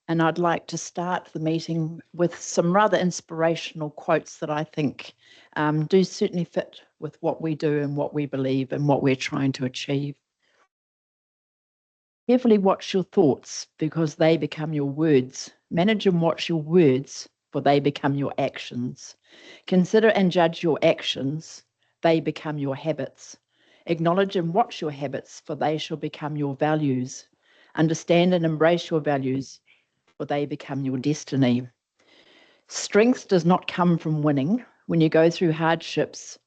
And I'd like to start the meeting with some rather inspirational quotes that I think do certainly fit with what we do and what we believe and what we're trying to achieve. Carefully watch your thoughts because they become your words. Manage and watch your words, for they become your actions. Consider and judge your actions, they become your habits. Acknowledge and watch your habits, for they shall become your values. Understand and embrace your values, for they become your destiny. Strength does not come from winning. When you go through hardships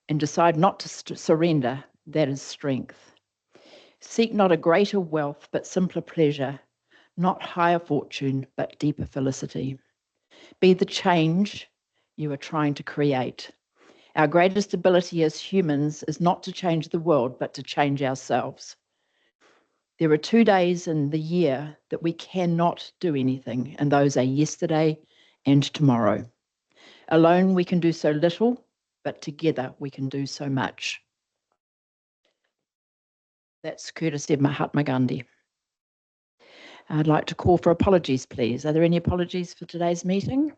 and decide not to surrender, that is strength. Seek not a greater wealth, but simpler pleasure, not higher fortune, but deeper felicity. Be the change you are trying to create. Our greatest ability as humans is not to change the world, but to change ourselves. There are 2 days in the year that we cannot do anything, and those are yesterday and tomorrow. Alone we can do so little, but together we can do so much. That's courtesy of Mahatma Gandhi. I'd like to call for apologies, please. Are there any apologies for today's meeting?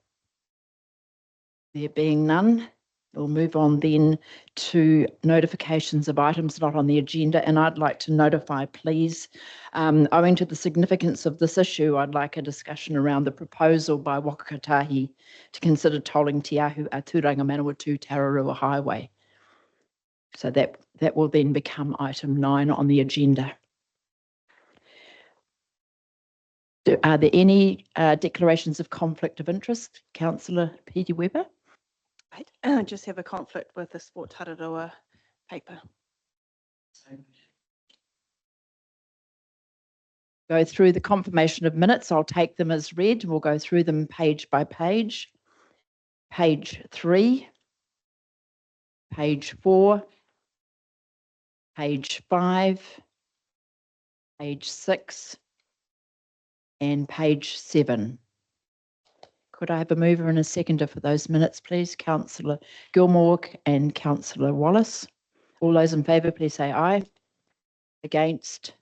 There being none, we'll move on then to notifications of items not on the agenda, and I'd like to notify, please, owing to the significance of this issue, I'd like a discussion around the proposal by Wakakatahi to consider tolling Te Ahu Aturanga Manawatu Tararua Highway. So that will then become item 9 on the agenda. Are there any declarations of conflict of interest? Councillor Petey Weber? I just have a conflict with the Sport Tararua paper. Go through the confirmation of minutes. I'll take them as read. We'll go through them page by page. Page 3, page 4, page 5, page 6, and page 7. Could I have a mover and a seconder for those minutes, please? Councillor Gilmore and Councillor Wallace. All those in favour, please say aye. Against?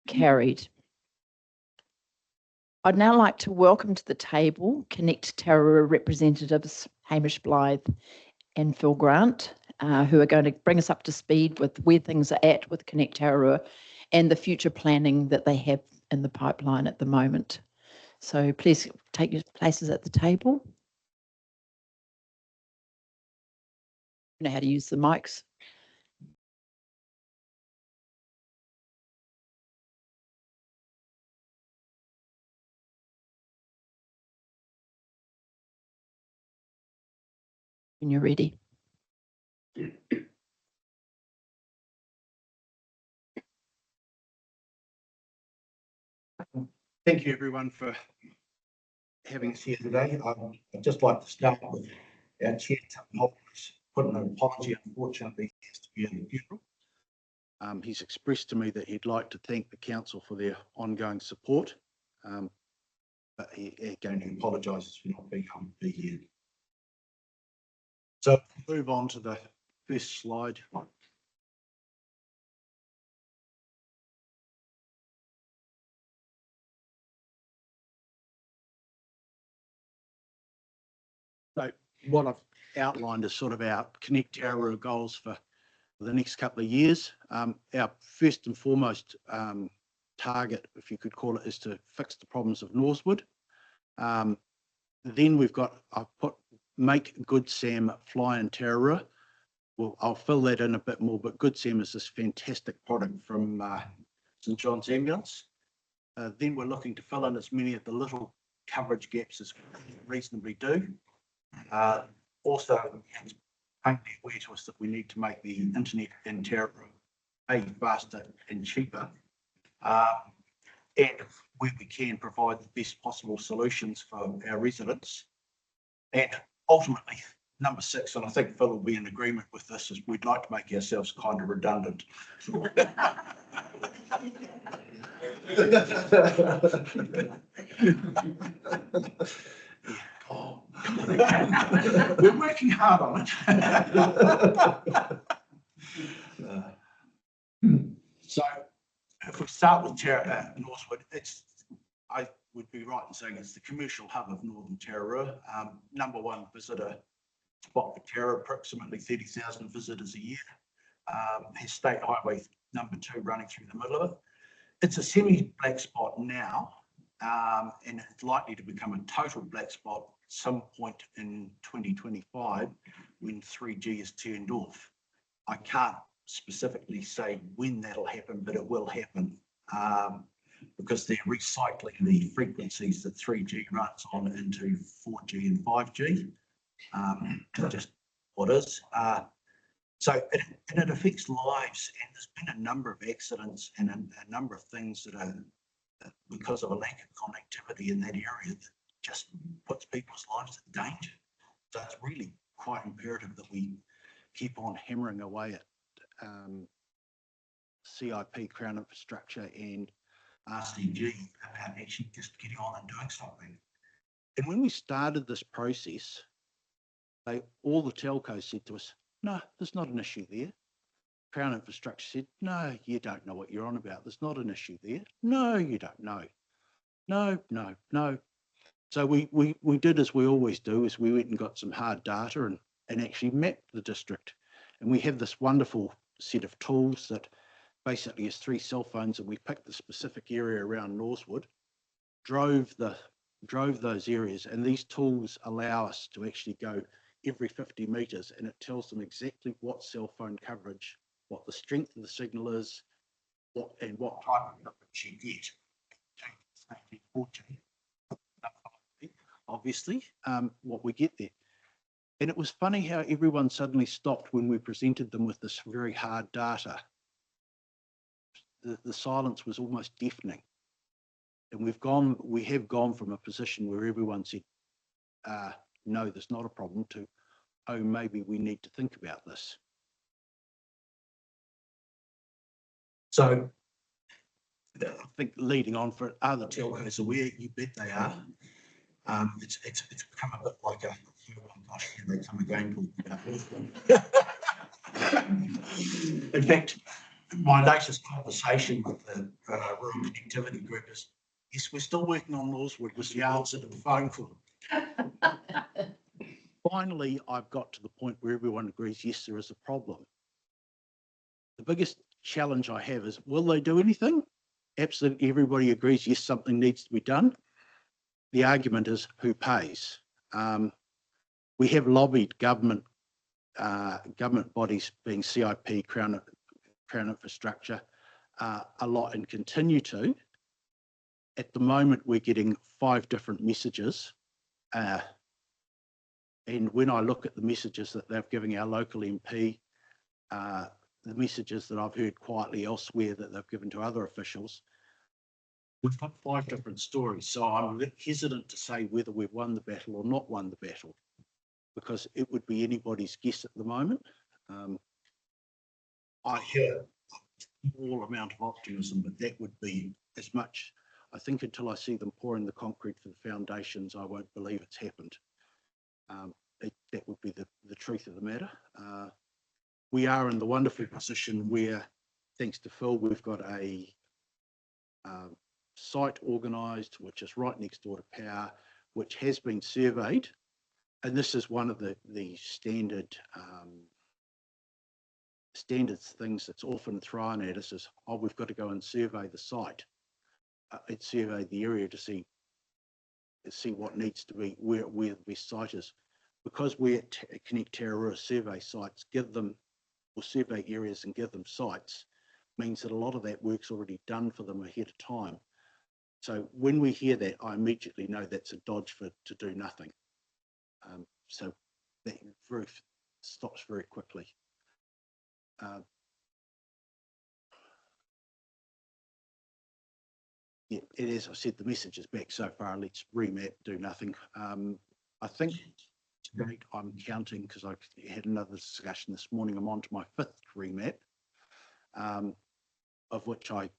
Carried. I'd now like to welcome to the table Connect Tararua representatives Hamish Blythe and Phil Grant, who are going to bring us up to speed with where things are at with Connect Tararua and the future planning that they have in the pipeline at the moment. So please take your places at the table. You know how to use the mics. When you're ready. Thank you everyone for having us here today. I'd just like to start with our chair, put in an apology. Unfortunately, he has to be in the funeral. He's expressed to me that he'd like to thank the council for their ongoing support, but he's going to apologise for not being able to be here. So move on to the first slide. So what I've outlined is sort of our Connect Tararua goals for the next couple of years. Our first and foremost target, if you could call it, is to fix the problems of Northwood. Then we've got, I've put Make Good Sam Fly in Tararua. Well, I'll fill that in a bit more, but Good Sam is this fantastic product from St John's Ambulance. Then we're looking to fill in as many of the little coverage gaps as we reasonably do. Also, it's painfully aware to us that we need to make the internet in Tararua faster and cheaper. And where we can provide the best possible solutions for our residents. And ultimately, number 6, and I think Phil will be in agreement with this, is we'd like to make ourselves kind of redundant. Oh. We're working hard on it. So if we start with Northwood, it's I would be right in saying it's the commercial hub of Northern Tararua. Number one visitor spot for Tararua, approximately 30,000 visitors a year. Has State Highway number 2 running through the middle of it. It's a semi-black spot now, and it's likely to become a total black spot at some point in 2025 when 3G is turned off. I can't specifically say when that'll happen, but it will happen. Because they're recycling the frequencies that 3G runs on into 4G and 5G. Just what is. So it affects lives, and there's been a number of accidents and a number of things that are because of a lack of connectivity in that area that just puts people's lives in danger. So it's really quite imperative that we keep on hammering away at CIP, Crown Infrastructure, and RCG about actually just getting on and doing something. And when we started this process, all the telcos said to us, no, there's not an issue there. Crown Infrastructure said, no, you don't know what you're on about. There's not an issue there. No, you don't know. No. So we did as we always do, is we went and got some hard data and actually mapped the district. And we have this wonderful set of tools that basically is 3 cell phones, and we picked the specific area around Norsewood, drove those areas, and these tools allow us to actually go every 50 metres, and it tells them exactly what cell phone coverage, what the strength of the signal is, what type of coverage you get. Obviously, what we get there. And it was funny how everyone suddenly stopped when we presented them with this very hard data. The silence was almost deafening. And we have gone from a position where everyone said, no, there's not a problem, to, oh, maybe we need to think about this. So I think leading on for other telcos aware, you bet they are. It's become a bit like a, oh gosh, here they come again. In fact, my latest conversation with the rural connectivity group is, yes, we're still working on Norsewood, was the answer to the phone call. Finally, I've got to the point where everyone agrees, yes, there is a problem. The biggest challenge I have is, will they do anything? Absolutely everybody agrees, yes, something needs to be done. The argument is, who pays? We have lobbied government bodies, being CIP, Crown Infrastructure, a lot, and continue to. At the moment, we're getting 5 different messages. And when I look at the messages that they're giving our local MP, the messages that I've heard quietly elsewhere that they've given to other officials, we've got 5 different stories. So I'm a bit hesitant to say whether we've won the battle or not won the battle, because it would be anybody's guess at the moment. I hear a small amount of optimism, but that would be as much. I think until I see them pouring the concrete for the foundations, I won't believe it's happened. That would be the truth of the matter. We are in the wonderful position where, thanks to Phil, we've got a site organised, which is right next door to power, which has been surveyed. And this is one of the standard things that's often thrown at us is, oh, we've got to go and survey the site. It's survey the area to see what needs to be, where the best site is. Because we're at Connect Tararua, survey sites, or survey areas and give them sites, means that a lot of that work's already done for them ahead of time. So when we hear that, I immediately know that's a dodge to do nothing. So that stops very quickly. Yeah, and as I said, the message is back so far. Let's remap, do nothing. I think to date, I'm counting, because I had another discussion this morning, I'm on to my 5th remap, of which I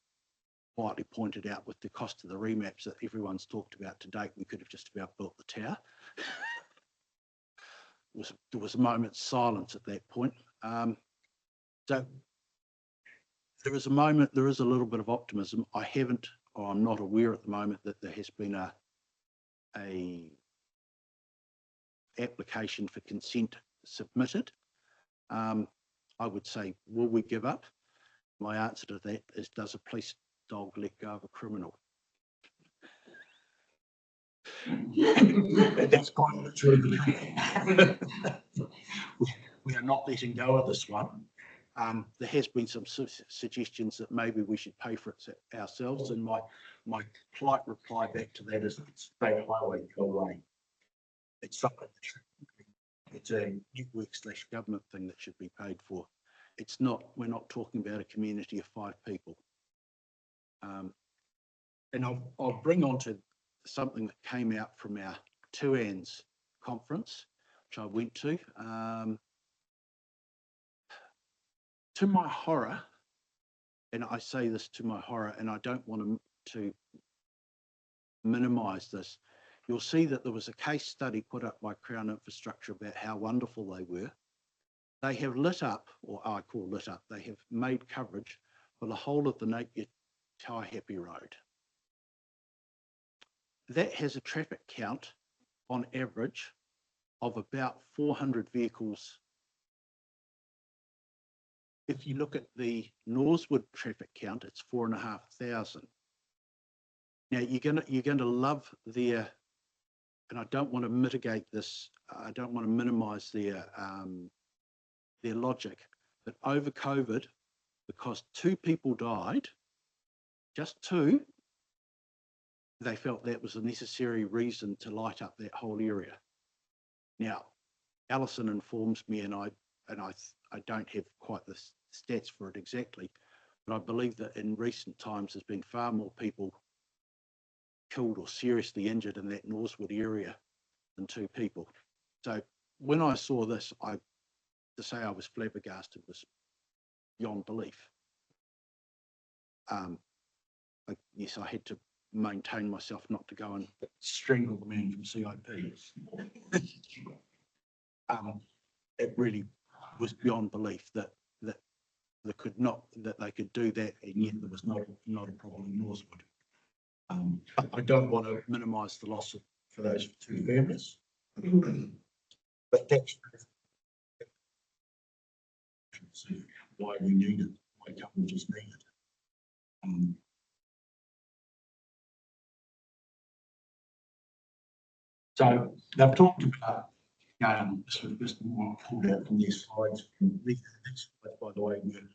quietly pointed out, with the cost of the remaps that everyone's talked about to date, we could have just about built the tower. There was a moment's silence at that point. So there is a little bit of optimism. I haven't or I'm not aware at the moment that there has been a application for consent submitted. I would say, will we give up? My answer to that is, does a police dog let go of a criminal? That's quite literally. We are not letting go of this one. There has been some suggestions that maybe we should pay for it ourselves, and my polite reply back to that is, it's state highway, go away. It's something. It's a network/government thing that should be paid for. It's not. We're not talking about a community of 5 people. And I'll bring on to something that came out from our Tuans conference, which I went to. To my horror, and I say this to my horror, and I don't want to minimise this, you'll see that there was a case study put up by Crown Infrastructure about how wonderful they were. They have lit up, or I call lit up, they have made coverage for the whole of the Napier Taihape Road. That has a traffic count on average of about 400 vehicles. If you look at the Norsewood traffic count, it's 4,500. Now you're gonna love their, and I don't want to mitigate this, I don't want to minimise their logic, but over COVID, because 2 people died, just 2, they felt that was a necessary reason to light up that whole area. Now, Alison informs me, and I don't have quite the stats for it exactly, but I believe that in recent times there's been far more people killed or seriously injured in that Norsewood area than 2 people. So when I saw this, to say I was flabbergasted was beyond belief. Yes, I had to maintain myself not to go and strangle the man from CIP. It really was beyond belief that they could do that, and yet there was not a problem in Norsewood. I don't want to minimise the loss for those 2 families, but that's why we need it, why coverage is needed. So they've talked about, sort of just more pulled out from these slides. These slides, by the way, were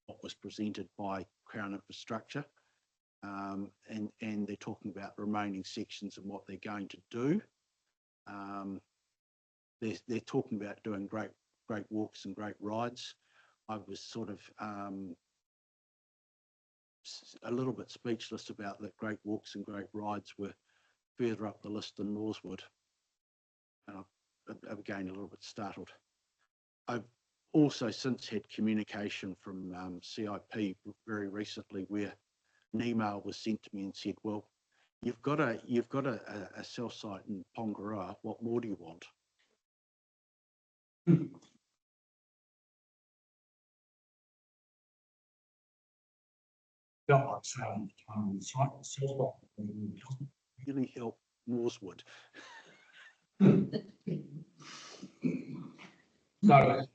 what was presented by Crown Infrastructure, and they're talking about remaining sections and what they're going to do. They're talking about doing great walks and great rides. I was sort of a little bit speechless about that great walks and great rides were further up the list than Norsewood. And I'm again a little bit startled. I've also since had communication from CIP very recently, where an email was sent to me and said, well, you've got a cell site in Pongaroa, what more do you want? Felt like saying site cell doesn't really help Norsewood. So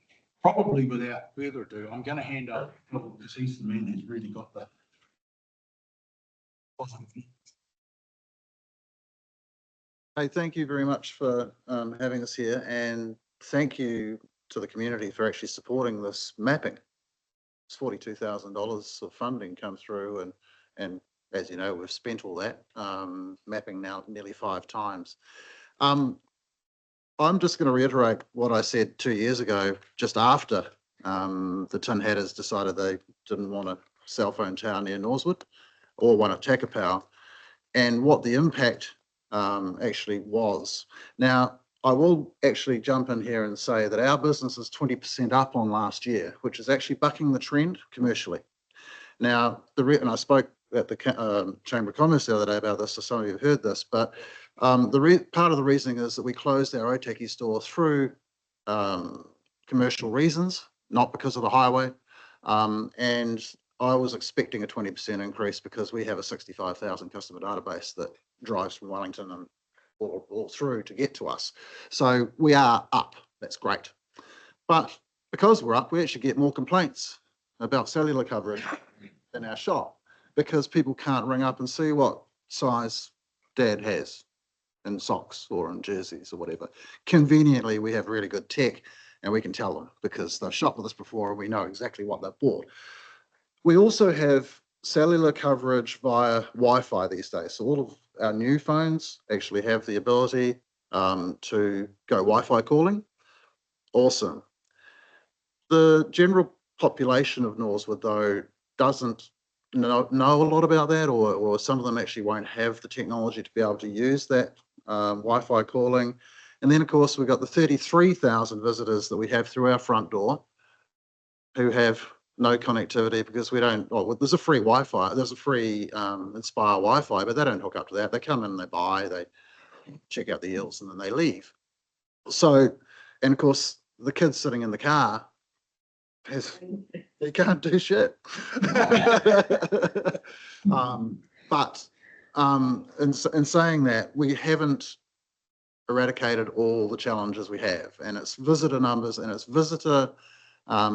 probably without further ado, I'm going to hand over to Phil, because he's the man who's really got the positive. Hey, thank you very much for having us here, and thank you to the community for actually supporting this mapping. It's $42,000 of funding come through, and as you know, we've spent all that mapping now nearly 5 times. I'm just going to reiterate what I said 2 years ago, just after the Tin Hatters decided they didn't want a cell phone tower near Norsewood or one at Takapau, and what the impact actually was. Now, I will actually jump in here and say that our business is 20% up on last year, which is actually bucking the trend commercially. Now, and I spoke at the Chamber of Commerce the other day about this, so some of you have heard this, but part of the reasoning is that we closed our Otaki store through commercial reasons, not because of the highway. And I was expecting a 20% increase because we have a 65,000 customer database that drives from Wellington and all through to get to us. So we are up. That's great. But because we're up, we actually get more complaints about cellular coverage in our shop because people can't ring up and see what size dad has in socks or in jerseys or whatever. Conveniently, we have really good tech and we can tell them because they've shopped with us before and we know exactly what they've bought. We also have cellular coverage via Wi-Fi these days. So all of our new phones actually have the ability to go Wi-Fi calling. Awesome. The general population of Norsewood, though, doesn't know a lot about that, or some of them actually won't have the technology to be able to use that Wi-Fi calling. And then, of course, we've got the 33,000 visitors that we have through our front door who have no connectivity because we don't, well, there's a free Wi-Fi, there's a free Inspire Wi-Fi, but they don't hook up to that. They come in, they buy, they check out the eels, and then they leave. So, and of course, the kids sitting in the car, they can't do shit. But in saying that, we haven't eradicated all the challenges we have, and it's visitor numbers and it's visitor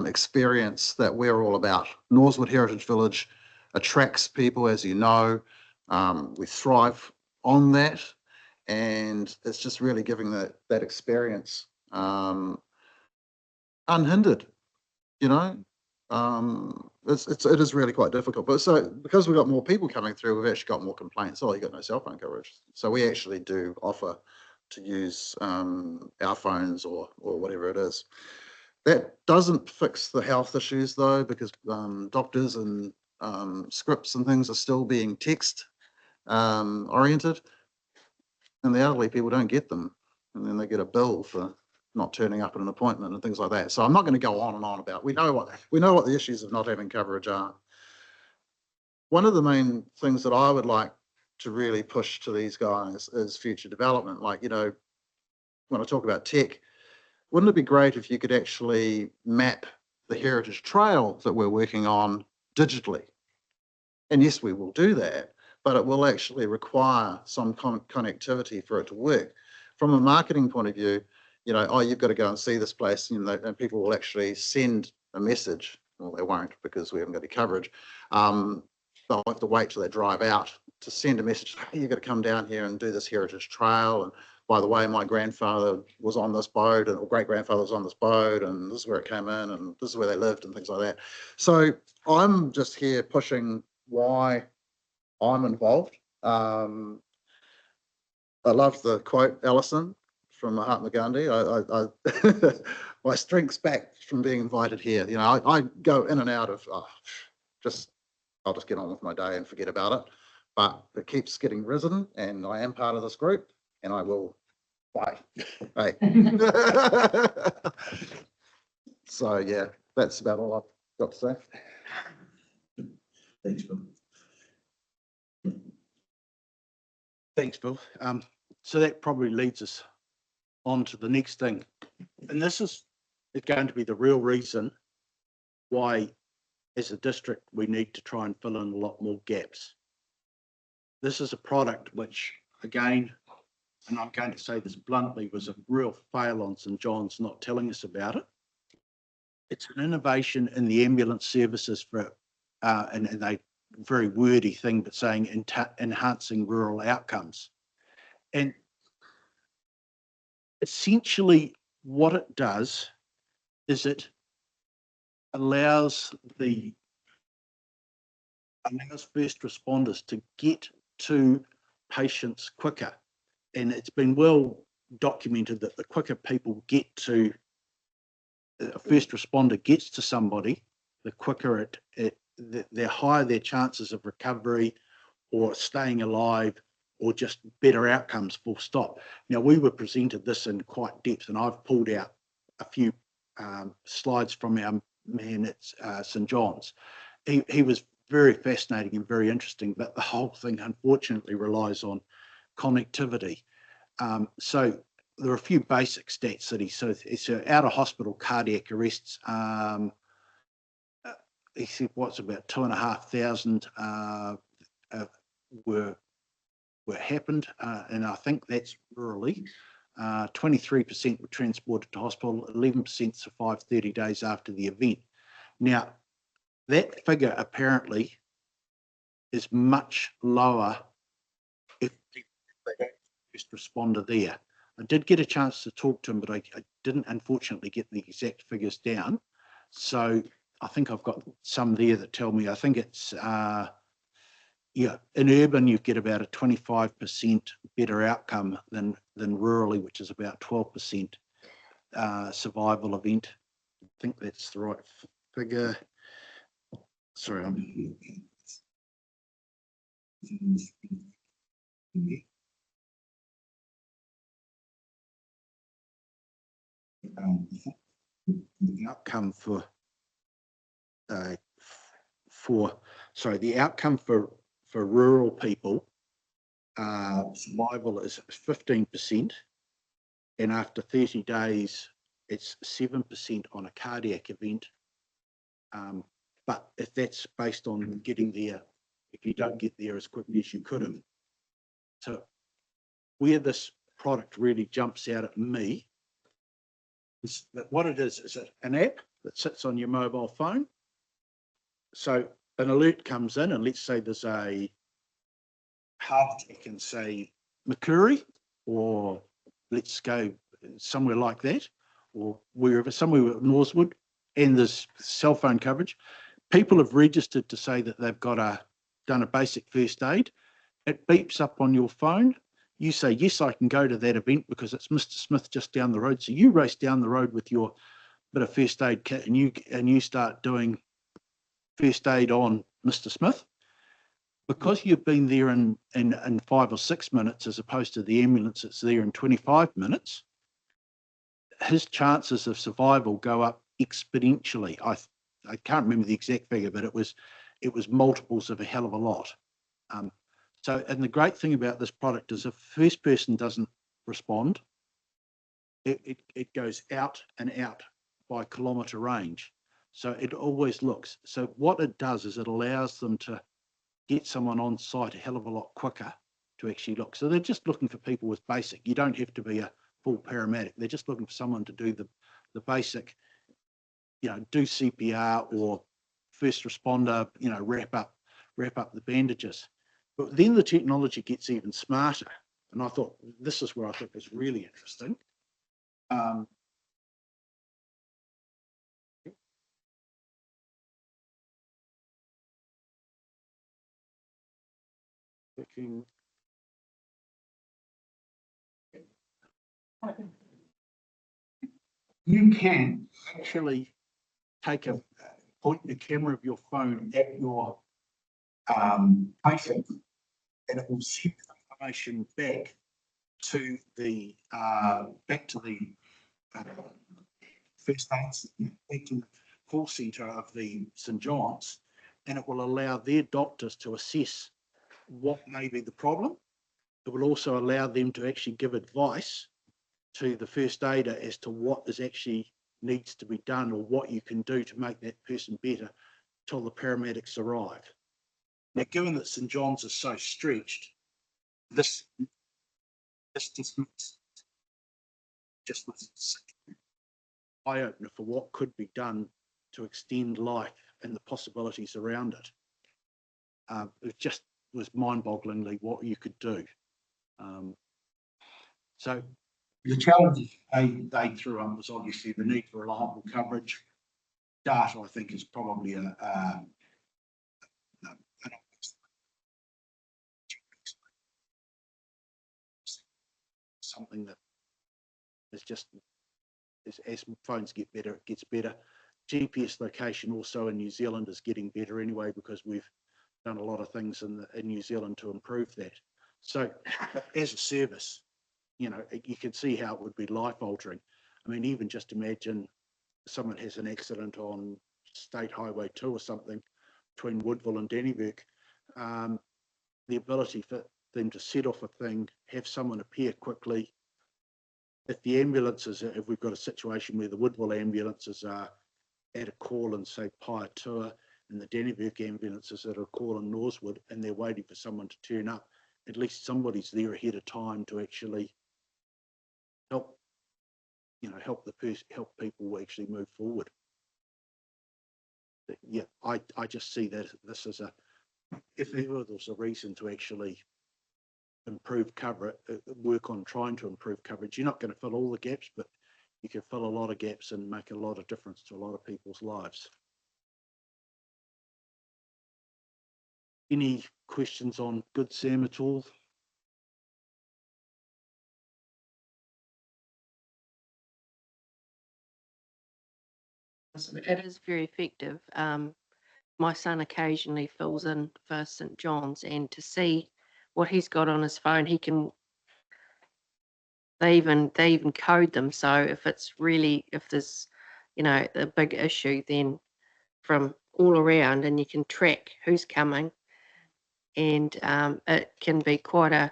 experience that we're all about. Norsewood Heritage Village attracts people, as you know. We thrive on that, and it's just really giving that experience unhindered. You know, it is really quite difficult. But so because we've got more people coming through, we've actually got more complaints. Oh, you got no cell phone coverage. So we actually do offer to use our phones or whatever it is. That doesn't fix the health issues though, because doctors and scripts and things are still being text oriented, and the elderly people don't get them, and then they get a bill for not turning up at an appointment and things like that. So I'm not going to go on and on about. We know what the issues of not having coverage are. One of the main things that I would like to really push to these guys is future development. Like, you know, when I talk about tech, wouldn't it be great if you could actually map the heritage trail that we're working on digitally? And yes, we will do that, but it will actually require some connectivity for it to work. From a marketing point of view, you know, oh, you've got to go and see this place, you know, and people will actually send a message. Well, they won't because we haven't got any coverage. They'll have to wait till they drive out to send a message. Hey, you've got to come down here and do this heritage trail. And by the way, my grandfather was on this boat, or great grandfather was on this boat, and this is where it came in, and this is where they lived, and things like that. So I'm just here pushing why I'm involved. I love the quote, Alison, from Mahatma Gandhi. My strength's back from being invited here. You know, I go in and out of I'll just get on with my day and forget about it. But it keeps getting risen, and I am part of this group, and I will fight. Hey. So yeah, that's about all I've got to say. Thanks, Bill. Thanks, Bill. So that probably leads us on to the next thing. And this is going to be the real reason why, as a district, we need to try and fill in a lot more gaps. This is a product which, again, and I'm going to say this bluntly, was a real fail on St John's not telling us about it. It's an innovation in the ambulance services for, and they very wordy thing, but saying enhancing rural outcomes. And essentially what it does is it allows first responders to get to patients quicker. And it's been well documented that the quicker people get to, a first responder gets to somebody, the quicker the higher their chances of recovery or staying alive or just better outcomes, full stop. Now, we were presented this in quite depth, and I've pulled out a few slides from our man at St John's. He was very fascinating and very interesting, but the whole thing unfortunately relies on connectivity. So there are a few basic stats that it's out of hospital cardiac arrests. he said what's about 2,500 were happened, and I think that's rurally. 23% were transported to hospital, 11% survived 30 days after the event. Now, that figure apparently is much lower if they don't first responder there. I did get a chance to talk to him, but I didn't unfortunately get the exact figures down. So I think I've got some there that tell me, I think it's, yeah, in urban you get about a 25% better outcome than rurally, which is about 12% survival event. I think that's the right figure. Sorry, I'm the outcome for the outcome for rural people, survival is 15%, and after 30 days it's 7% on a cardiac event. But if that's based on getting there, if you don't get there as quickly as you could have. So where this product really jumps out at me is that what it is an app that sits on your mobile phone. So an alert comes in, and let's say there's a heart attack in, say, Makuri, or let's go somewhere like that, or wherever, somewhere in Northwood, and there's cell phone coverage. People have registered to say that they've done a basic first aid. It beeps up on your phone. You say, yes, I can go to that event because it's Mr. Smith just down the road. So you race down the road with your bit of first aid kit, and you start doing first aid on Mr. Smith. Because you've been there in 5 or 6 minutes, as opposed to the ambulance that's there in 25 minutes, his chances of survival go up exponentially. I can't remember the exact figure, but it was multiples of a hell of a lot. So, and the great thing about this product is if the first person doesn't respond, it goes out and out by kilometre range. So it always looks. So what it does is it allows them to get someone on site a hell of a lot quicker to actually look. So they're just looking for people with basic. You don't have to be a full paramedic. They're just looking for someone to do the basic, do CPR or first responder, wrap up the bandages. But then the technology gets even smarter. And I thought, this is where I think is really interesting. You can actually point the camera of your phone at your patient, and it will send information back to the first aid, back to the call centre of the St. John's, and it will allow their doctors to assess what may be the problem. It will also allow them to actually give advice to the first aider as to what is actually needs to be done, or what you can do to make that person better till the paramedics arrive. Now, given that St. John's is so stretched, this just was eye opener for what could be done to extend life and the possibilities around it. It just was mind-bogglingly what you could do. So the challenges they threw up was obviously the need for reliable coverage. Data, I think, is probably something that is just, as phones get better, it gets better. GPS location also in New Zealand is getting better anyway, because we've done a lot of things in New Zealand to improve that. So as a service, you can see how it would be life altering. I mean, even just imagine someone has an accident on State Highway 2 or something between Woodville and Dennyburg. The ability for them to set off a thing, have someone appear quickly. If the ambulances, if we've got a situation where the Woodville ambulances are at a call in, say, Paeatua, and the Dannevirke ambulances that are calling Northwood and they're waiting for someone to turn up, at least somebody's there ahead of time to actually help, help help people actually move forward. But yeah, I just see that this is if ever there's a reason to actually improve cover, work on trying to improve coverage. You're not going to fill all the gaps, but you can fill a lot of gaps and make a lot of difference to a lot of people's lives. Any questions on Good Sam at all? It is very effective. My son occasionally fills in for St. John's, and to see what he's got on his phone, they even code them. So if there's a big issue, then from all around, and you can track who's coming, and it can be quite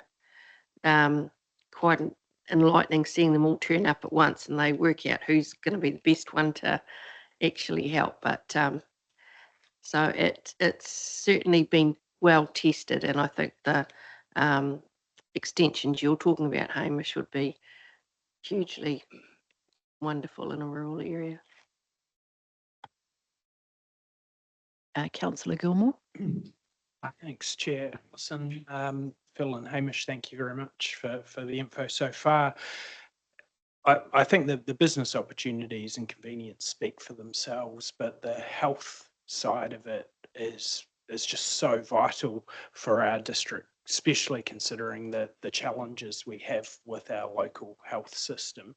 enlightening seeing them all turn up at once, and they work out who's going to be the best one to actually help. But so it's certainly been well tested, and I think the extensions you're talking about, Hamish, would be hugely wonderful in a rural area. Councillor Gilmore. Thanks, Chair. Listen, Phil and Hamish, thank you very much for the info so far. I think that the business opportunities and convenience speak for themselves, but the health side of it is just so vital for our district, especially considering the challenges we have with our local health system.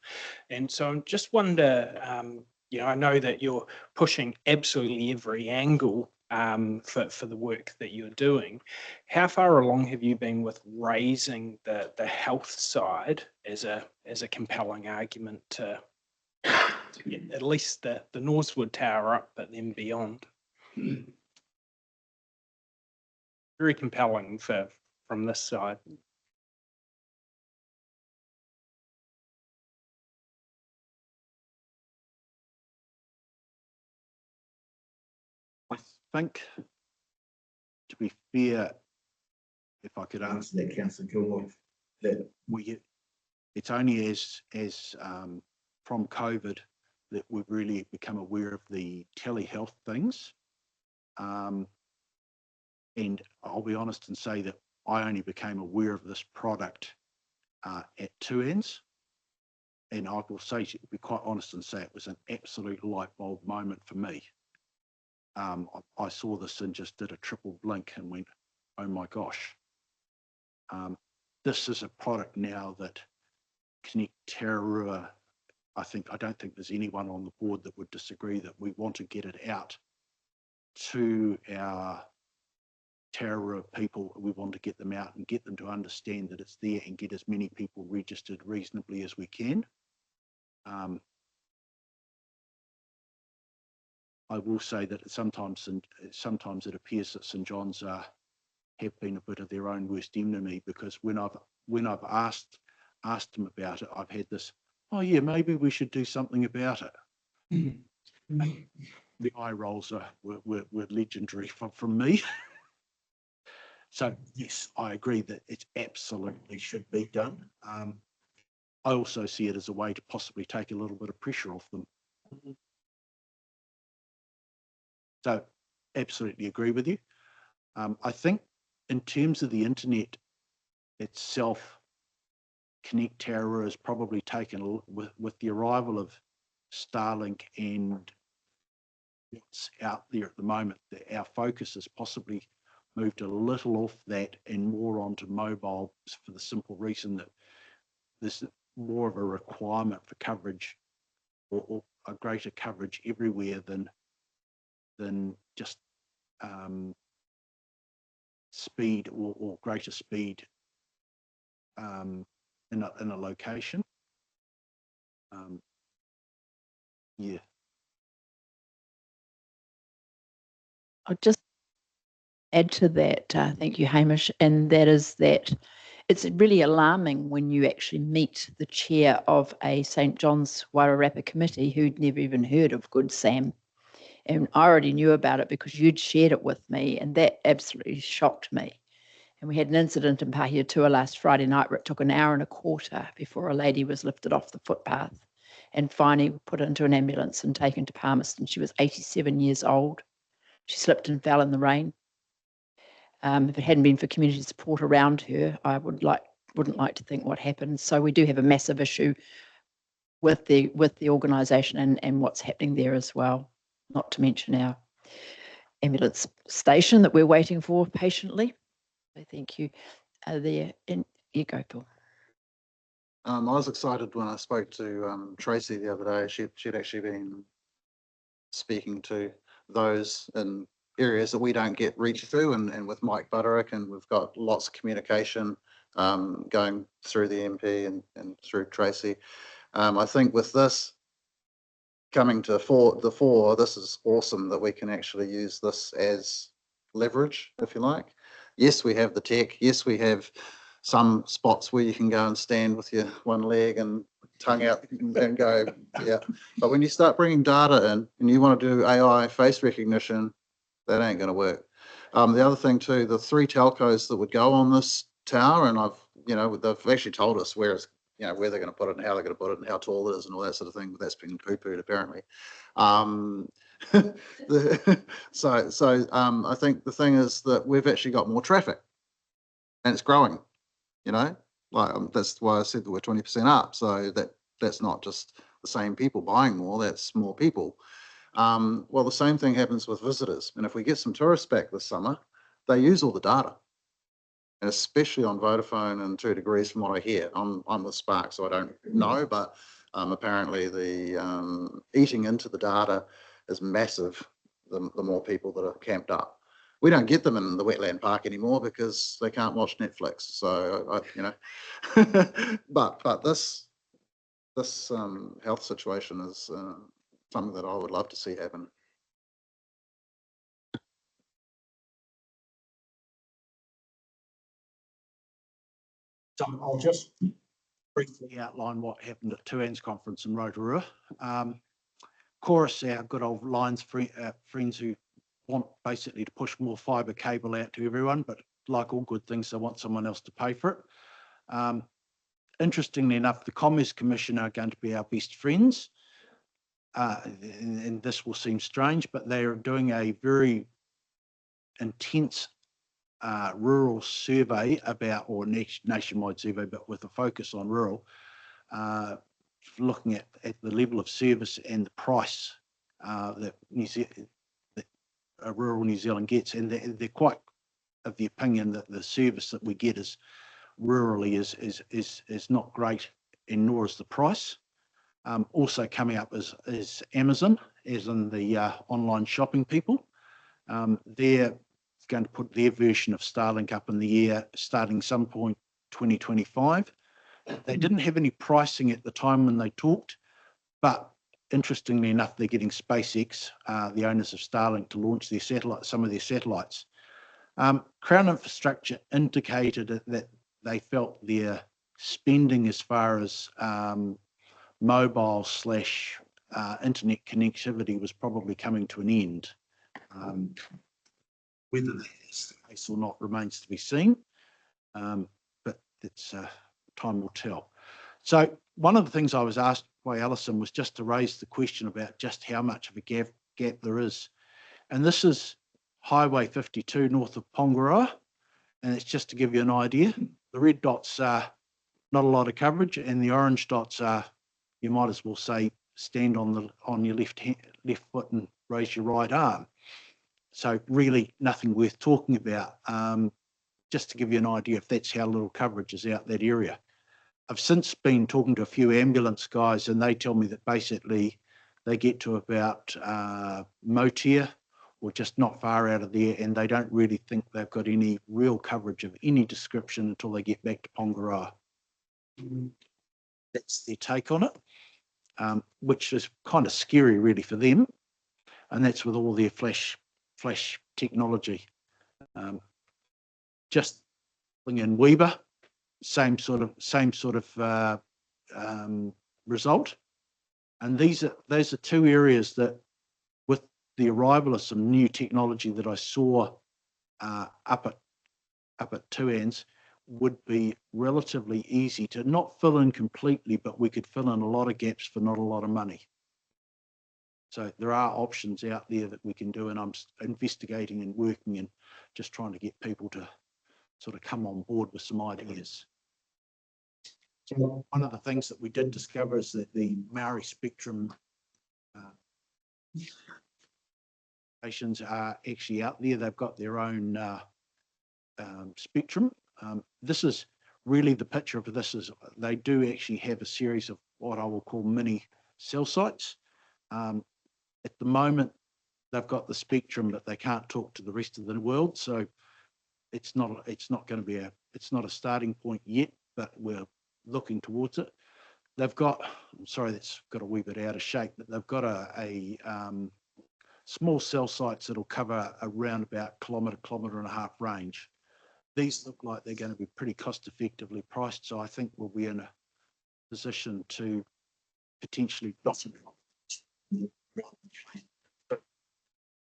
And so I just wonder, I know that you're pushing absolutely every angle for the work that you're doing. How far along have you been with raising the health side as a compelling argument to get at least the Northwood Tower up, but then beyond? Very compelling from this side. I think, to be fair, if I could answer Answer that, Councillor Gilmore, that it's only as from COVID that we've really become aware of the telehealth things. And I'll be honest and say that I only became aware of this product at 2 ends. And I will say, to be quite honest and say, it was an absolute light bulb moment for me. I saw this and just did a triple blink and went, oh my gosh. This is a product now that Connect Terra, I don't think there's anyone on the board that would disagree that we want to get it out to our Terra people. We want to get them out and get them to understand that it's there and get as many people registered reasonably as we can. I will say that sometimes it appears that St. John's have been a bit of their own worst enemy, because when I've asked them about it, I've had this, oh yeah, maybe we should do something about it. The eye rolls were legendary from me. So yes, I agree that it absolutely should be done. I also see it as a way to possibly take a little bit of pressure off them. So absolutely agree with you. I think in terms of the internet itself, Connect Terra has probably taken, with the arrival of Starlink and what's out there at the moment, that our focus has possibly moved a little off that and more onto mobile, for the simple reason that there's more of a requirement for coverage, or a greater coverage everywhere than just speed or greater speed in a location. Yeah. I'll just add to that, thank you, Hamish, and that is that it's really alarming when you actually meet the chair of a St. John's Wairarapa committee who'd never even heard of Good Sam. And I already knew about it because you'd shared it with me, and that absolutely shocked me. And we had an incident in Pahiatua last Friday night where it took an hour and a quarter before a lady was lifted off the footpath and finally put into an ambulance and taken to Palmerston. She was 87 years old. She slipped and fell in the rain. If it hadn't been for community support around her, I wouldn't like to think what happened. So we do have a massive issue with the organisation and what's happening there as well. Not to mention our ambulance station that we're waiting for patiently. So thank you. There, and you go, Paul. I was excited when I spoke to Tracy the other day. She'd actually been speaking to those in areas that we don't get reach through, and with Mike Butterick, and we've got lots of communication going through the MP and through Tracy. I think with this coming to the fore, this is awesome that we can actually use this as leverage, if you like. Yes, we have the tech. Yes, we have some spots where you can go and stand with your one leg and tongue out and go, yeah. But when you start bringing data in and you want to do AI face recognition, that ain't going to work. The other thing too, the 3 telcos that would go on this tower, and they've actually told us where they're going to put it and how they're going to put it and how tall it is and all that sort of thing, but that's been poo-pooed apparently. So I think the thing is that we've actually got more traffic and it's growing, that's why I said that we're 20% up. So that's not just the same people buying more, that's more people. Well, the same thing happens with visitors. And if we get some tourists back this summer, they use all the data. And especially on Vodafone and 2 Degrees from what I hear. I'm with Spark, so I don't know, but apparently the eating into the data is massive, the more people that are camped up. We don't get them in the wetland park anymore because they can't watch Netflix. So, but this health situation is something that I would love to see happen. So I'll just briefly outline what happened at Tuan's conference in Rotorua. Chorus, our good old Lions friends who want basically to push more fibre cable out to everyone, but like all good things, they want someone else to pay for it. Interestingly enough, the Commerce Commission are going to be our best friends. And this will seem strange, but they are doing a very intense rural survey or nationwide survey, but with a focus on rural, looking at the level of service and the price that rural New Zealand gets, and they're quite of the opinion that the service that we get is rurally is not great, and nor is the price. Also coming up is Amazon, as in the online shopping people. They're going to put their version of Starlink up in the air starting some point 2025. They didn't have any pricing at the time when they talked, but interestingly enough, they're getting SpaceX, the owners of Starlink, to launch some of their satellites. Crown Infrastructure indicated that they felt their spending as far as mobile / internet connectivity was probably coming to an end. Whether that is the case or not remains to be seen, but it's time will tell. So one of the things I was asked by Alison was just to raise the question about just how much of a gap there is. And this is Highway 52 north of Pongaroa, and it's just to give you an idea. The red dots are not a lot of coverage, and the orange dots are, you might as well say, stand on your left foot and raise your right arm. So really nothing worth talking about, just to give you an idea if that's how little coverage is out that area. I've since been talking to a few ambulance guys, and they tell me that basically they get to about Motia or just not far out of there, and they don't really think they've got any real coverage of any description until they get back to Pongaroa. That's their take on it, which is kind of scary really for them, and that's with all their flash technology. Just in Weber, same sort of result. And those are 2 areas that, with the arrival of some new technology that I saw up at Tuans would be relatively easy to not fill in completely, but we could fill in a lot of gaps for not a lot of money. So there are options out there that we can do, and I'm investigating and working and just trying to get people to sort of come on board with some ideas. So one of the things that we did discover is that the Maori Spectrum stations are actually out there. They've got their own spectrum. This is really the picture of this is they do actually have a series of what I will call mini cell sites. At the moment, they've got the spectrum, but they can't talk to the rest of the world. So it's not going to be it's not a starting point yet, but we're looking towards it. They've got, I'm sorry, that's got a wee bit out of shape, but they've got a small cell sites that'll cover around about kilometre and a half range. These look like they're going to be pretty cost effectively priced. So I think we'll be in a position to potentially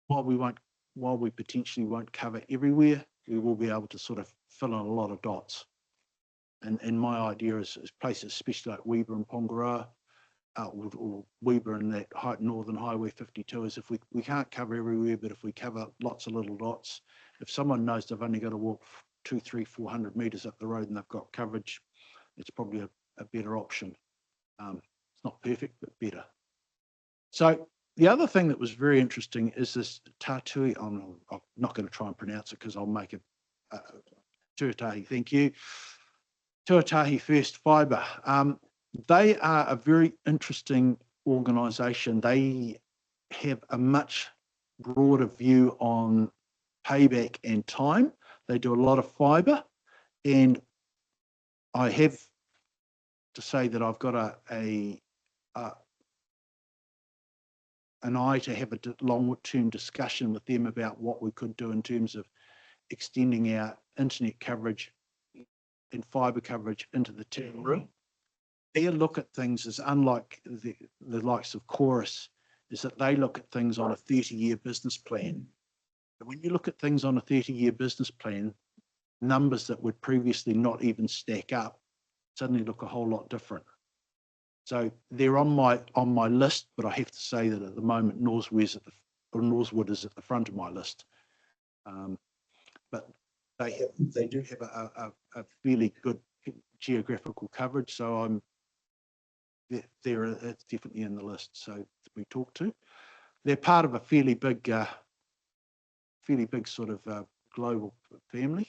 while we potentially won't cover everywhere, we will be able to sort of fill in a lot of dots. And my idea is places, especially like Weber and Pongaroa, or Weber and that Northern Highway 52, is if we can't cover everywhere, but if we cover lots of little dots, if someone knows they've only got to walk 200, 300, 400 metres up the road and they've got coverage, it's probably a better option. It's not perfect, but better. So the other thing that was very interesting is this Tatui. I'm not going to try and pronounce it because I'll make it Tuatahi. Thank you. Tuatahi First Fibre. They are a very interesting organisation. They have a much broader view on payback and time. They do a lot of fibre, and I have to say that I've got an eye to have a long-term discussion with them about what we could do in terms of extending our internet coverage and fibre coverage into the Tirarua. Their look at things is unlike the likes of Chorus, is that they look at things on a 30-year business plan. And when you look at things on a 30-year business plan, numbers that would previously not even stack up suddenly look a whole lot different. So they're on my list, but I have to say that at the moment Northwood is at the front of my list. But they do have a fairly good geographical coverage, so it's definitely in the list. So to be talked to, they're part of a fairly big sort of global family.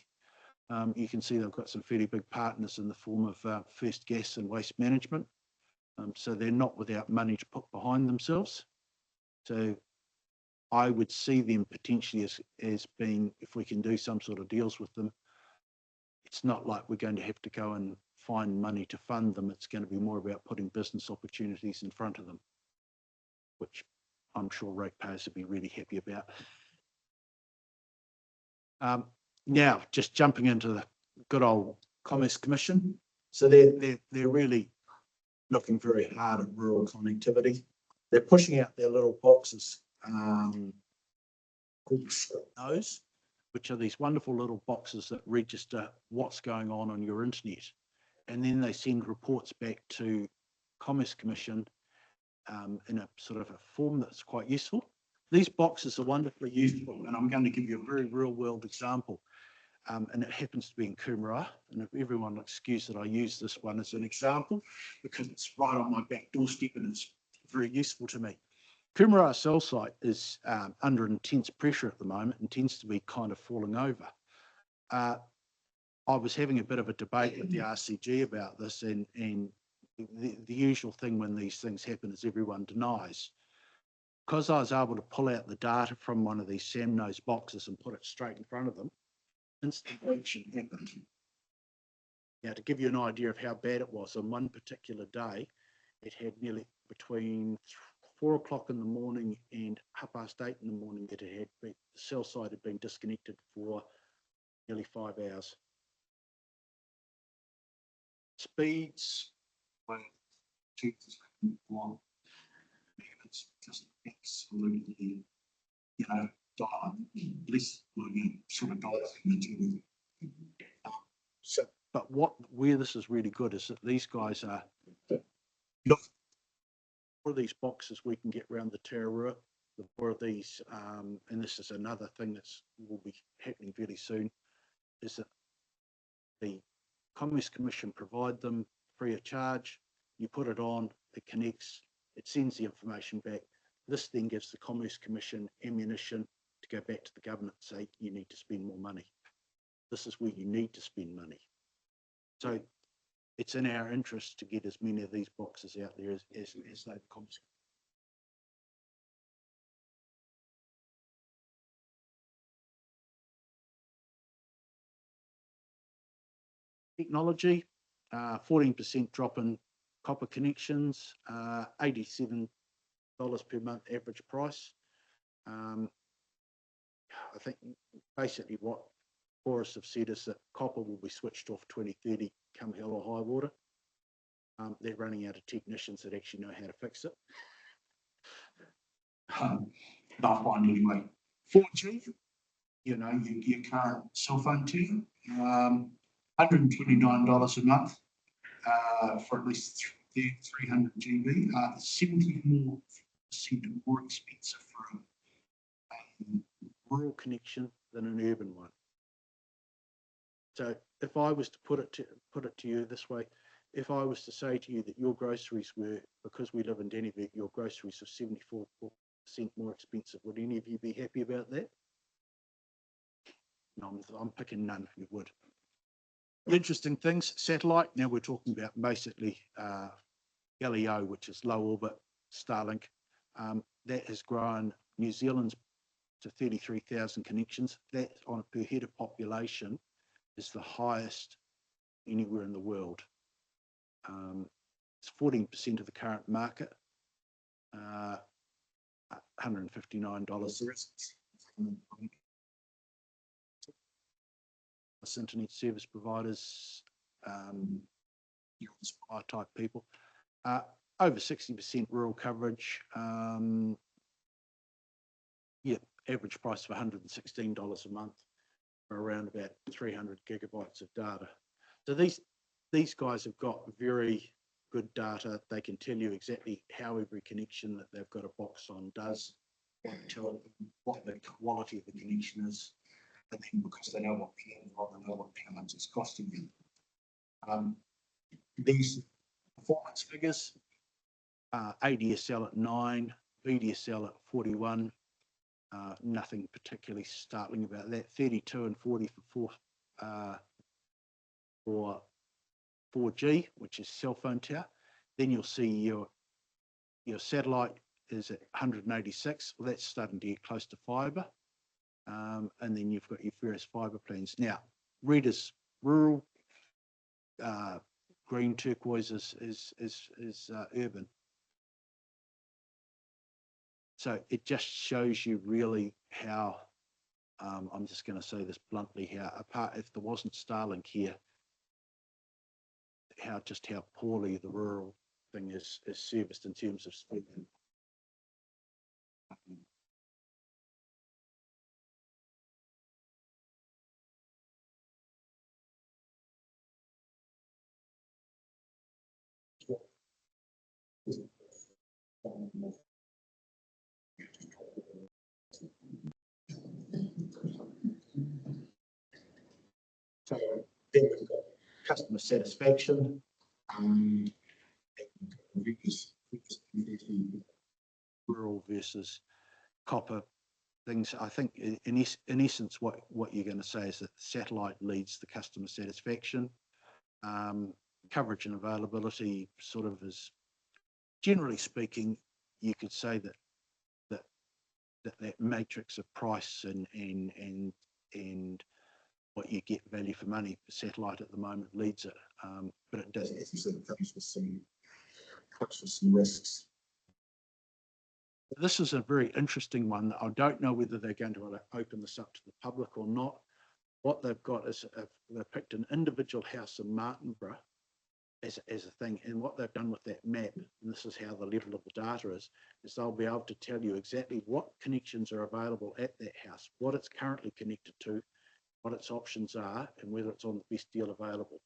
You can see they've got some fairly big partners in the form of First Gas and Waste Management. So they're not without money to put behind themselves. So I would see them potentially as being, if we can do some sort of deals with them, it's not like we're going to have to go and find money to fund them. It's going to be more about putting business opportunities in front of them, which I'm sure ratepayers would be really happy about. Now, just jumping into the good old Commerce Commission. So they're really looking very hard at rural connectivity. They're pushing out their little boxes called those, which are these wonderful little boxes that register what's going on your internet. And then they send reports back to Commerce Commission in a sort of a form that's quite useful. These boxes are wonderfully useful, and I'm going to give you a very real world example. And it happens to be in Coomera, and if everyone will excuse that I use this one as an example, because it's right on my back doorstep and it's very useful to me. Coomera cell site is under intense pressure at the moment and tends to be kind of falling over. I was having a bit of a debate with the RCG about this, and the usual thing when these things happen is everyone denies. Because I was able to pull out the data from one of these SAMNOS boxes and put it straight in front of them, instant action happened. Now, to give you an idea of how bad it was, on one particular day, it had nearly between 4 o'clock in the morning and 8:30 in the morning that the cell site had been disconnected for nearly 5 hours. Speeds were 2 long. It's just absolutely less sort of dollars into So, but where this is really good is that these guys are, Look. more of these boxes we can get around the Tararua, the more of these, and this is another thing that's will be happening very soon, is that the Commerce Commission provide them free of charge. You put it on, it connects, it sends the information back. This then gives the Commerce Commission ammunition to go back to the government and say, you need to spend more money. This is where you need to spend money. So it's in our interest to get as many of these boxes out there as they become. Technology, 14% drop in copper connections, $87 per month average price. I think basically what Chorus have said is that copper will be switched off 2030 come hell or high water. They're running out of technicians that actually know how to fix it. Not one anyway. 4G, your current cell phone too, $129 a month for at least 300 GB. 70% more expensive for a rural connection than an urban one. So if I was to put it to you this way, if I was to say to you that your groceries were, because we live in Dannevirke, your groceries are 74% more expensive, would any of you be happy about that? No, I'm picking none who would. Interesting things, satellite. Now we're talking about basically LEO, which is low orbit Starlink. That has grown New Zealand's to 33,000 connections. That on a per head of population is the highest anywhere in the world. It's 14% of the current market, $159. Internet service providers, supply type people, over 60% rural coverage. Average price of $116 a month for around about 300 gigabytes of data. So these guys have got very good data. They can tell you exactly how every connection that they've got a box on does, tell what the quality of the connection is, and then because they know what how much it's costing you. These performance figures, ADSL at 9, VDSL at 41. Nothing particularly startling about that. 32 and 40 for 4G, which is cell phone tower. Then you'll see your satellite is at 186. Well, that's starting to get close to fibre. And then you've got your various fibre plans. Now, red is rural, green turquoise is urban. So it just shows you really how, I'm just going to say this bluntly, how apart if there wasn't Starlink here, how poorly the rural thing is serviced in terms of speed. So then we've got customer satisfaction. Rural versus copper things. I think in essence what you're going to say is that satellite leads the customer satisfaction. Coverage and availability sort of is, generally speaking, you could say that matrix of price and what you get value for money for satellite at the moment leads it, but it does, as you said, it comes with some risks. This is a very interesting one. I don't know whether they're going to open this up to the public or not. What they've got is they've picked an individual house in Martinborough as a thing. And what they've done with that map, and this is how the level of the data is they'll be able to tell you exactly what connections are available at that house, what it's currently connected to, what its options are, and whether it's on the best deal available.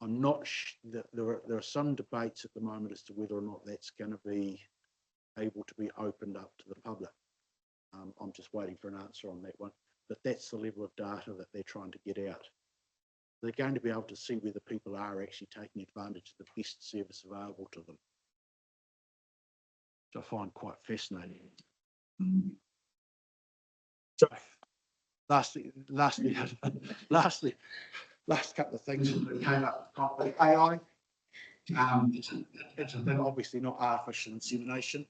I'm not there are some debates at the moment as to whether or not that's going to be able to be opened up to the public. I'm just waiting for an answer on that one, but that's the level of data that they're trying to get out. They're going to be able to see whether people are actually taking advantage of the best service available to them, which I find quite fascinating. So, lastly, last couple of things that came up. AI, it's a thing, obviously not artificial insemination.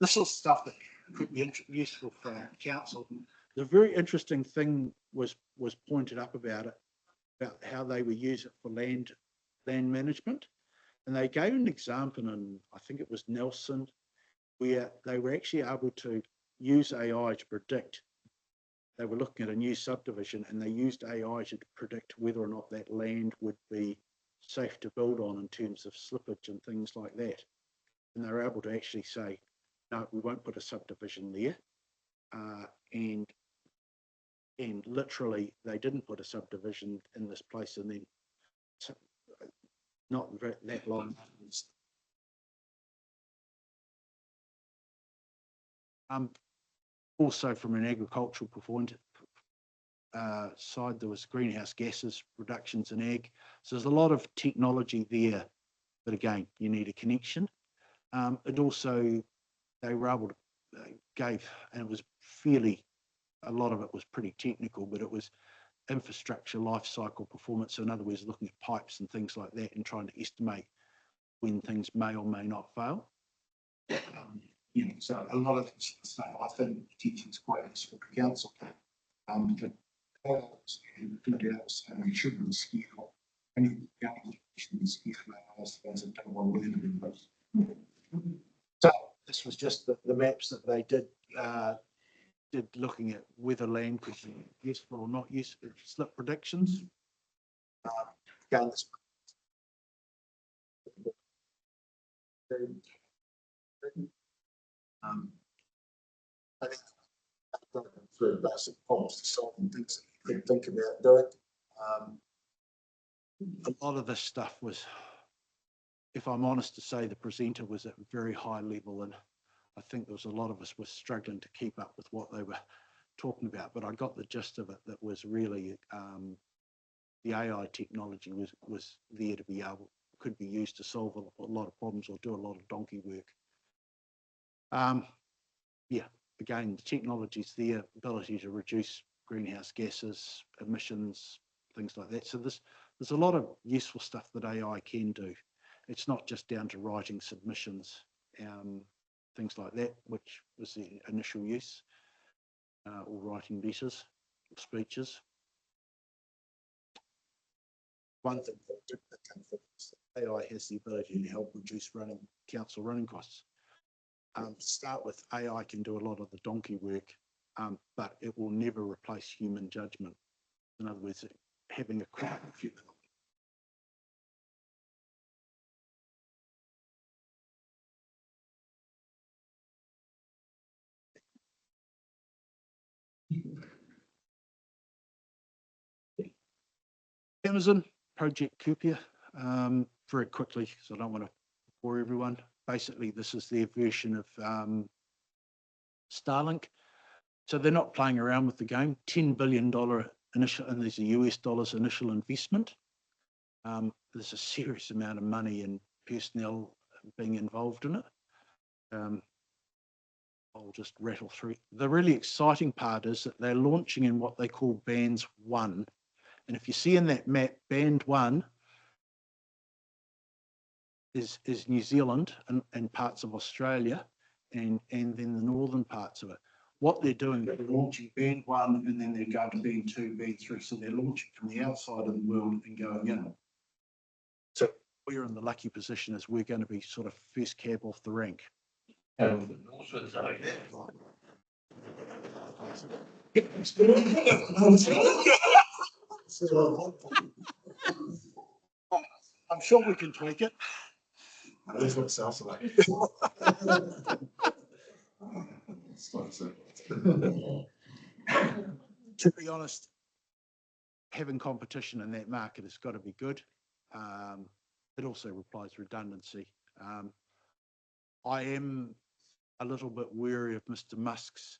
This is stuff that could be useful for our council. The very interesting thing was pointed up about how they would use it for land management. And they gave an example in, I think it was Nelson, where they were actually able to use AI to predict. They were looking at a new subdivision and they used AI to predict whether or not that land would be safe to build on in terms of slippage and things like that. And they were able to actually say, no, we won't put a subdivision there. And literally they didn't put a subdivision in this place, and then not that long. Also from an agricultural side, there was greenhouse gases reductions in ag. So there's a lot of technology there, but again, you need a connection. It also, they were able to and it was a lot of it was pretty technical, but it was infrastructure life cycle performance. So in other words, looking at pipes and things like that and trying to estimate when things may or may not fail. So a lot of this stuff, I think teaching is quite useful for council. But we shouldn't scale anything shouldn't scale as things that don't want to learn about. So this was just the maps that they did looking at whether land could be useful or not useful, slip predictions. Again, this I think very basic problems to solve and things that you think about doing. A lot of this stuff was, if I'm honest to say, the presenter was at a very high level, and I think there was a lot of us were struggling to keep up with what they were talking about, but I got the gist of it. That was really the AI technology was there to be able, could be used to solve a lot of problems or do a lot of donkey work. Yeah, again, the technology's there, ability to reduce greenhouse gases, emissions, things like that. So there's a lot of useful stuff that AI can do. It's not just down to writing submissions, things like that, which was the initial use, or writing letters or speeches. One thing that AI has the ability to help reduce council running costs. To start with, AI can do a lot of the donkey work, but it will never replace human judgment. In other words, having a quiet human. Amazon Project Cupia, very quickly, because I don't want to bore everyone. Basically, this is their version of Starlink. So they're not playing around with the game. $10 billion initial, and there's a US dollars initial investment. There's a serious amount of money and personnel being involved in it. I'll just rattle through. The really exciting part is that they're launching in what they call bands 1. And if you see in that map, band 1 is New Zealand and parts of Australia, and then the northern parts of it. What they're doing, they're launching band 1 and then they're going to band 2, band 3. So they're launching from the outside of the world and going in. So we're in the lucky position as we're going to be sort of first cab off the rank. I'm sure we can tweak it. That's what it sounds like. To be honest, having competition in that market has got to be good. It also replies redundancy. I am a little bit wary of Mr. Musk's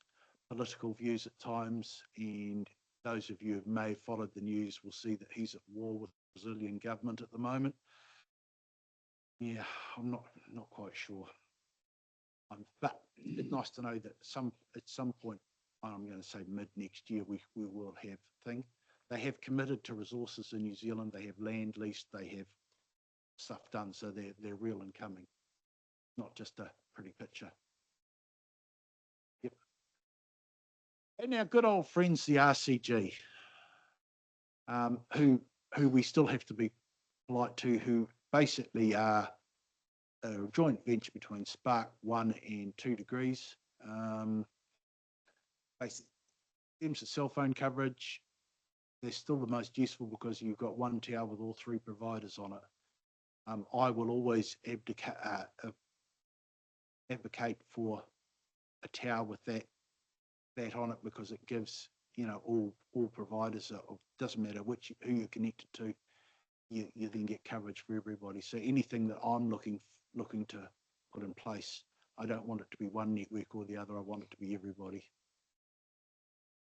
political views at times, and those of you who may have followed the news will see that he's at war with the Brazilian government at the moment. Yeah, I'm not quite sure. But it's nice to know that at some point, I'm going to say mid next year, we will have thing. They have committed to resources in New Zealand. They have land leased. They have stuff done, so they're real and coming, not just a pretty picture. Yep. And our good old friends, the RCG, who we still have to be polite to, who basically are a joint venture between Spark 1 and 2 Degrees. Basically, in terms of cell phone coverage, they're still the most useful because you've got one tower with all three providers on it. I will always advocate for a tower with that on it, because it gives, you know, all providers, doesn't matter who you're connected to, you then get coverage for everybody. So anything that I'm looking to put in place, I don't want it to be one network or the other. I want it to be everybody.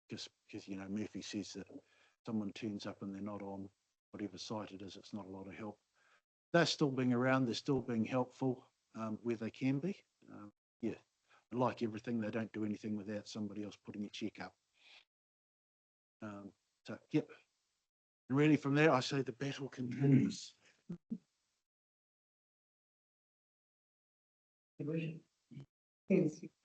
Just because, you know, Murphy says that someone turns up and they're not on whatever site it is, it's not a lot of help. They're still being around, they're still being helpful where they can be. Yeah, like everything, they don't do anything without somebody else putting a check up. So, yep. And really from there, I say the battle continues.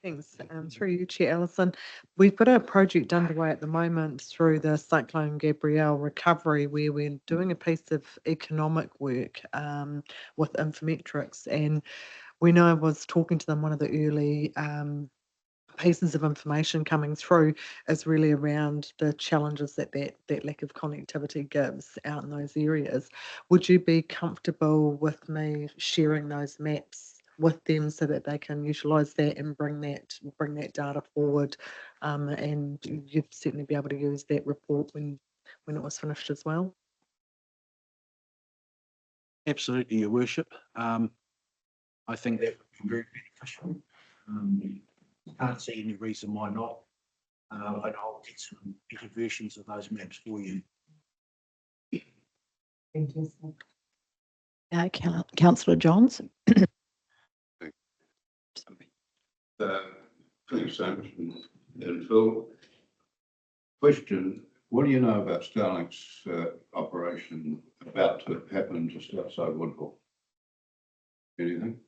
Thanks. Through you, Chair Ellison. We've got a project underway at the moment through the Cyclone Gabrielle recovery, where we're doing a piece of economic work with Infometrics. And when I was talking to them, one of the early pieces of information coming through is really around the challenges that lack of connectivity gives out in those areas. Would you be comfortable with me sharing those maps with them so that they can utilise that and bring that data forward, and you'd certainly be able to use that report when it was finished as well? Absolutely, Your Worship. I think that would be very beneficial. Can't see any reason why not. And I'll get some better versions of those maps for you. Councillor Johns. Thanks so much, and Phil. Question, what do you know about Starlink's operation about to happen just outside Woodville? Anything?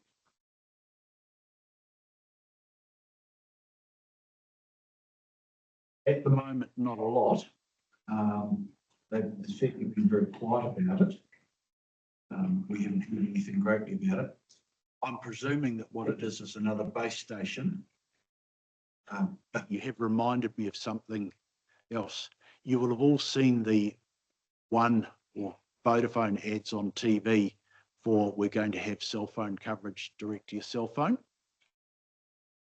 At the moment, not a lot. They've certainly been very quiet about it. We haven't heard anything greatly about it. I'm presuming that what it is another base station. But you have reminded me of something else. You will have all seen the One or Vodafone ads on TV for we're going to have cell phone coverage direct to your cell phone.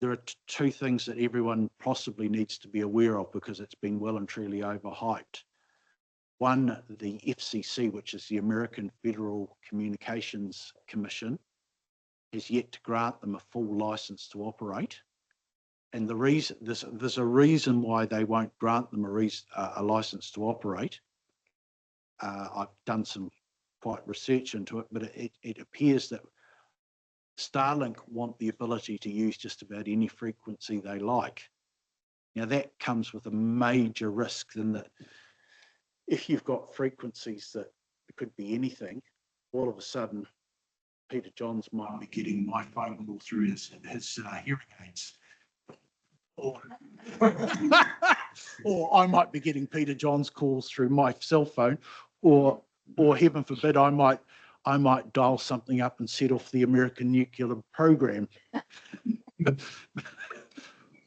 There are two things that everyone possibly needs to be aware of, because it's been well and truly overhyped. One, the FCC, which is the American Federal Communications Commission, has yet to grant them a full license to operate. And the reason, there's a reason why they won't grant them a license to operate. I've done some quite research into it, but it appears that Starlink want the ability to use just about any frequency they like. Now that comes with a major risk in that if you've got frequencies that it could be anything, all of a sudden Peter Johns might be getting my phone call through his hearing aids. Or I might be getting Peter Johns calls through my cell phone, or heaven forbid, I might dial something up and set off the American nuclear program,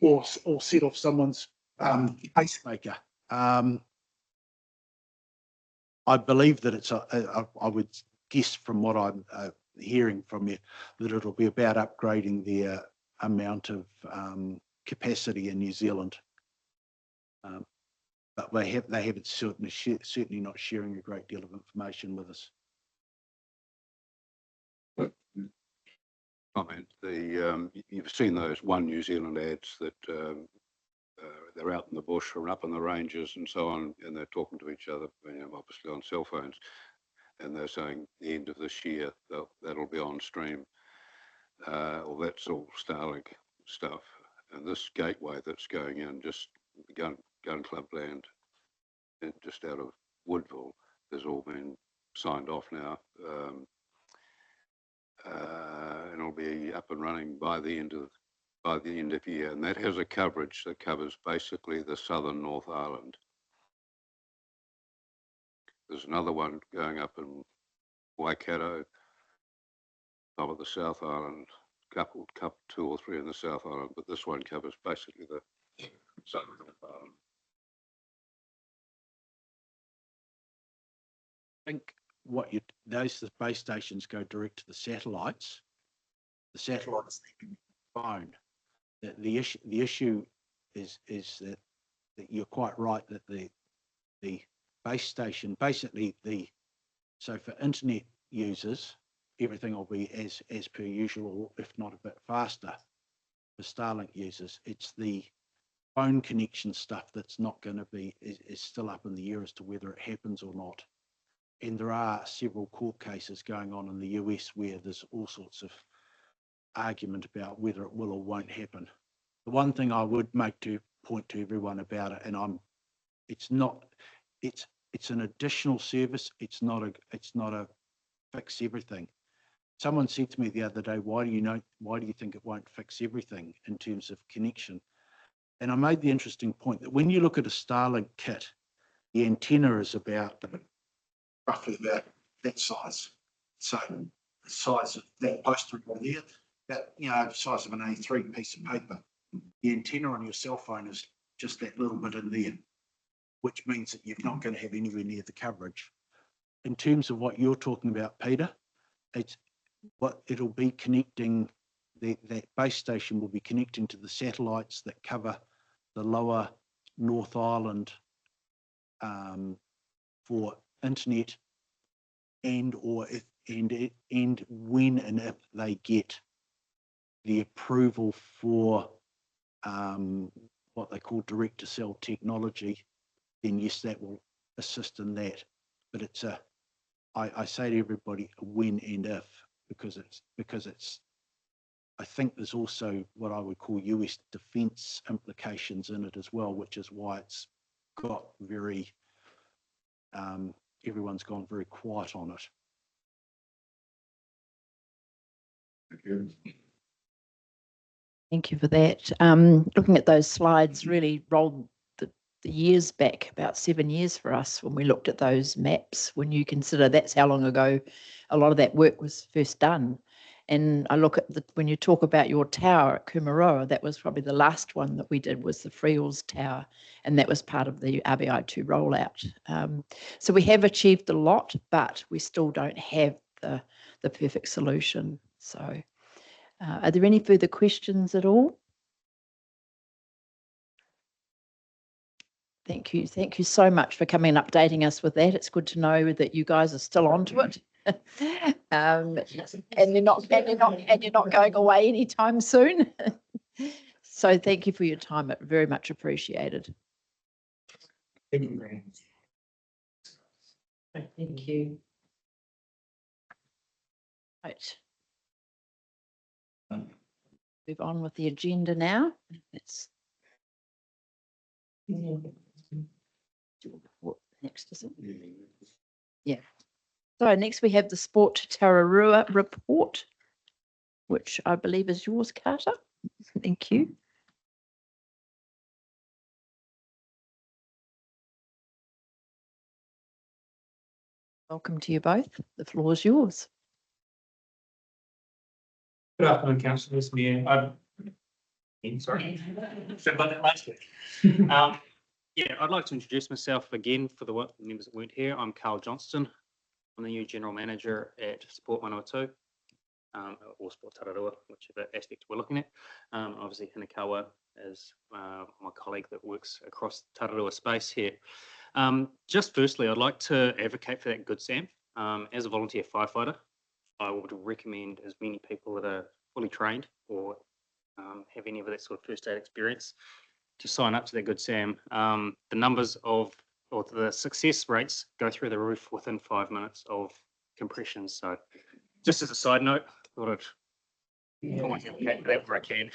or set off someone's pacemaker. I believe that it's I would guess from what I'm hearing from you, that it'll be about upgrading their amount of capacity in New Zealand. But they haven't certainly not sharing a great deal of information with us. Comment. You've seen those One New Zealand ads that they're out in the bush or up in the ranges and so on, and they're talking to each other, obviously on cell phones, and they're saying the end of this year that'll be on stream. Well, that's all Starlink stuff, and this gateway that's going in, just Gun Club land, just out of Woodville, has all been signed off now. And it'll be up and running by the end of the year, and that has a coverage that covers basically the southern North Island. There's another one going up in Waikato, some of the South Island, couple, two or three in the South Island, but this one covers basically the southern North Island. I think those base stations go direct to the satellites. The satellites then can be phoned. The issue is that you're quite right that the base station, basically so for internet users, everything will be as per usual, if not a bit faster. For Starlink users, it's the phone connection stuff that's not going to be, is still up in the air as to whether it happens or not. And there are several court cases going on in the US where there's all sorts of argument about whether it will or won't happen. The one thing I would make to point to everyone about it, and it's an additional service. It's not a fix everything. Someone said to me the other day, why do you think it won't fix everything in terms of connection? And I made the interesting point that when you look at a Starlink kit, the antenna is roughly about that size. So the size of that poster on there, the size of an A3 piece of paper. The antenna on your cell phone is just that little bit in there, which means that you're not going to have anywhere near the coverage. In terms of what you're talking about, Peter, it'll be connecting, that base station will be connecting to the satellites that cover the lower North Island for internet, and when and if they get the approval for what they call direct to cell technology, then yes, that will assist in that. But it's I say to everybody when and if, because it's I think there's also what I would call US defense implications in it as well, which is why it's got very everyone's gone very quiet on it. Thank you. Thank you for that. Looking at those slides really rolled the years back, about 7 years for us when we looked at those maps, when you consider that's how long ago a lot of that work was first done. And I look at when you talk about your tower at Kumaroa, that was probably the last one that we did, was the Friels Tower, and that was part of the RBI2 rollout. So we have achieved a lot, but we still don't have the perfect solution. So are there any further questions at all? Thank you. Thank you so much for coming and updating us with that. It's good to know that you guys are still onto it. And you're not going away anytime soon. So thank you for your time. Very much appreciated. Thank you, Graham. Thank you. Right. Move on with the agenda now. Let's what next, is it? Yeah. So next we have the Sport to Tararua report, which I believe is yours, Carter. Thank you. Welcome to you both. The floor is yours. Good afternoon, councillors. Mayor. Sorry, should have done that last week. Yeah, I'd like to introduce myself again for the members that weren't here. I'm Carl Johnston. I'm the new general manager at Sport 102, or Sport Tararua, whichever aspect we're looking at. Obviously, Hinakawa is my colleague that works across Tararua space here. Just firstly, I'd like to advocate for that Good Sam. As a volunteer firefighter, I would recommend as many people that are fully trained or have any of that sort of first aid experience to sign up to that Good Sam. The numbers of, or the success rates go through the roof within 5 minutes of compression. So just as a side note, I thought I'd put myself in that where I can.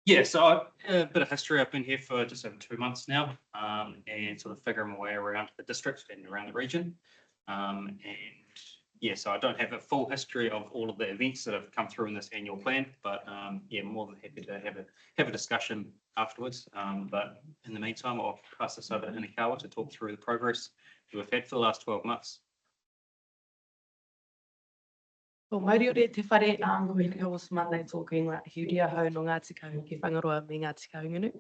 Yeah, so a bit of history. I've been here for just over 2 months now, and sort of figuring my way around the district and around the region. And yeah, so I don't have a full history of all of the events that have come through in this annual plan, but yeah, more than happy to have a discussion afterwards. But in the meantime, I'll pass this over to Hinakawa to talk through the progress we've had for the last 12 months. Ko mauriore te whare ango i ka was manai tōku ngā hiuria hau no Ngāti Kahunga ki whangaroa me Ngāti Kahungunu.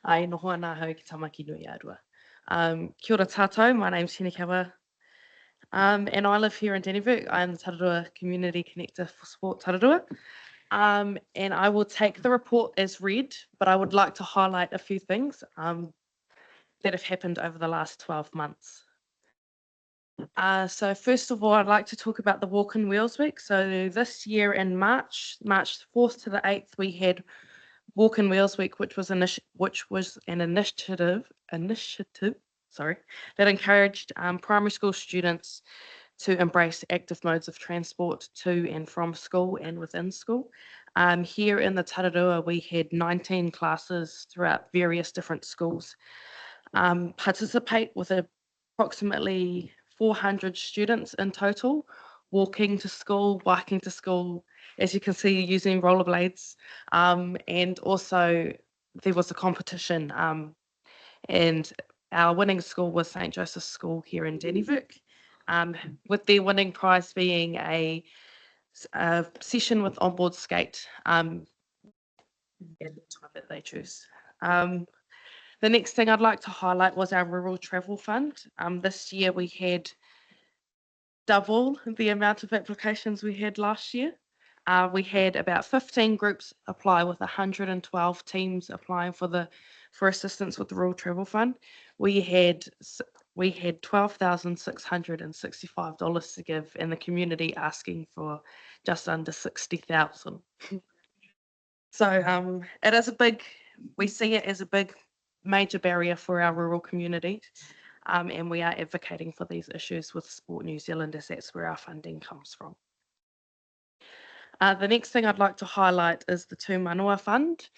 Ai noho ana hau ki Tamaki Nui Arua. Kia ora tātou, my name's Hinakawa. And I live here in Dannevirke. I'm the Tararua Community Connector for Sport Tararua. And I will take the report as read, but I would like to highlight a few things that have happened over the last 12 months. So first of all, I'd like to talk about the Walk in Wheels Week. So this year in March 4th to the 8th, we had Walk in Wheels Week, which was an initiative, that encouraged primary school students to embrace active modes of transport to and from school and within school. Here in the Tararua, we had 19 classes throughout various different schools participate with approximately 400 students in total, walking to school, biking to school, as you can see, using rollerblades. And also there was a competition and our winning school was St. Joseph's School here in Dannevirke, with their winning prize being a session with onboard skate at the time that they choose. The next thing I'd like to highlight was our Rural Travel Fund. This year we had double the amount of applications we had last year. We had about 15 groups apply with 112 teams applying for assistance with the Rural Travel Fund. We had $12,665 to give, and the community asking for just under 60,000. So it is we see it as a big major barrier for our rural communities, and we are advocating for these issues with Sport New Zealand, as that's where our funding comes from. The next thing I'd like to highlight is the Tū Manawa Fund.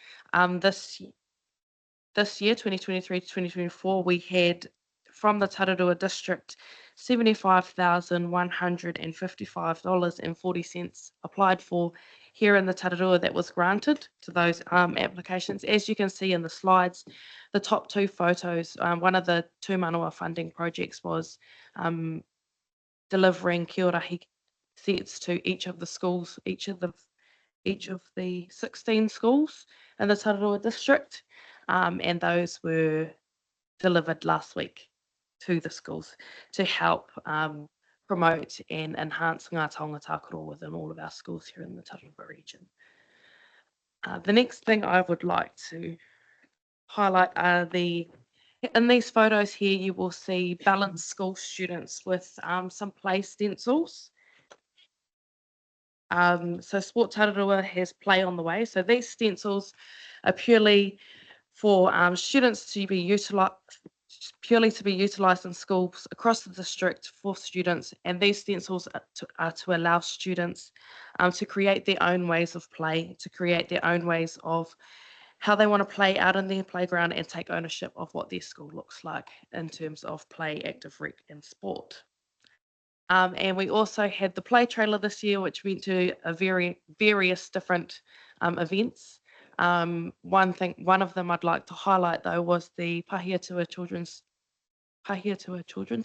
This year, 2023 to 2024, we had from the Tararua district $75,155.40 applied for here in the Tararua that was granted to those applications. As you can see in the slides, the top two photos, one of the Tū Manawa funding projects was delivering kiora sets to each of the schools, each of the 16 schools in the Tararua district, and those were delivered last week to the schools to help promote and enhance ngā taonga tākaro within all of our schools here in the Tararua region. The next thing I would like to highlight are in these photos here, you will see balanced school students with some play stencils. So Sport Tararua has Play on the Way. So these stencils are purely for students to be utilised in schools across the district for students, and these stencils are to allow students to create their own ways of play, to create their own ways of how they want to play out in their playground and take ownership of what their school looks like in terms of play, active rec and sport. And we also had the play trailer this year, which went to various different events. One of them I'd like to highlight though was the Pahiatua Children's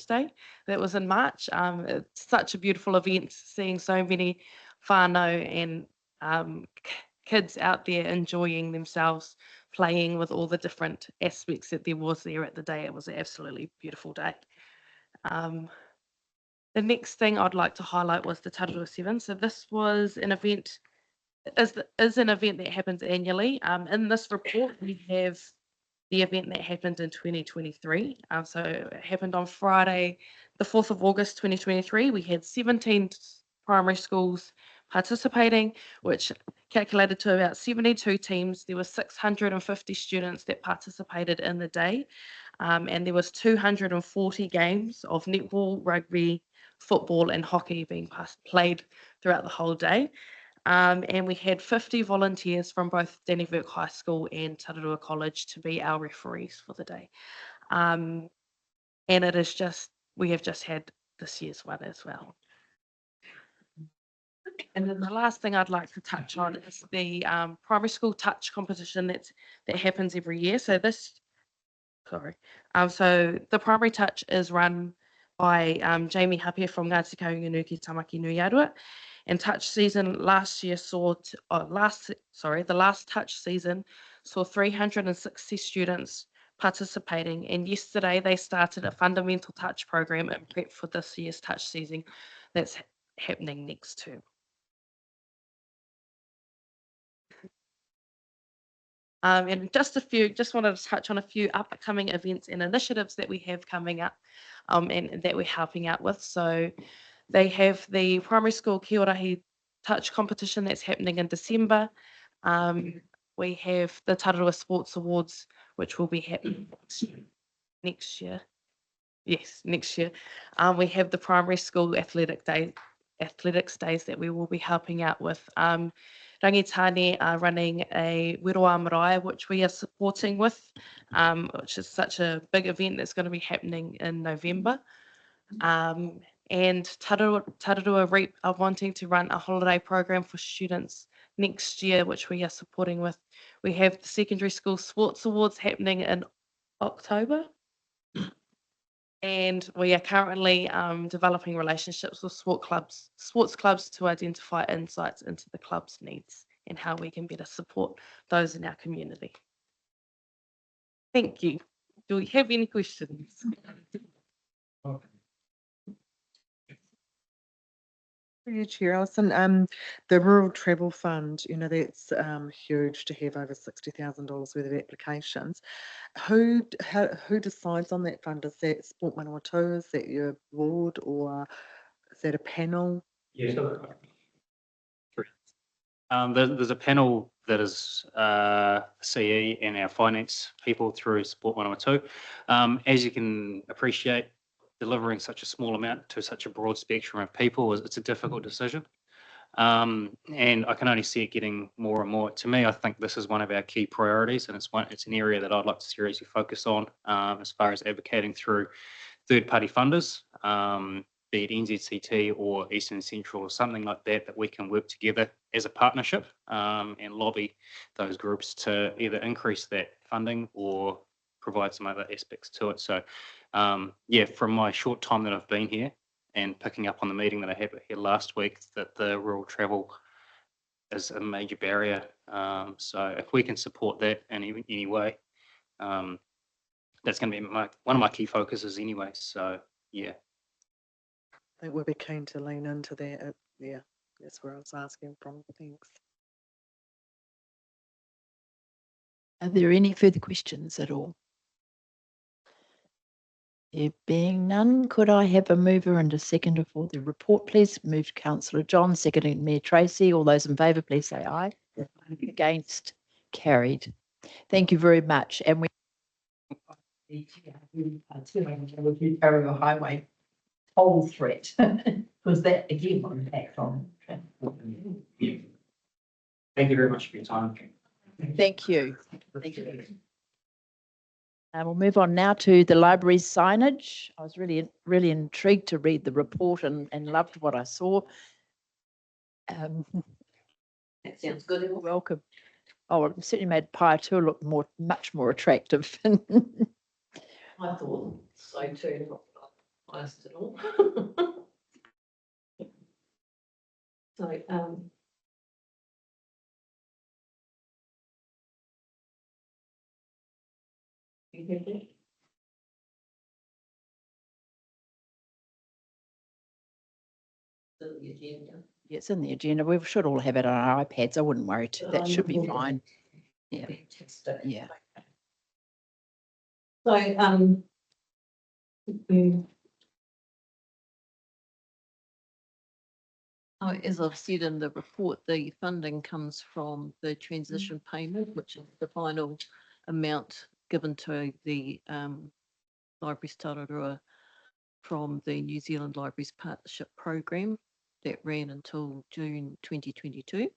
Day that was in March. It's such a beautiful event, seeing so many whānau and kids out there enjoying themselves, playing with all the different aspects that there was there at the day. It was an absolutely beautiful day. The next thing I'd like to highlight was the Tararua 7. So this was an event, is an event that happens annually. In this report, we have the event that happened in 2023. So it happened on Friday, the 4th of August, 2023. We had 17 primary schools participating, which calculated to about 72 teams. There were 650 students that participated in the day. And there was 240 games of netball, rugby, football and hockey being played throughout the whole day. And we had 50 volunteers from both Dannevirke High School and Tararua College to be our referees for the day. And it is just, we have just had this year's one as well. And then the last thing I'd like to touch on is the primary school touch competition that happens every year. So so the primary touch is run by Jamie Hapia from Ngāti Kahungānuki Tamaki Nui Arua. And touch season last year the last touch season saw 360 students participating. And yesterday they started a fundamental touch program in prep for this year's touch season that's happening next term. And just wanted to touch on a few upcoming events and initiatives that we have coming up and that we're helping out with. So they have the primary school Kiораhi touch competition that's happening in December. We have the Tararua Sports Awards, which will be happening next year. Yes, next year. We have the primary school athletics days that we will be helping out with. Rangitane are running a Wiroa Marae, which we are supporting with, which is such a big event that's going to be happening in November. And Tararua Reap are wanting to run a holiday program for students next year, which we are supporting with. We have the Secondary School Sports Awards happening in October. And we are currently developing relationships with sports clubs to identify insights into the club's needs and how we can better support those in our community. Thank you. Do we have any questions? Through you, Chair Alison, the Rural Travel Fund, that's huge to have over $60,000 worth of applications. Who decides on that fund? Is that Sport Manawatu? Is that your board, or is that a panel? Yeah. There's a panel that is CE and our finance people through Sport Manawatu. As you can appreciate, delivering such a small amount to such a broad spectrum of people it's a difficult decision. And I can only see it getting more and more. To me, I think this is one of our key priorities, and it's an area that I'd like to seriously focus on as far as advocating through third-party funders, be it NZCT or Eastern Central or something like that we can work together as a partnership and lobby those groups to either increase that funding or provide some other aspects to it. So, from my short time that I've been here, and picking up on the meeting that I had here last week, that the rural travel is a major barrier. So if we can support that in any way, that's going to be one of my key focuses anyway. So, yeah. I think we'll be keen to lean into that. That's where I was asking from. Thanks. Are there any further questions at all? There being none, could I have a mover and a seconder for the report, please? Moved Councillor John, seconded Mayor Tracy. All those in favour, please say aye. Against, carried. Thank you very much. And we Tararua Highway toll threat, because that again will impact on transport. Thank you very much for your time. Thank you. Thank you. We'll move on now to the library signage. I was really intrigued to read the report and loved what I saw. That sounds good. You're welcome. Oh, it certainly made Paeatua look much more attractive. I thought so too, not biased at all. So, you hear me? Yeah, it's in the agenda. We should all have it on our iPads. I wouldn't worry. That should be fine. Yeah. Yeah. So, as I've said in the report, the funding comes from the transition payment, which is the final amount given to the Libraries Tararua from the New Zealand Libraries Partnership Program that ran until June 2022.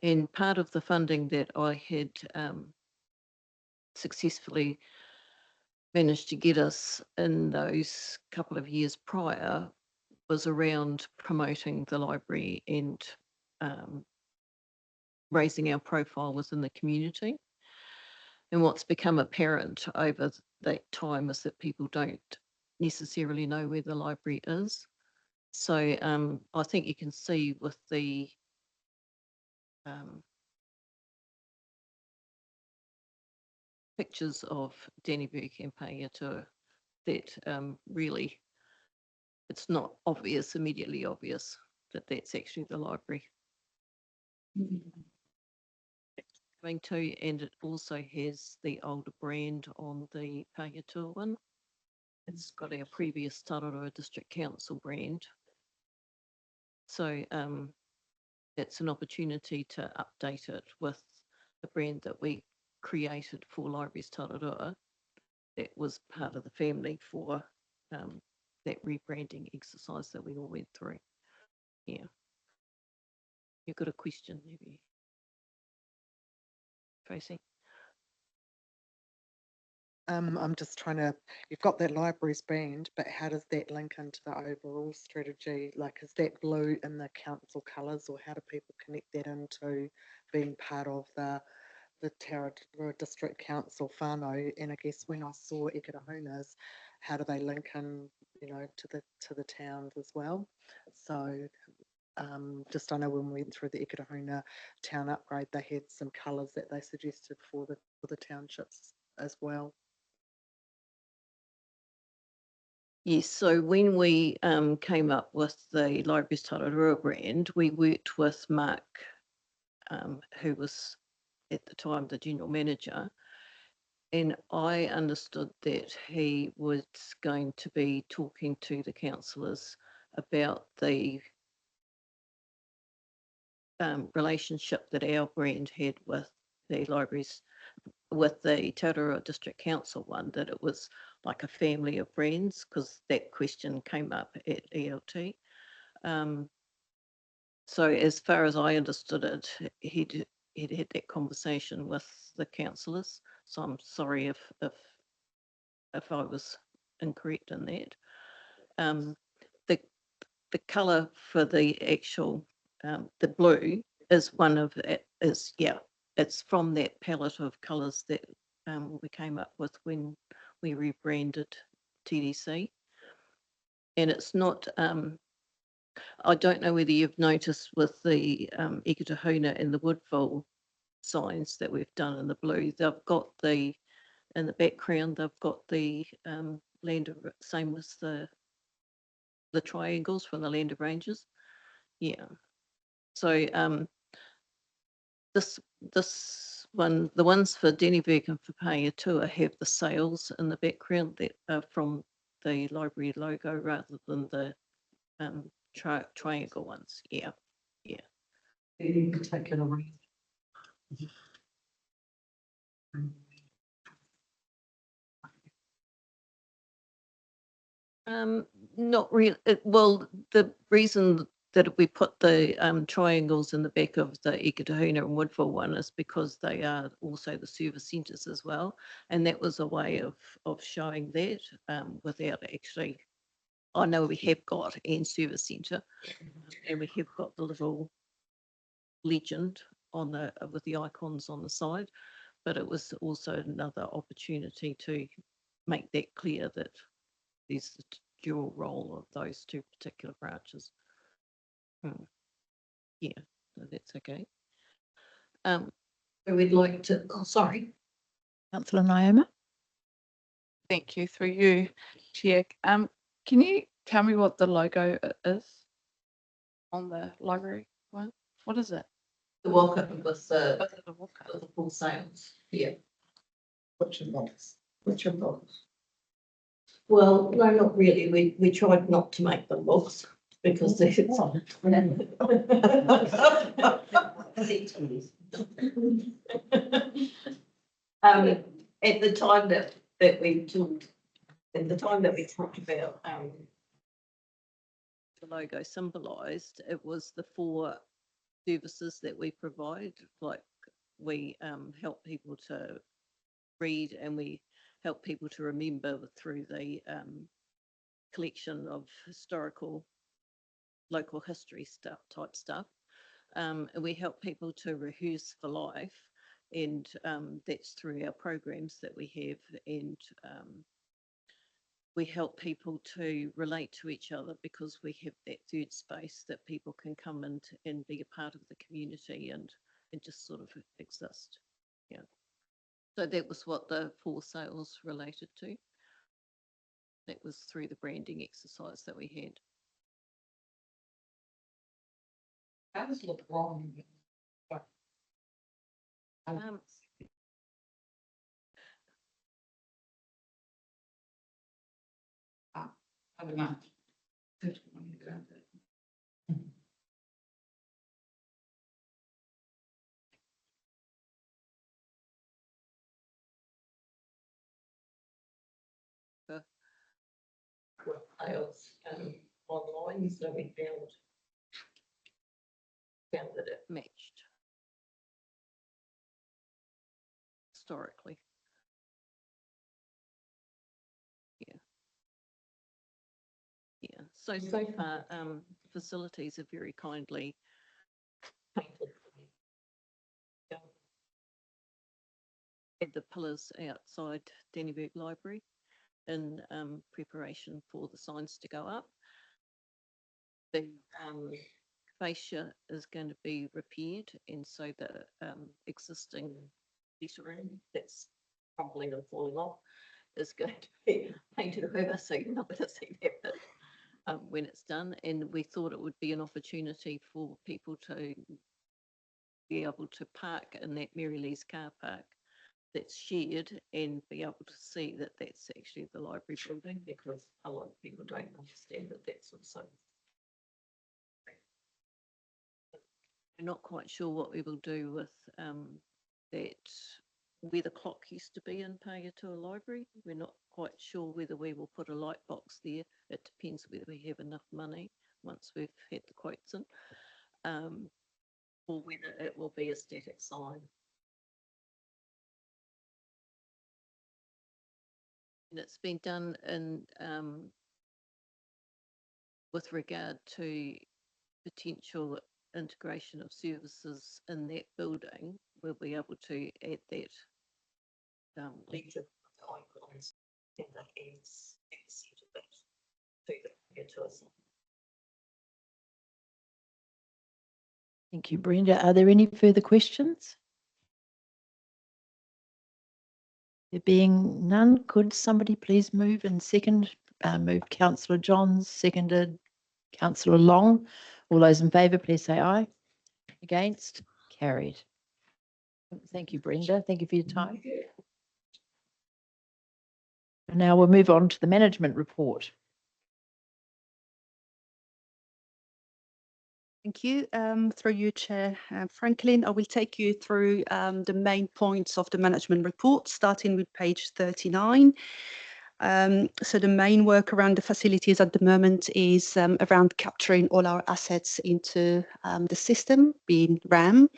And part of the funding that I had successfully managed to get us in those couple of years prior was around promoting the library and raising our profile within the community. And what's become apparent over that time is that people don't necessarily know where the library is. So I think you can see with the pictures of Dannevirke and Paeatua that really it's not obvious, immediately obvious, that that's actually the library. Going to, and it also has the older brand on the Paeatua one. It's got our previous Tararua District Council brand. So it's an opportunity to update it with the brand that we created for Libraries Tararua. That was part of the family for that rebranding exercise that we all went through. Yeah. You've got a question, maybe, Tracy? I'm just trying to, you've got that libraries band, but how does that link into the overall strategy? Like, is that blue in the council colours, or how do people connect that into being part of the Tararua District Council whānau? And I guess when I saw Ikarahunas, how do they link in, you know, to the towns as well? So just I know when we went through the Ikirahuna town upgrade, they had some colours that they suggested for the townships as well. Yes, so when we came up with the Libraries Tararua brand, we worked with Mark, who was at the time the general manager, and I understood that he was going to be talking to the councillors about the relationship that our brand had with the libraries, with the Tararua District Council one, that it was like a family of brands, because that question came up at ELT. So as far as I understood it, he'd had that conversation with the councillors. So I'm sorry if I was incorrect in that. The colour for the actual the blue is one of it, is it's from that palette of colours that we came up with when we rebranded TDC. And it's not, I don't know whether you've noticed with the Ikitahuna and the Woodville signs that we've done in the blue, they've got the, in the background, they've got the land of, same as the triangles from the Land of Ranges. Yeah. So this one, the ones for Dannevirke and for Paeatua have the sails in the background that are from the library logo rather than the triangle ones. Yeah. Yeah. Any particular reason? Not really. Well, the reason that we put the triangles in the back of the Ikitahuna and Woodville one is because they are also the service centres as well, and that was a way of showing that without actually. I know we have got an service centre, and we have got the little legend on the with the icons on the side, but it was also another opportunity to make that clear that there's the dual role of those two particular branches. Yeah, so that's okay. We'd like to, oh, sorry. Councillor Naoma. Thank you, through you, Chair. Can you tell me what the logo is on the library one. What is it? The walker with the, Oh, the walker. with the full sails, yeah. Which are box? Which are box? Well, no, not really. We tried not to make them books because they're. At the time that we talked, at the time that we talked about, the logo symbolised, it was the 4 services that we provide, like we help people to read and we help people to remember through the collection of historical local history stuff. And we help people to rehearse for life, and that's through our programs that we have, and we help people to relate to each other because we have that third space that people can come in and be a part of the community and just sort of exist. Yeah. So that was what the 4 sales related to. That was through the branding exercise that we had. How does it look wrong? I don't know. Sales online, so we found that it matched historically. Yeah, so far, facilities have very kindly painted the pillars outside Dannyburg Library in preparation for the signs to go up. The fascia is going to be repaired, and so the existing lettering that's crumbling and falling off is going to be painted over, so you're not going to see that bit when it's done. And we thought it would be an opportunity for people to be able to park in that Mary Lee's car park that's shared and be able to see that that's actually the library building, because a lot of people don't understand that that's also. We're not quite sure what we will do with that, where the clock used to be in Paiatoa Library. We're not quite sure whether we will put a light box there. It depends whether we have enough money once we've had the quotes in, or whether it will be a static sign. And it's been done in with regard to potential integration of services in that building. We'll be able to add that leader of the icons and the ends at the centre of it to us. Thank you, Brenda. Are there any further questions? There being none, could somebody please move and second? Move Councillor Johns, seconded Councillor Long. All those in favour, please say aye. Against? Carried. Thank you, Brenda. Thank you for your time. And now we'll move on to the management report. Thank you. Through you, Chair Franklin, I will take you through the main points of the management report, starting with page 39. So the main work around the facilities at the moment is around capturing all our assets into the system, being RAM.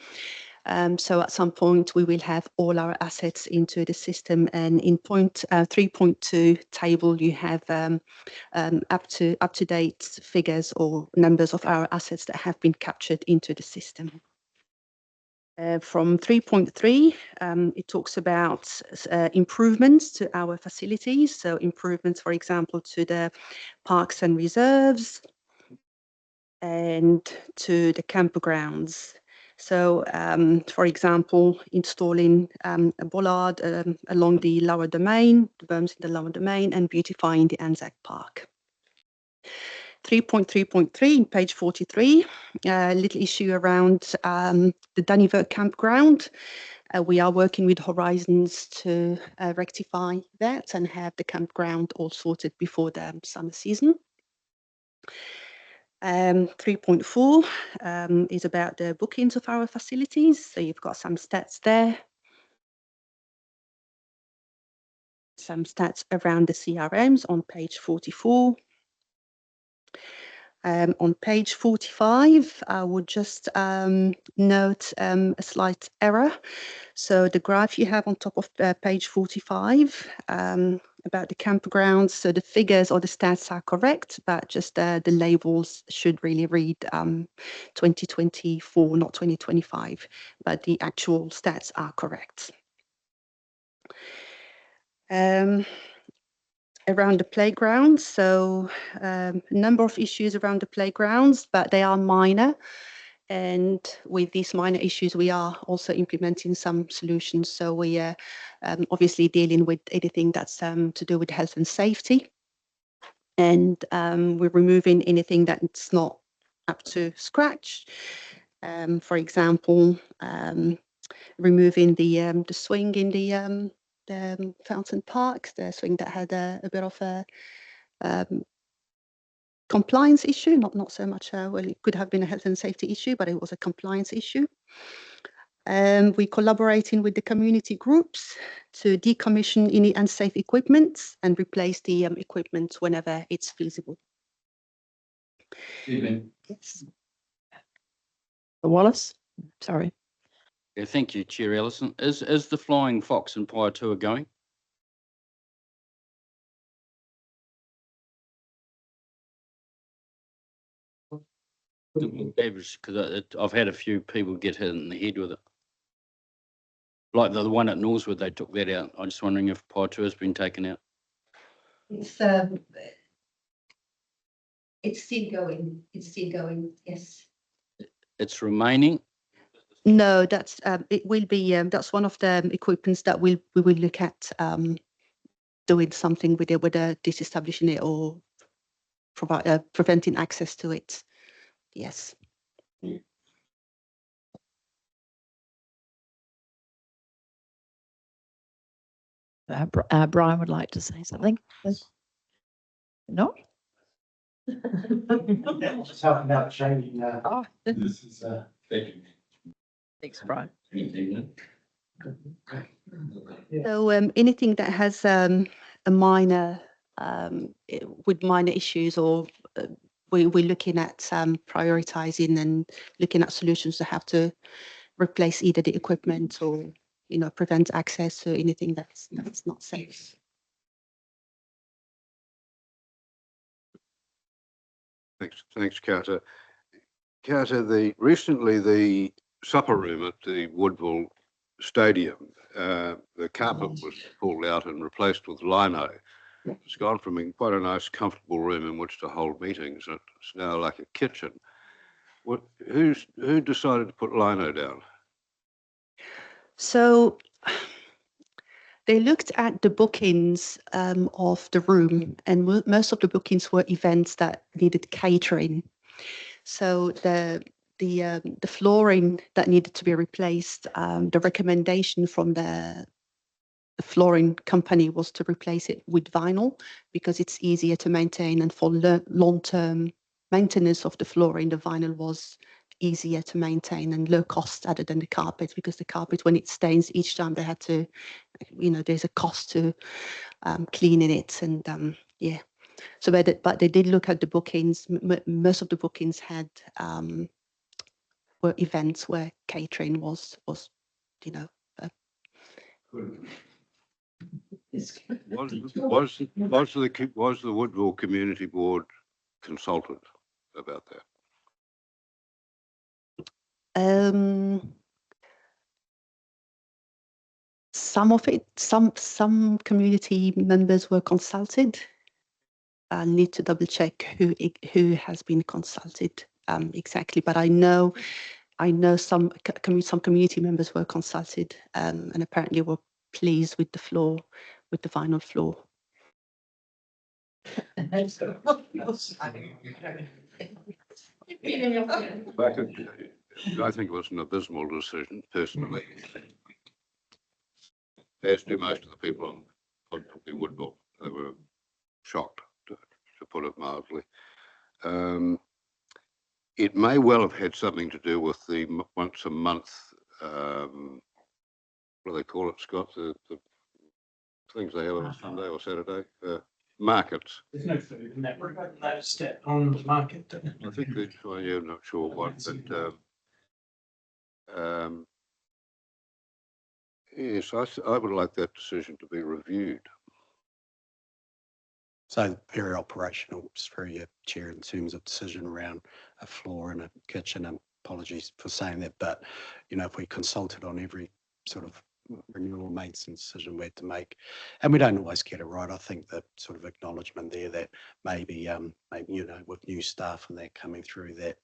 So at some point we will have all our assets into the system, and in point 3.2 table you have up to date figures or numbers of our assets that have been captured into the system. From 3.3, it talks about improvements to our facilities. So improvements, for example, to the parks and reserves and to the campgrounds. So, for example, installing a bollard along the lower domain, the berms in the lower domain, and beautifying the Anzac Park. 3.3.3 in page 43, a little issue around the Duniver campground. We are working with Horizons to rectify that and have the campground all sorted before the summer season. 3.4 is about the bookings of our facilities. So you've got some stats there. Some stats around the CRMs on page 44. On page 45, I would just note a slight error. So the graph you have on top of page 45 about the campgrounds, so the figures or the stats are correct, but just the labels should really read 2024, not 2025, but the actual stats are correct. Around the playgrounds, so a number of issues around the playgrounds, but they are minor. And with these minor issues, we are also implementing some solutions. So we are obviously dealing with anything that's to do with health and safety. And we're removing anything that's not up to scratch. For example, removing the swing in the Fountain Park, the swing that had a bit of a compliance issue, not so much, well, it could have been a health and safety issue, but it was a compliance issue. We're collaborating with the community groups to decommission any unsafe equipment and replace the equipment whenever it's feasible. Yes. Wallace, sorry. Yeah, thank you, Chair Ellison. Is the Flying Fox and Pie tour going? Because I've had a few people get hit in the head with it. Like the one at Norsewood, they took that out. I'm just wondering if Pie tour has been taken out. It's still going. It's still going. Yes. It's remaining. No, that's it will be. That's one of the equipments that we will look at doing something with it, whether disestablishing it or preventing access to it. Yes. Brian would like to say something. No? Just talking about changing. Oh. This is. Thanks, Brian. So anything that has a minor with minor issues, or we're looking at prioritizing and looking at solutions to have to replace either the equipment or prevent access to anything that's not safe. Thanks, Carter. Carter, recently the supper room at the Woodville Stadium, the carpet was pulled out and replaced with lino. It's gone from being quite a nice, comfortable room in which to hold meetings. It's now like a kitchen. Who decided to put lino down? So they looked at the bookings of the room, and most of the bookings were events that needed catering. So the flooring that needed to be replaced, the recommendation from the flooring company was to replace it with vinyl because it's easier to maintain, and for long-term maintenance of the flooring, the vinyl was easier to maintain and low cost other than the carpet, because the carpet, when it stains each time, they had to, there's a cost to cleaning it, and yeah. So but they did look at the bookings. Most of the bookings had were events where catering was Was the Woodville Community Board consulted about that? Some of it, some community members were consulted. I need to double check who has been consulted exactly, but I know some community members were consulted and apparently were pleased with the floor, with the vinyl floor. I think it was an abysmal decision personally. As do most of the people on Woodville. They were shocked, to put it mildly. It may well have had something to do with the once a month, what do they call it, Scott? The things they have on a Sunday or Saturday, markets. There's no food in that room. I noticed that on the market. I think that's why, yeah, I'm not sure what, but yes, I would like that decision to be reviewed. So very operational, just through your chair, in terms of decision around a floor and a kitchen, and apologies for saying that, but you know, if we consulted on every sort of renewal maintenance decision we had to make, and we don't always get it right. I think the sort of acknowledgement there that maybe you know, with new staff and that coming through, that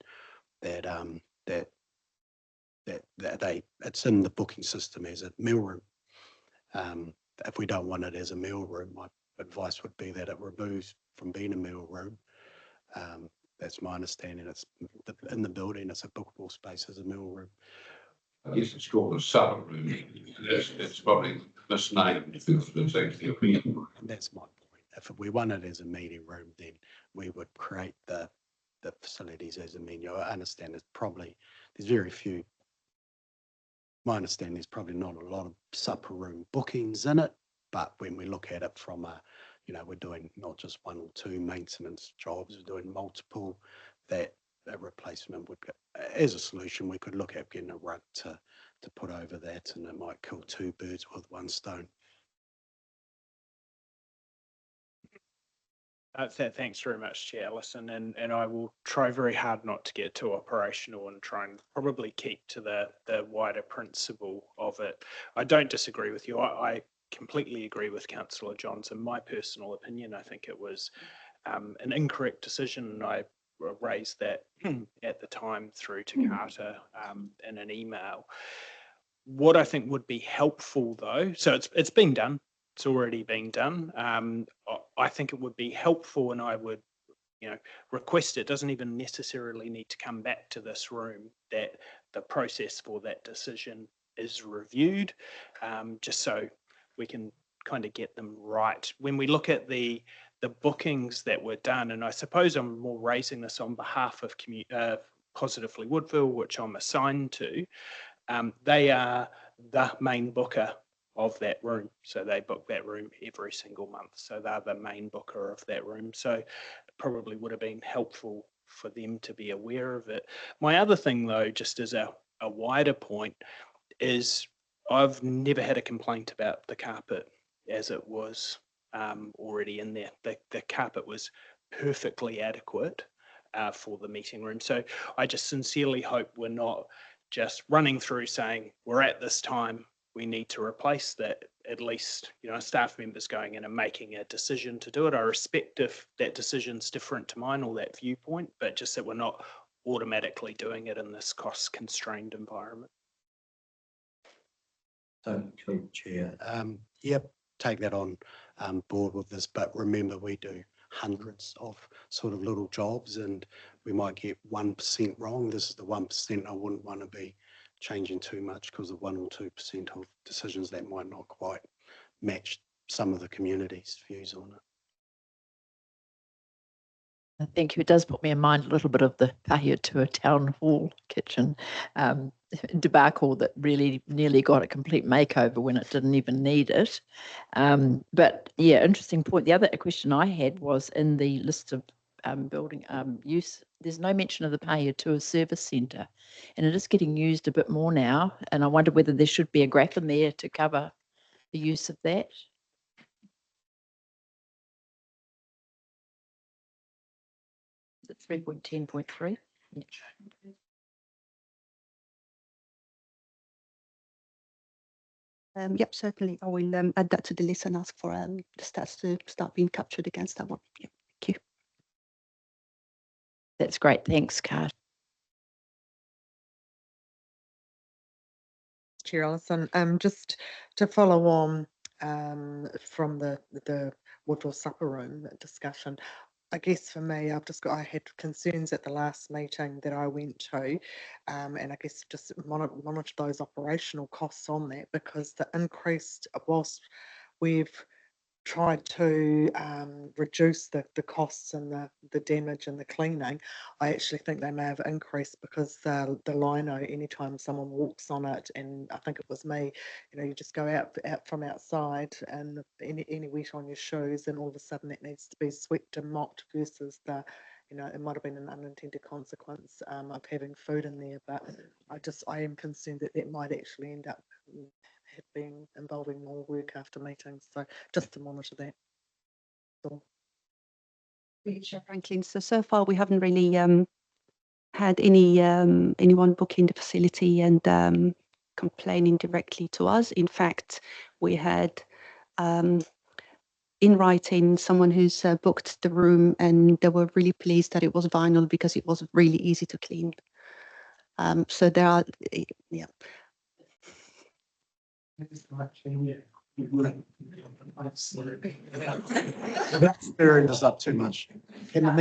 it's in the booking system as a meal room. If we don't want it as a meal room, my advice would be that it removes from being a meal room. That's my understanding. It's in the building, it's a bookable space as a meal room. I guess it's called a supper room. It's probably misnamed. It's actually a meeting room. And that's my point. If we want it as a meeting room, then we would create the facilities as a menu. I understand there's very few. My understanding is probably not a lot of supper room bookings in it, but when we look at it from you know, we're doing not just one or two maintenance jobs, we're doing multiple, that a replacement would, as a solution, we could look at getting a rug to put over that, and it might kill two birds with one stone. Thanks very much, Chair Ellison, and I will try very hard not to get too operational and try and probably keep to the wider principle of it. I don't disagree with you. I completely agree with Councillor Johns. In my personal opinion, I think it was an incorrect decision, and I raised that at the time through to Carter in an email. What I think would be helpful, though, so it's been done. It's already been done. I think it would be helpful, and I would, you know, request it doesn't even necessarily need to come back to this room, that the process for that decision is reviewed, just so we can kind of get them right. When we look at the bookings that were done, and I suppose I'm more raising this on behalf of Positively Woodville, which I'm assigned to, they are the main booker of that room. So they book that room every single month. So they're the main booker of that room. So it probably would have been helpful for them to be aware of it. My other thing, though, just as a wider point, is I've never had a complaint about the carpet as it was already in there. The carpet was perfectly adequate for the meeting room. So I just sincerely hope we're not just running through saying we're at this time, we need to replace that. At least, you know, staff members going in and making a decision to do it. I respect if that decision's different to mine or that viewpoint, but just that we're not automatically doing it in this cost constrained environment. So, Chair, yep, take that on board with this, but remember we do hundreds of sort of little jobs, and we might get 1% wrong. This is the 1% I wouldn't want to be changing too much, because of 1 or 2% of decisions that might not quite match some of the community's views on it. Thank you. It does put me in mind a little bit of the Pahiatua Town Hall kitchen debacle that really nearly got a complete makeover when it didn't even need it. But yeah, interesting point. The other question I had was in the list of building use, there's no mention of the Pahiatua Service Centre, and it is getting used a bit more now. And I wonder whether there should be a graph in there to cover the use of that. It's 3.10.3. Yeah. Yep, certainly. I will add that to the list and ask for the stats to start being captured against that one. Yep, thank you. That's great. Thanks, Kat. Chair Ellison, just to follow on from the Woodville supper room discussion. I guess for me, I had concerns at the last meeting that I went to, and I guess just monitor those operational costs on that, because the increased, whilst we've tried to reduce the costs and the damage and the cleaning, I actually think they may have increased, because the lino, anytime someone walks on it, and I think it was me, you just go out from outside and any wet on your shoes, and all of a sudden it needs to be swept and mopped, versus it might have been an unintended consequence of having food in there. But I am concerned that might actually end up being involving more work after meetings. So just to monitor that. So. Sure, Franklin. So far we haven't really had anyone booking the facility and complaining directly to us. In fact, we had in writing someone who's booked the room, and they were really pleased that it was vinyl, because it was really easy to clean. So there are, yeah. That's stirring us up too much. Can the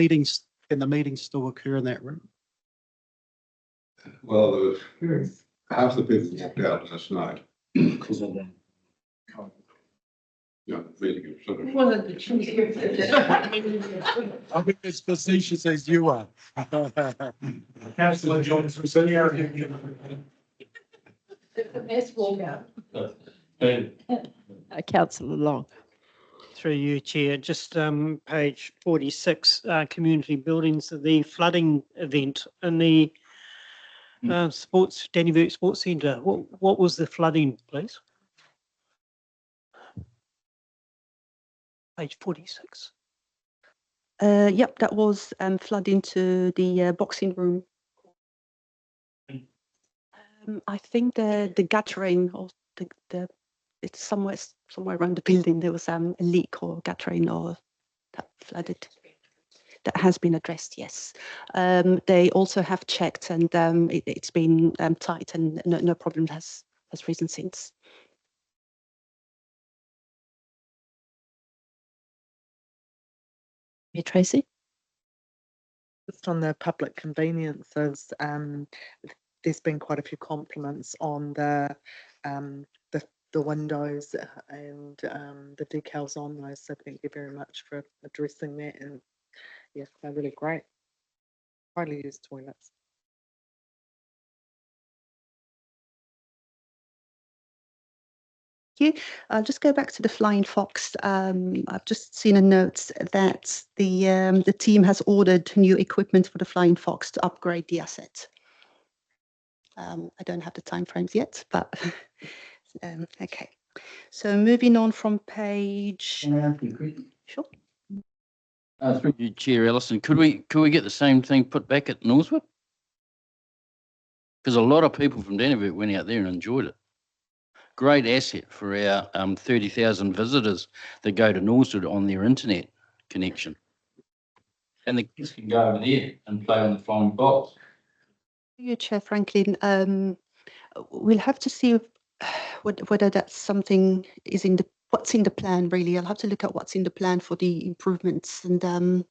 meetings still occur in that room? Well, there was half the people walked out last night. Because of that. Yeah, really sort of. I think as facetious as you are. Councillor Johnson. Councillor Long. Through you, Chair, just page 46, community buildings, the flooding event in the Dannyvert Sports Centre. What was the flooding, please? Page 46. Yep, that was flood into the boxing room. I think the guttering, or the it's somewhere around the building, there was a leak or guttering, or that flooded. That has been addressed, yes. They also have checked, and it's been tight, and no problem has risen since. Yeah, Tracy? Just on the public conveniences, there's been quite a few compliments on the windows and the decals on those. So thank you very much for addressing that. And yes, they're really great. Highly used toilets. I'll just go back to the Flying Fox. I've just seen a note that the team has ordered new equipment for the Flying Fox to upgrade the asset. I don't have the timeframes yet, but okay. So moving on from page. Sure. Through you, Chair Ellison, could we get the same thing put back at Northwood? Because a lot of people from Dannyvert went out there and enjoyed it. Great asset for our 30,000 visitors that go to Northwood on their internet connection. And the kids can go over there and play on the Flying Fox. You, Chair Franklin, we'll have to see whether that's something is in what's in the plan, really. I'll have to look at what's in the plan for the improvements, and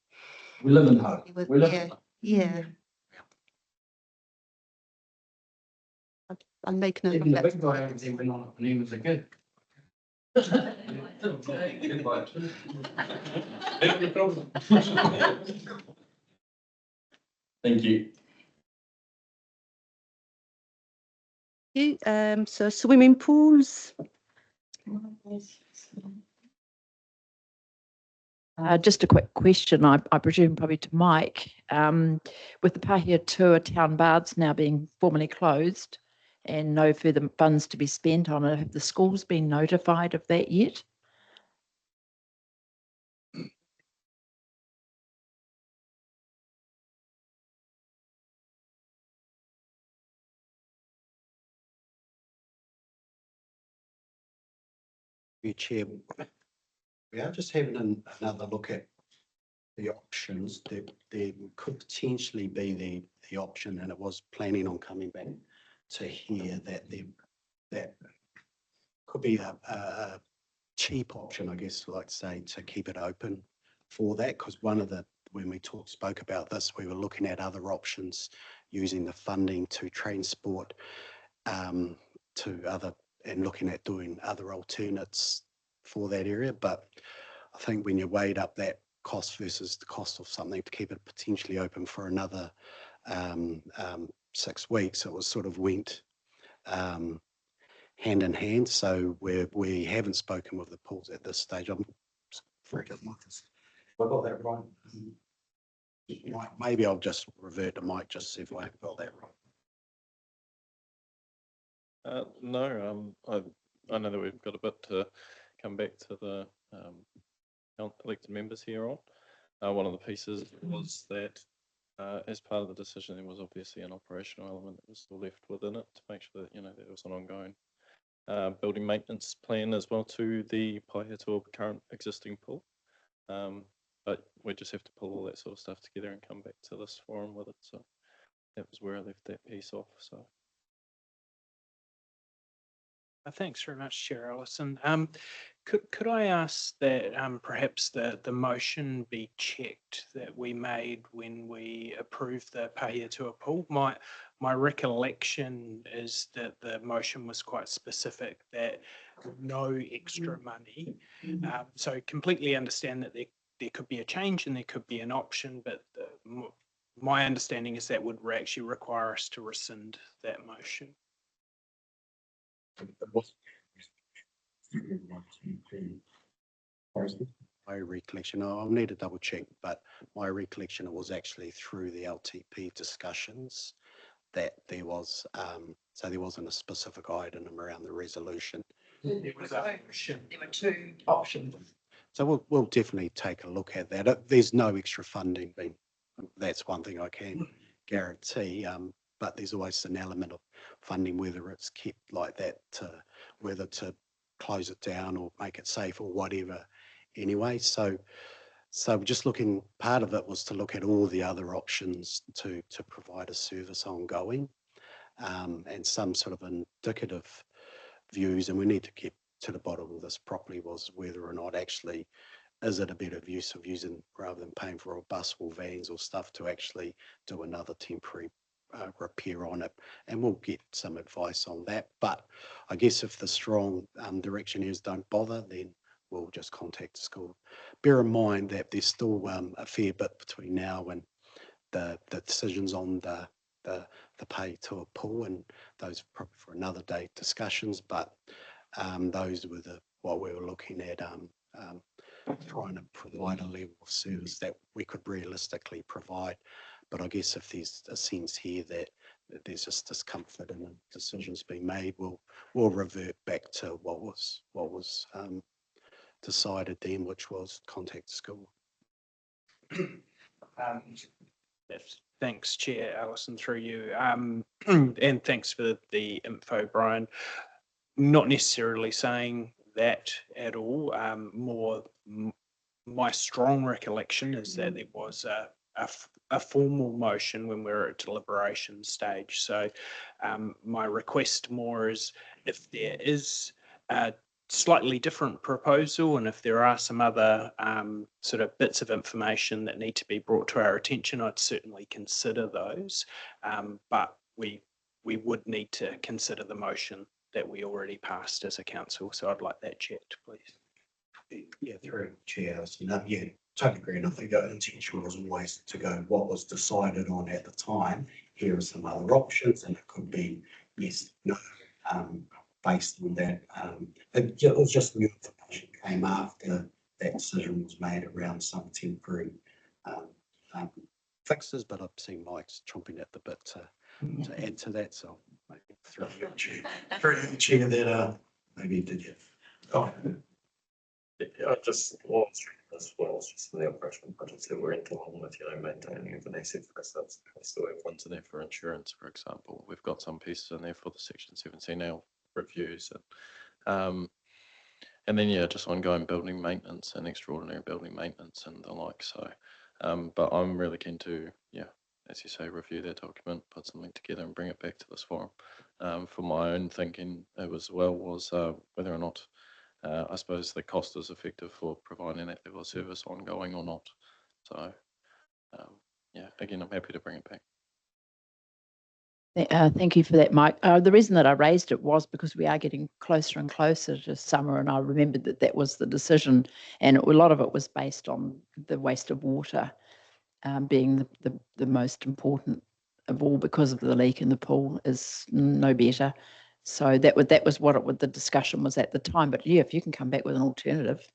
we live in hope. We live in hope. Yeah. I'll make note of that. The big guy over there went on it when he was a kid. Thank you. So swimming pools. Just a quick question, I presume probably to Mike. With the Pahia Tour town baths now being formally closed and no further funds to be spent on it, have the schools been notified of that yet? Chair, we are just having another look at the options. There could potentially be the option, and it was planning on coming back to here, that could be a cheap option, I guess, like say, to keep it open for that, because when we spoke about this, we were looking at other options using the funding to transport to other, and looking at doing other alternates for that area. But I think when you weighed up that cost versus the cost of something to keep it potentially open for another 6 weeks, it was sort of went hand in hand. So we haven't spoken with the pools at this stage. I'm very good, Marcus. Have I got that right? Maybe I'll just revert to Mike just see if I got that right. No, I know that we've got a bit to come back to the elected members here on. One of the pieces was that as part of the decision, there was obviously an operational element that was still left within it to make sure that, there was an ongoing building maintenance plan as well to the Paihetoa current existing pool. But we just have to pull all that sort of stuff together and come back to this forum with it. So that was where I left that piece off. So. Thanks very much, Chair Ellison. Could I ask that perhaps the motion be checked that we made when we approved the Paihetoa pool? My recollection is that the motion was quite specific, that no extra money. So completely understand that there could be a change and there could be an option, but my understanding is that would actually require us to rescind that motion. My recollection, I'll need to double check, but my recollection, it was actually through the LTP discussions that there was, so there wasn't a specific item around the resolution. There were two options. So we'll definitely take a look at that. There's no extra funding being, that's one thing I can guarantee, but there's always an element of funding, whether it's kept like that, whether to close it down or make it safe or whatever anyway. So just looking, part of it was to look at all the other options to provide a service ongoing, and some sort of indicative views, and we need to get to the bottom of this properly, was whether or not actually is it a better use of using, rather than paying for a bus or vans or stuff, to actually do another temporary repair on it, and we'll get some advice on that. But I guess if the strong direction is don't bother, then we'll just contact the school. Bear in mind that there's still a fair bit between now and the decisions on the pay to a pool, and those probably for another day discussions, but those were what we were looking at, trying to provide a level of service that we could realistically provide. But I guess if there's a sense here that there's just discomfort in the decisions being made, we'll revert back to what was decided then, which was contact the school. Thanks, Chair Ellison, through you. And thanks for the info, Brian. Not necessarily saying that at all. My strong recollection is that there was a formal motion when we were at deliberation stage. So my request more is, if there is a slightly different proposal, and if there are some other sort of bits of information that need to be brought to our attention, I'd certainly consider those. But we would need to consider the motion that we already passed as a council. So I'd like that checked, please. Yeah, through Chair. Yeah, totally agree. And I think the intention was always to go what was decided on at the time. Here are some other options, and it could be yes, no, based on that. It was just new information came after that decision was made around some temporary fixes, but I've seen Mike's chomping at the bit to add to that. So maybe through the chair that maybe did you? Oh. I just want as well, it's just the operational budgets that we're into along with, maintaining of an asset for ourselves. We still have ones in there for insurance, for example. We've got some pieces in there for the Section 17L reviews, and then just ongoing building maintenance and extraordinary building maintenance and the like. So, but I'm really keen to, as you say, review that document, put something together and bring it back to this forum. For my own thinking, it was whether or not I suppose the cost is effective for providing that level of service ongoing or not. So, yeah, again, I'm happy to bring it back. Thank you for that, Mike. The reason that I raised it was because we are getting closer and closer to summer, and I remembered that that was the decision, and a lot of it was based on the waste of water being the most important of all, because of the leak in the pool is no better. So that was what the discussion was at the time. But yeah, if you can come back with an alternative,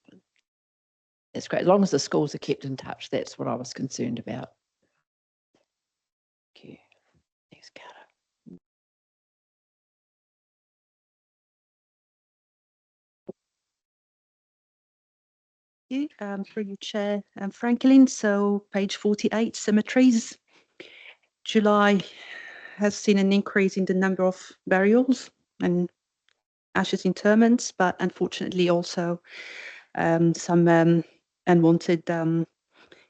that's great. As long as the schools are kept in touch, that's what I was concerned about. Thank you. Thanks, Carter. Through you, Chair Franklin. So page 48, cemeteries. July has seen an increase in the number of burials and ashes interments, but unfortunately also some unwanted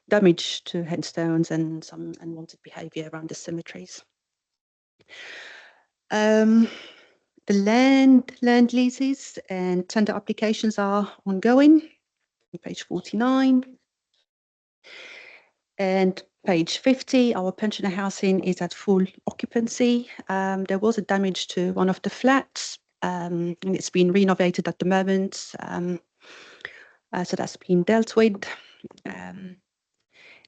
damage to headstones and some unwanted behaviour around the cemeteries. The land leases and tender applications are ongoing. Page 49. And page 50, our pensioner housing is at full occupancy. There was a damage to one of the flats, and it's been renovated at the moment. So that's been dealt with. And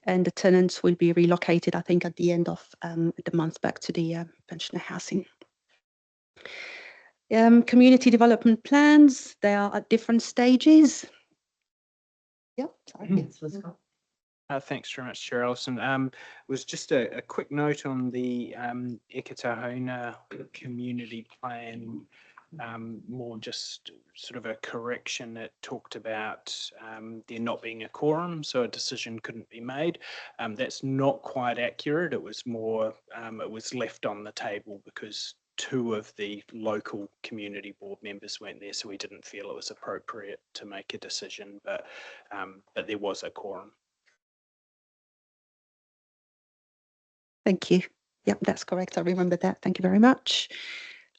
the tenants will be relocated, I think, at the end of the month back to the pensioner housing. Community development plans, they are at different stages. Yeah, sorry. Yes, let's go. Thanks very much, Chair Ellison. Was just a quick note on the Ekatahuna community plan, more just sort of a correction. It talked about there not being a quorum, so a decision couldn't be made. That's not quite accurate. It was more, it was left on the table because 2 of the local community board members weren't there, so we didn't feel it was appropriate to make a decision, but there was a quorum. Thank you. Yep, that's correct. I remember that. Thank you very much.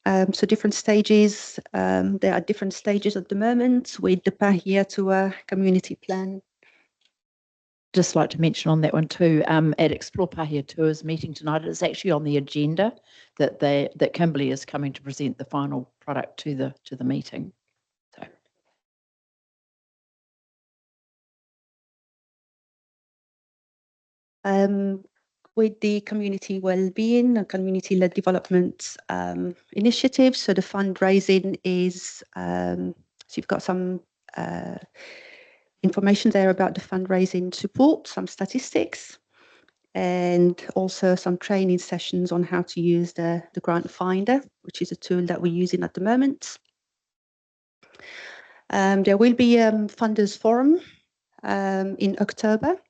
So different stages. There are different stages at the moment with the Pahia to a community plan. Just like to mention on that one too, at Explore Pahia Tours meeting tonight, it's actually on the agenda that Kimberley is coming to present the final product to the meeting. So. With the community wellbeing and community-led development initiatives. So the fundraising is, so you've got some information there about the fundraising support, some statistics, and also some training sessions on how to use the grant finder, which is a tool that we're using at the moment. There will be a funders forum in October.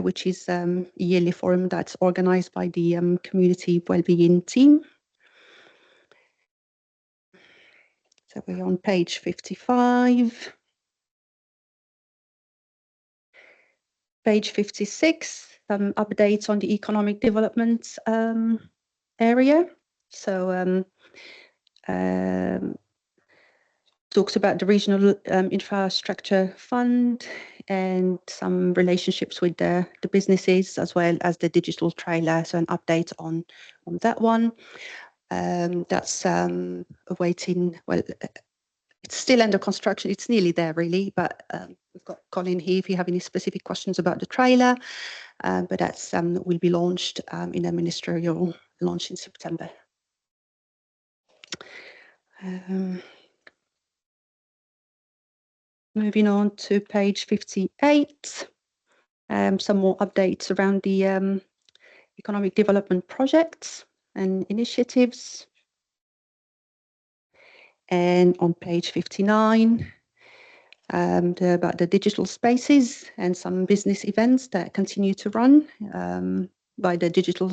Which is a yearly forum that's organised by the community wellbeing team. So we're on page 55. Page 56, some updates on the economic development area. So talks about the regional infrastructure fund and some relationships with the businesses, as well as the digital trailer. So an update on that one. That's awaiting, well, it's still under construction. It's nearly there really, but we've got Colin here if you have any specific questions about the trailer. But that's will be launched in a ministerial launch in September. Moving on to page 58, some more updates around the economic development projects and initiatives. And on page 59, about the digital spaces and some business events that continue to run by the digital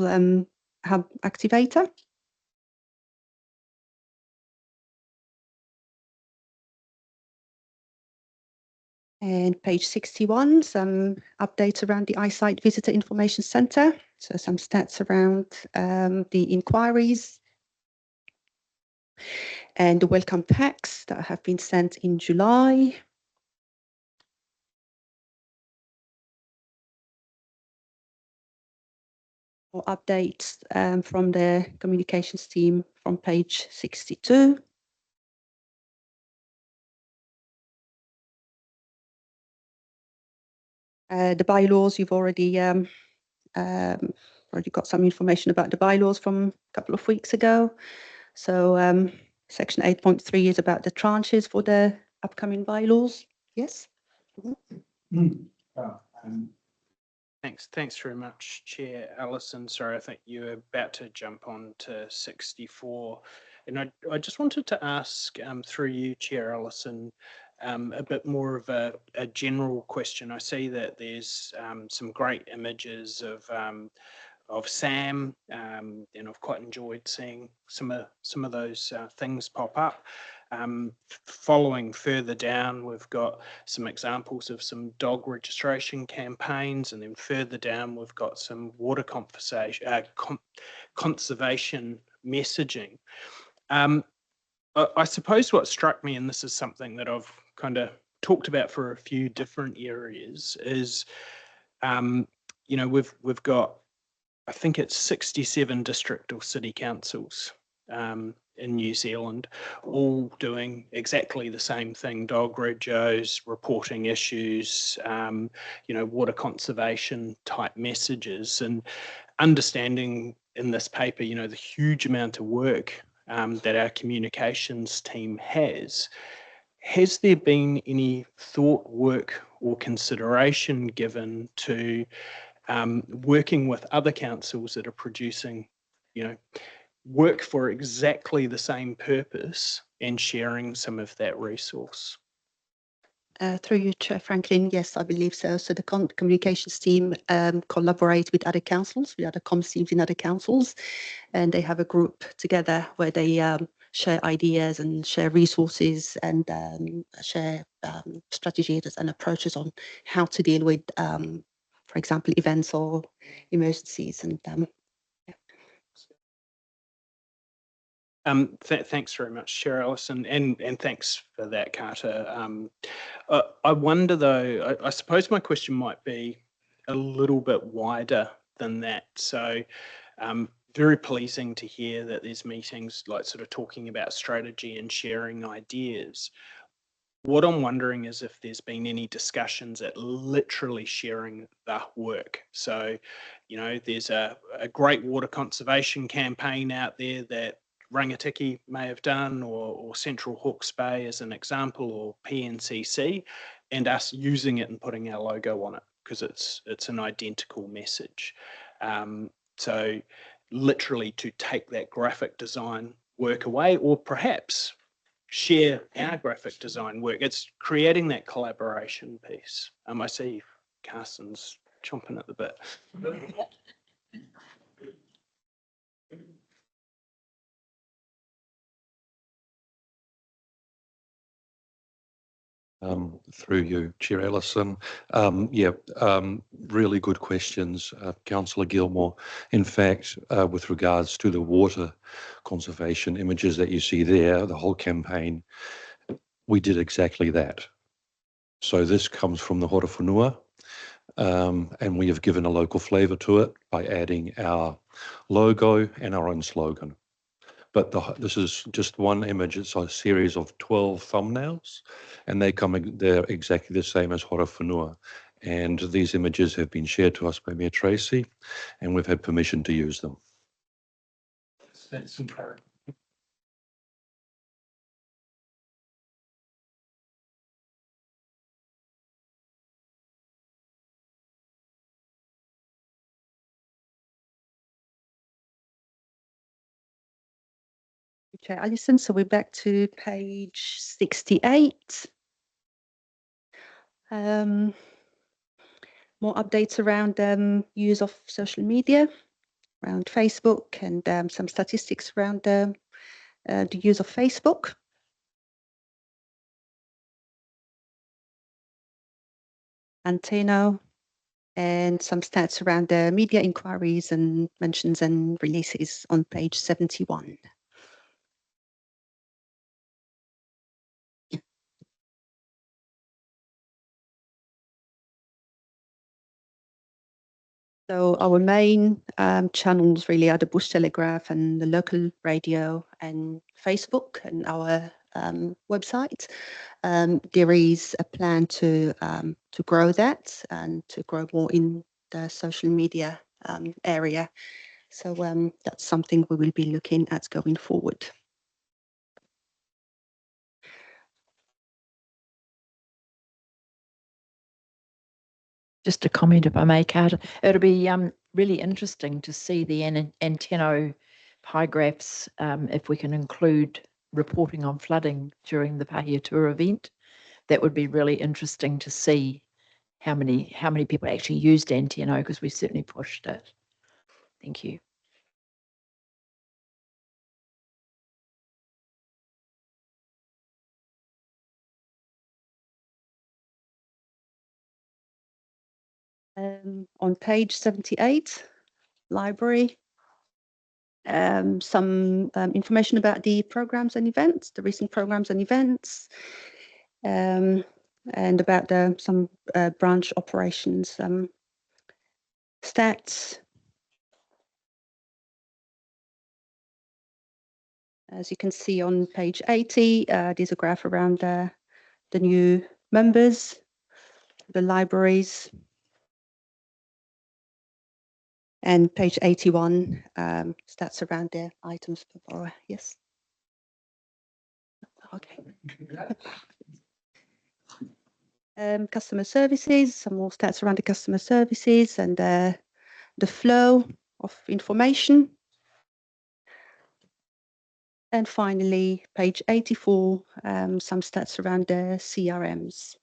hub activator. And page 61, some updates around the iSight Visitor Information Centre. So some stats around the inquiries. and the welcome packs that have been sent in July. Or updates from the communications team from page 62. The bylaws, you've already got some information about the bylaws from a couple of weeks ago. So section 8.3 is about the tranches for the upcoming bylaws. Yes? Thanks very much, Chair Alison. Sorry, I think you were about to jump on to 64. And I just wanted to ask through you, Chair Alison, a bit more of a general question. I see that there's some great images of Sam, and I've quite enjoyed seeing some of those things pop up. Following further down, we've got some examples of some dog registration campaigns, and then further down, we've got some water conservation messaging. I suppose what struck me, and this is something that I've kind of talked about for a few different areas, is we've got, I think it's 67 district or city councils in New Zealand, all doing exactly the same thing: dog regos, reporting issues, water conservation type messages, and understanding in this paper, the huge amount of work that our communications team has. Has there been any thought, work, or consideration given to working with other councils that are producing, work for exactly the same purpose and sharing some of that resource? Through you, Chair Franklin, yes, I believe so. So the communications team collaborate with other councils, with other comms teams in other councils, and they have a group together where they share ideas and share resources and share strategies and approaches on how to deal with, for example, events or emergencies. And Thanks very much, Chair Alison, and thanks for that, Carter. I wonder though, I suppose my question might be a little bit wider than that. So very pleasing to hear that there's meetings like sort of talking about strategy and sharing ideas. What I'm wondering is if there's been any discussions at literally sharing the work. So, there's a great water conservation campaign out there that Rangatiki may have done, or Central Hawke's Bay as an example, or PNCC, and us using it and putting our logo on it because it's an identical message. So literally to take that graphic design work away, or perhaps share our graphic design work. It's creating that collaboration piece. I see Carson's chomping at the bit. Through you, Chair Ellison. Really good questions, Councillor Gilmore. In fact, with regards to the water conservation images that you see there, the whole campaign, we did exactly that. So this comes from the Horowhenua, and we have given a local flavour to it by adding our logo and our own slogan. But this is just one image. It's a series of 12 thumbnails, and they're exactly the same as Horowhenua. And these images have been shared to us by Mayor Tracy, and we've had permission to use them. That's encouraging. Chair Allison, so we're back to page 68. More updates around use of social media, around Facebook, and some statistics around the use of Facebook. Anteno, and some stats around the media inquiries and mentions and releases on page 71. So our main channels really are the Bush Telegraph and the local radio and Facebook and our website. There is a plan to grow that and to grow more in the social media area. So that's something we will be looking at going forward. Just a comment, if I may, Carter. It'll be really interesting to see the antenno pie graphs if we can include reporting on flooding during the Pahia Tour event. That would be really interesting to see how many people actually used antenno, because we certainly pushed it. Thank you. On page 78, library, some information about the programs and events, the recent programs and events, and about some branch operations stats. As you can see on page 80, there's a graph around the new members, the libraries. And page 81, stats around the items per borrower. Yes. Okay. Customer services, some more stats around the customer services and the flow of information. And finally, page 84, some stats around the CRMs.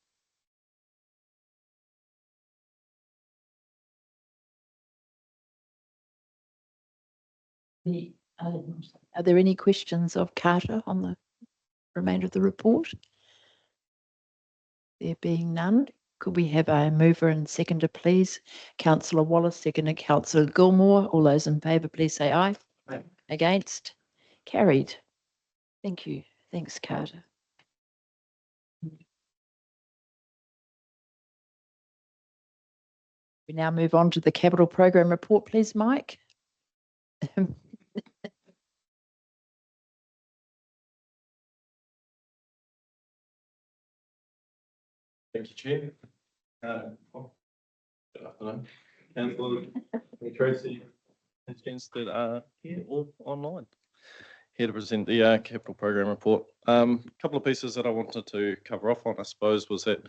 Are there any questions of Carter on the remainder of the report? There being none, could we have a mover and seconder, please? Councillor Wallace, seconded Councillor Gilmore. All those in favour, please say aye. Aye. Against? Carried. Thank you. Thanks, Carter. We now move on to the capital program report, please, Mike. Thank you, Chair. Good afternoon. And for Tracy and Jens that are here or online. Here to present the capital program report. A couple of pieces that I wanted to cover off on, I suppose, was that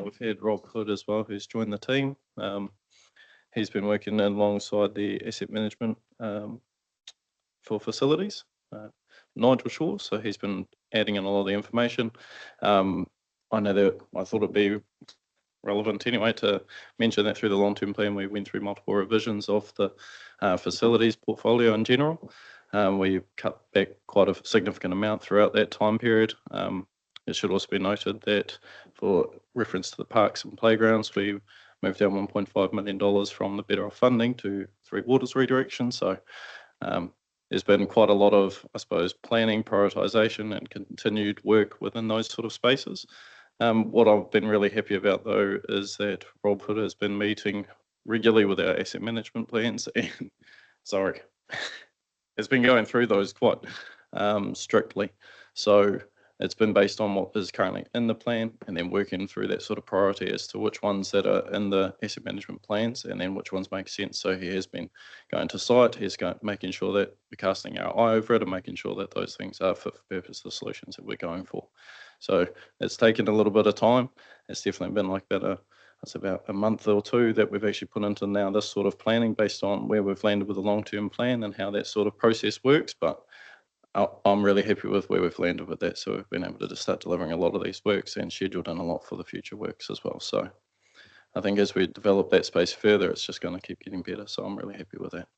we've had Rob Hood as well, who's joined the team. He's been working alongside the asset management for facilities, Nigel Shaw, so he's been adding in a lot of the information. I know that I thought it'd be relevant anyway to mention that through the long-term plan we went through multiple revisions of the facilities portfolio in general. We cut back quite a significant amount throughout that time period. It should also be noted that for reference to the parks and playgrounds, we moved down $1.5 million from the Better Off funding to Three Waters redirection. So there's been quite a lot of, I suppose, planning, prioritisation and continued work within those sort of spaces. What I've been really happy about, though, is that Rob Hood has been meeting regularly with our asset management plans and, sorry, has been going through those quite strictly. So it's been based on what is currently in the plan and then working through that sort of priority as to which ones that are in the asset management plans and then which ones make sense. So he has been going to site, he's making sure that we're casting our eye over it and making sure that those things are fit for purpose, the solutions that we're going for. So it's taken a little bit of time. It's definitely been like about a month or two that we've actually put into now this sort of planning based on where we've landed with a long-term plan and how that sort of process works. But I'm really happy with where we've landed with that. So we've been able to just start delivering a lot of these works and scheduled in a lot for the future works as well. So I think as we develop that space further, it's just going to keep getting better. So I'm really happy with that.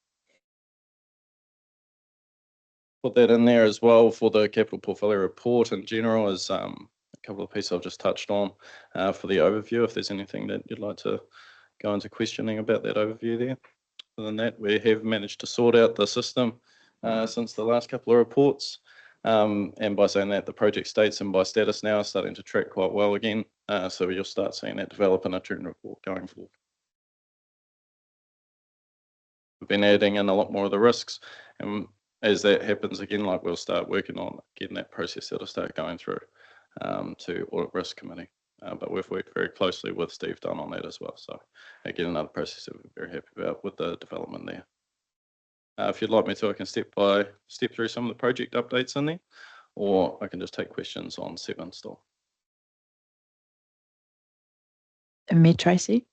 Put that in there as well for the capital portfolio report in general is a couple of pieces I've just touched on for the overview. If there's anything that you'd like to go into questioning about that overview there. Other than that, we have managed to sort out the system since the last couple of reports. And by saying that, the project states and by status now are starting to track quite well again. So you'll start seeing that develop in a trend report going forward. we've been adding in a lot more of the risks. And as that happens again, like we'll start working on getting that process that'll start going through to Audit Risk Committee. But we've worked very closely with Steve Dunn on that as well. So again, another process that we're very happy about with the development there. If you'd like me to, I can step through some of the project updates in there, or I can just take questions on 7 still. And me, Tracy.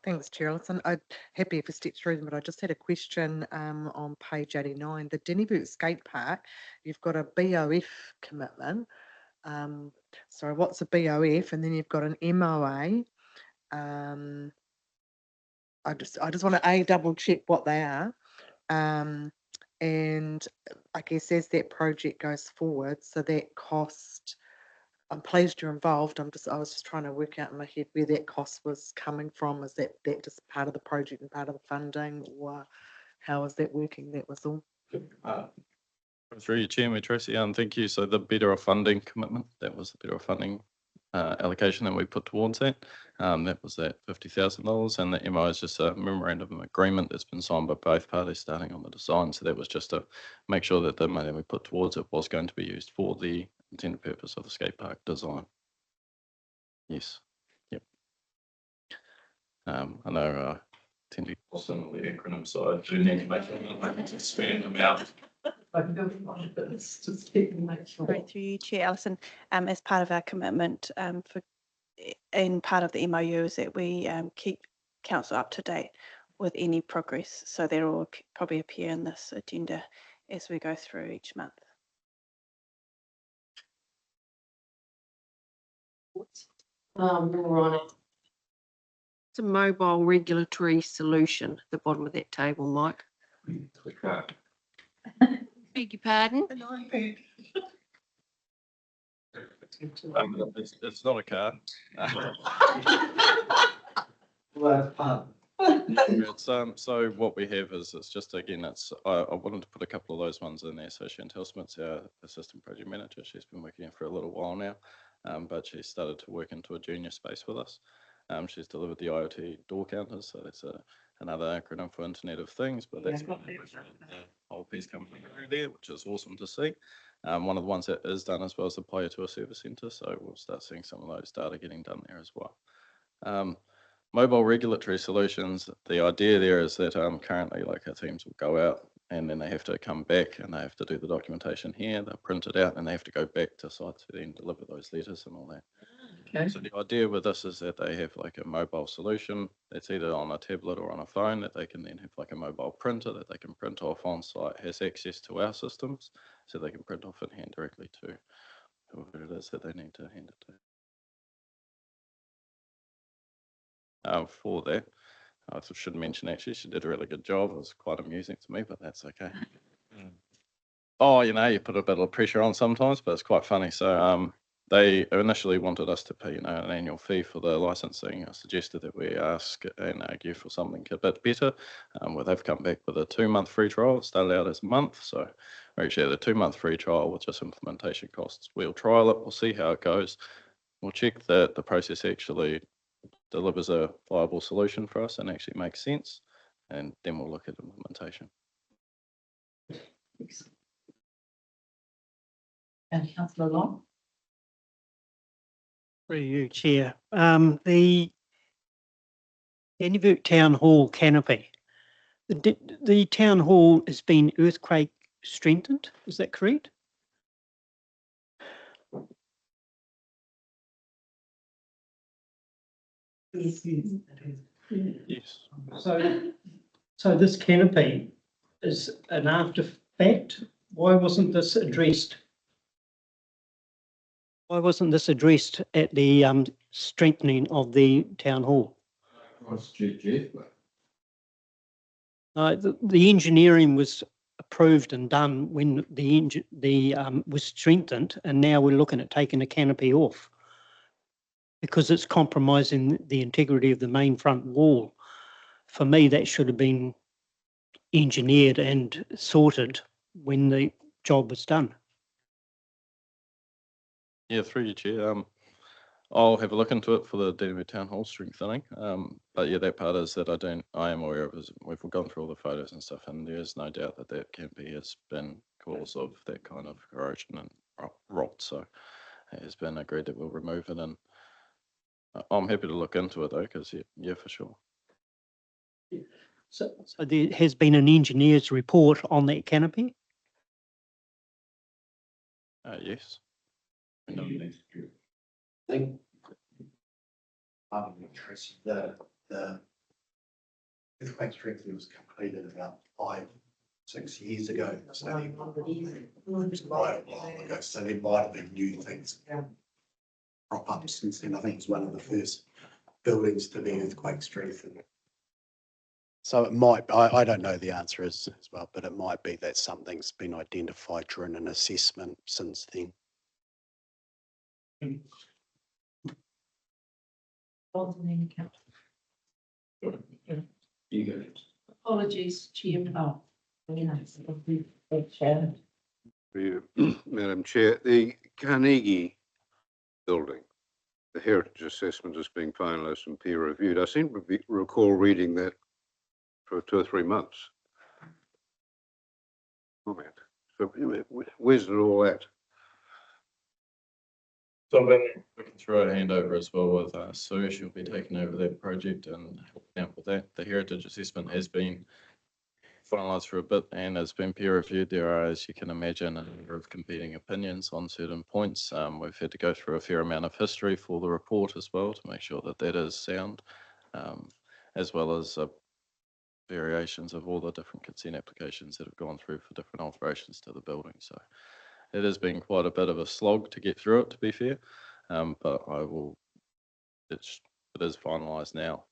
Thanks, Chair Ellison. I'm happy if we step through them, but I just had a question on page 89. The Dennyboot Skate Park, you've got a BOF commitment. Sorry, what's a BOF? And then you've got an MOA. I just want to double check what they are. And I guess as that project goes forward, so that cost, I'm pleased you're involved. I was just trying to work out in my head where that cost was coming from. Is that just part of the project and part of the funding, or how is that working? That was all. Through your chairman, Tracy, thank you. So the Better Off funding commitment, that was the Better Off funding allocation that we put towards that. That was that $50,000, and the MO is just a memorandum of agreement that's been signed by both parties starting on the design. So that was just to make sure that the money we put towards it was going to be used for the intended purpose of the skate park design. Yes. Yep. I know I tend to be some of the acronym, so I do need to make sure that I can expand them out. Right, through you, Chair Ellison, as part of our commitment in part of the MOU is that we keep council up to date with any progress. So that will probably appear in this agenda as we go through each month. More on it. It's a mobile regulatory solution at the bottom of that table, Mike. Beg your pardon? It's not a car. It's so what we have is it's just again I wanted to put a couple of those ones in there. So Chantel Smith's our assistant project manager. She's been working here for a little while now, but she started to work into a junior space with us. She's delivered the IoT door counters, so that's another acronym for Internet of Things, but that's the whole piece coming through there, which is awesome to see. One of the ones that is done as well is the Paeatua Service Centre, so we'll start seeing some of those data getting done there as well. Mobile regulatory solutions, the idea there is that currently like our teams will go out and then they have to come back and they have to do the documentation here, they'll print it out and they have to go back to site to then deliver those letters and all that. Okay. So the idea with this is that they have like a mobile solution that's either on a tablet or on a phone that they can then have like a mobile printer that they can print off on site, has access to our systems, so they can print off and hand directly to whoever it is that they need to hand it to. For that, I should mention actually, she did a really good job. It was quite amusing to me, but that's okay. Oh, you know, you put a bit of pressure on sometimes, but it's quite funny. So they initially wanted us to pay, an annual fee for the licensing. I suggested that we ask and argue for something a bit better. Well, they've come back with a 2-month free trial. It started out as a month, so we actually had a 2-month free trial with just implementation costs. We'll trial it. We'll see how it goes. We'll check that the process actually delivers a viable solution for us and actually makes sense, and then we'll look at implementation. And Councillor Long. Through you, Chair. The Dennyboot Town Hall canopy. The town hall has been earthquake strengthened, is that correct? Yes. So this canopy is an after fact. Why wasn't this addressed? Why wasn't this addressed at the strengthening of the town hall? The engineering was approved and done when the was strengthened, and now we're looking at taking the canopy off because it's compromising the integrity of the main front wall. For me, that should have been engineered and sorted when the job was done. Yeah, through you, Chair. I'll have a look into it for the Denver Town Hall strengthening. But yeah, that part is that I am aware of is we've gone through all the photos and stuff, and there is no doubt that that canopy has been cause of that kind of corrosion and rot. So it has been agreed that we'll remove it, and I'm happy to look into it though, because yeah, for sure. So there has been an engineer's report on that canopy? Yes. I think interest, the earthquake strengthening was completed about 5-6 years ago. So there might have been new things crop up since then. I think it's one of the first buildings to be earthquake strengthened. So it might, I don't know the answer as well, but it might be that something's been identified during an assessment since then. You go. Apologies, Chairman. Oh, Madam Chair, the Carnegie building, the heritage assessment is being finalised and peer reviewed. I seem to recall reading that for 2 or 3 months. Comment. So where's it all at? So I've been looking through a handover as well with Sue. She'll be taking over that project and helping out with that. The heritage assessment has been finalised for a bit and has been peer reviewed. There are, as you can imagine, a number of competing opinions on certain points. We've had to go through a fair amount of history for the report as well to make sure that that is sound, as well as variations of all the different consent applications that have gone through for different alterations to the building. So it has been quite a bit of a slog to get through it, to be fair, but it is finalised now,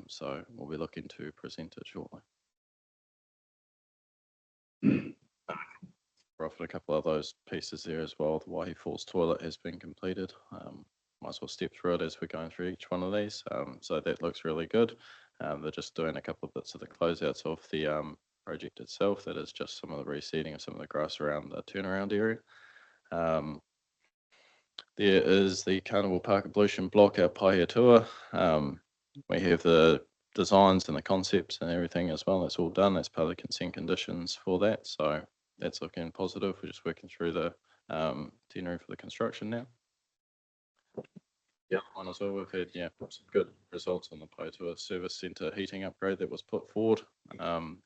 so we'll be looking to present it shortly. We're offered a couple of those pieces there as well. The Waihi Falls toilet has been completed. Might as well step through it as we're going through each one of these. So that looks really good. They're just doing a couple of bits of the closeouts of the project itself. That is just some of the reseeding of some of the grass around the turnaround area. There is the Carnival Park Ablution block at Paihiatua. We have the designs and the concepts and everything as well. That's all done. That's part of the consent conditions for that. So that's looking positive. We're just working through the tendering for the construction now. Yeah, one as well. We've had some good results on the Paihiatua Service Centre heating upgrade that was put forward. Some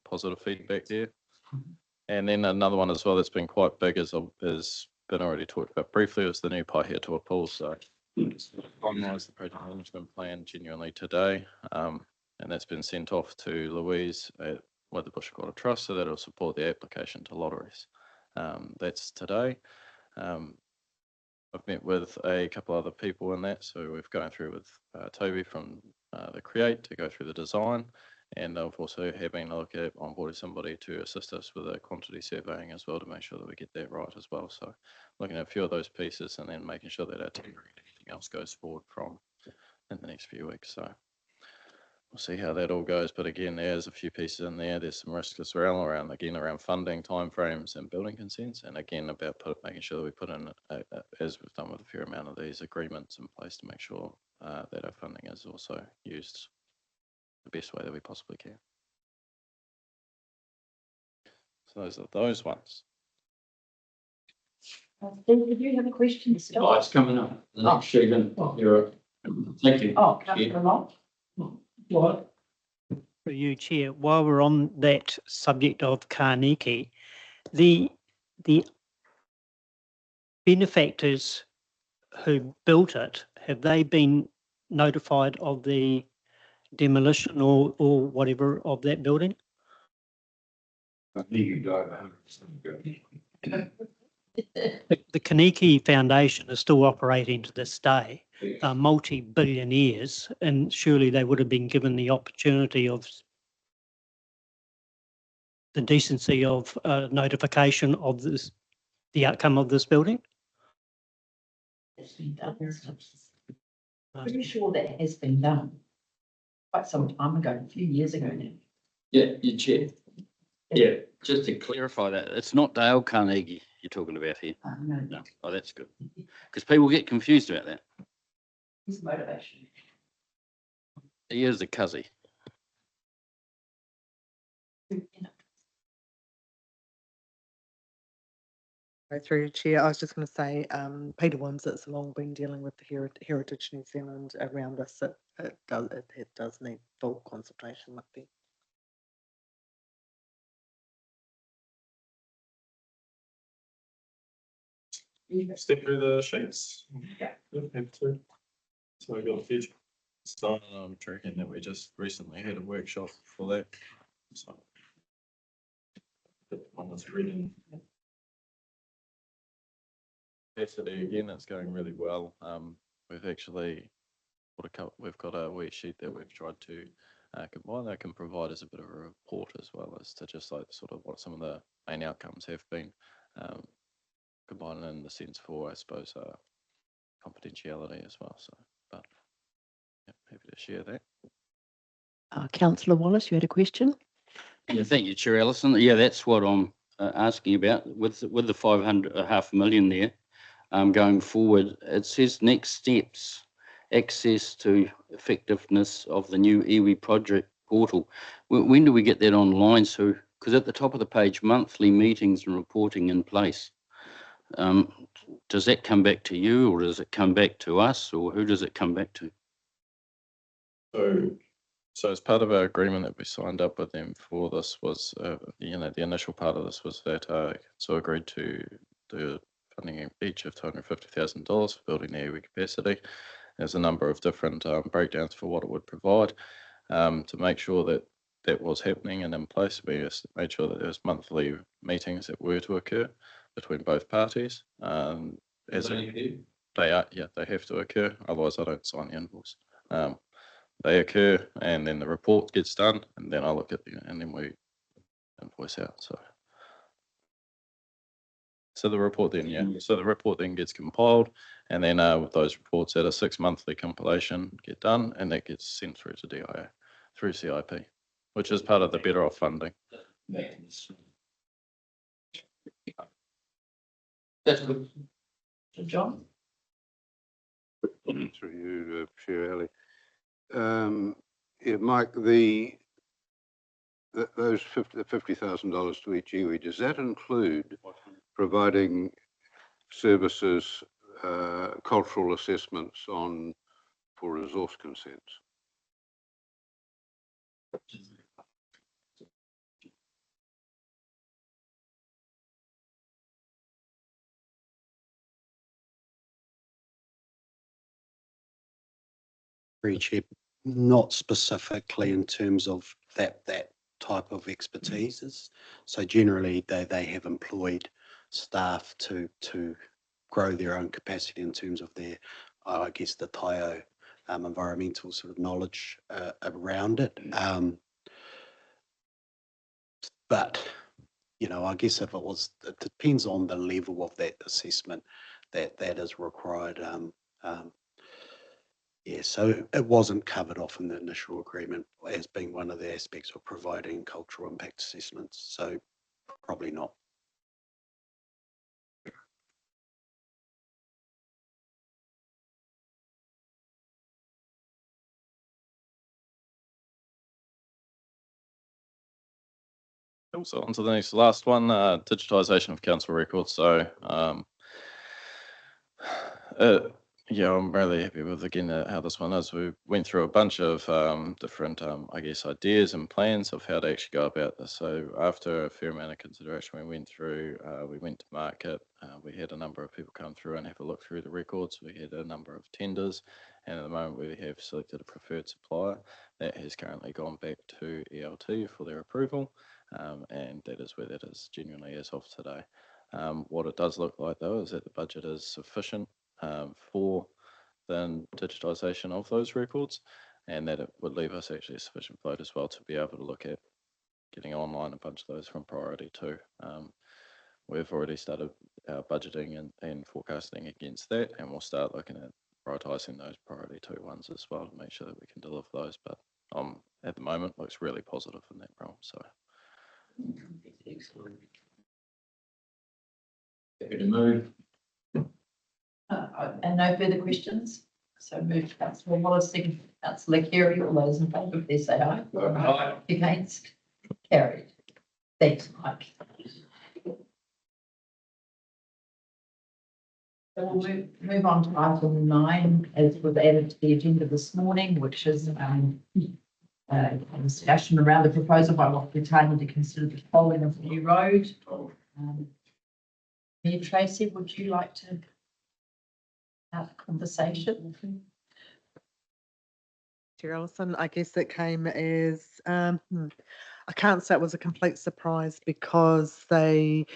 positive feedback there. And then another one as well that's been quite big is been already talked about briefly was the new Paihiatua pool. So finalised the project management plan genuinely today, and that's been sent off to Louise with the Bushwater Trust so that it'll support the application to lotteries. That's today. I've met with a couple other people in that, so we've gone through with Toby from the Create to go through the design, and I've also having a look at onboarding somebody to assist us with the quantity surveying as well to make sure that we get that right as well. So looking at a few of those pieces and then making sure that our tendering and anything else goes forward from in the next few weeks. So we'll see how that all goes. But again, there's a few pieces in there. There's some risks as well around funding, timeframes, and building consents. And again, about making sure that we put in, as we've done with a fair amount of these agreements in place to make sure that our funding is also used the best way that we possibly can. So those are those ones. Steve, did you have a question still? Oh, it's coming up. The next sheet, and you're. Thank you. Oh, Councillor Long. What? For you, Chair, while we're on that subject of Carnegie, the benefactors who built it, have they been notified of the demolition or whatever of that building? I think you died 100% ago. The Kaniki Foundation is still operating to this day, multi-billionaires, and surely they would have been given the opportunity of the decency of notification of this, the outcome of this building. It's been done. I'm pretty sure that has been done quite some time ago, a few years ago now. Yeah, you Chair. Yeah, just to clarify that, it's not Dale Carnegie you're talking about here. No. No. Oh, that's good. Because people get confused about that. His motivation. He is a cuzzy. Through your chair, I was just going to say, Peter Wimsett's long been dealing with the Heritage New Zealand around this. It does need full consultation with them. Step through the sheets. Yeah. Have to. So we got a few. So I'm tracking that we just recently had a workshop for that. So that one was reading. Capacity again, it's going really well. We've actually we've got a worksheet that we've tried to combine that can provide us a bit of a report as well as to just like sort of what some of the main outcomes have been. Combined in the sense for, I suppose, confidentiality as well. So, but yeah, happy to share that. Councillor Wallace, you had a question? Yeah, thank you, Chair Ellison. Yeah, that's what I'm asking about with the 500,000 there. Going forward, it says next steps, access to effectiveness of the new iwi project portal. When do we get that online? So, because at the top of the page, monthly meetings and reporting in place. Does that come back to you, or does it come back to us, or who does it come back to? So as part of our agreement that we signed up with them for this was, the initial part of this was that so agreed to the funding each of $250,000 for building the iwi capacity. There's a number of different breakdowns for what it would provide. To make sure that that was happening and in place, we made sure that there was monthly meetings that were to occur between both parties. They have to occur, otherwise I don't sign the invoice. They occur, and then the report gets done, and then I look at and then we invoice out. So the report then, gets compiled, and then with those reports at a 6 monthly compilation get done, and that gets sent through to DIO through CIP, which is part of the Better Off funding. That's good. John? Through you, Chair Ali. Yeah, Mike, those $50,000 to each iwi, does that include providing services, cultural assessments for resource consents? Chair, not specifically in terms of that type of expertise. So generally they have employed staff to grow their own capacity in terms of their, I guess, the TAIO environmental sort of knowledge around it. But, I guess if it depends on the level of that assessment that is required. Yeah, so it wasn't covered off in the initial agreement as being one of the aspects of providing cultural impact assessments. So probably not. Also, on to the last one, digitisation of council records. So, yeah, I'm really happy with again how this one is. We went through a bunch of different, I guess, ideas and plans of how to actually go about this. So after a fair amount of consideration, we went to market. We had a number of people come through and have a look through the records. We had a number of tenders, and at the moment we have selected a preferred supplier that has currently gone back to ELT for their approval, and that is where that is genuinely as of today. What it does look like though is that the budget is sufficient for the digitisation of those records, and that it would leave us actually a sufficient float as well to be able to look at getting online a bunch of those from priority 2. We've already started budgeting and forecasting against that, and we'll start looking at prioritising those priority 2 ones as well to make sure that we can deliver those. But at the moment looks really positive in that realm. So. Excellent. Happy to move. And no further questions? So moved councillor Wallace, second councillor Carey. All those in favour, please say aye. Aye. Against? Carried. Thanks, Mike. So we'll move on to item 9, as was added to the agenda this morning, which is a discussion around the proposal by Lockwood Tiny to consider the following of the new road. Mayor Tracy, would you like to have a conversation? Chair Ellison, I guess it came as, I can't say it was a complete surprise because they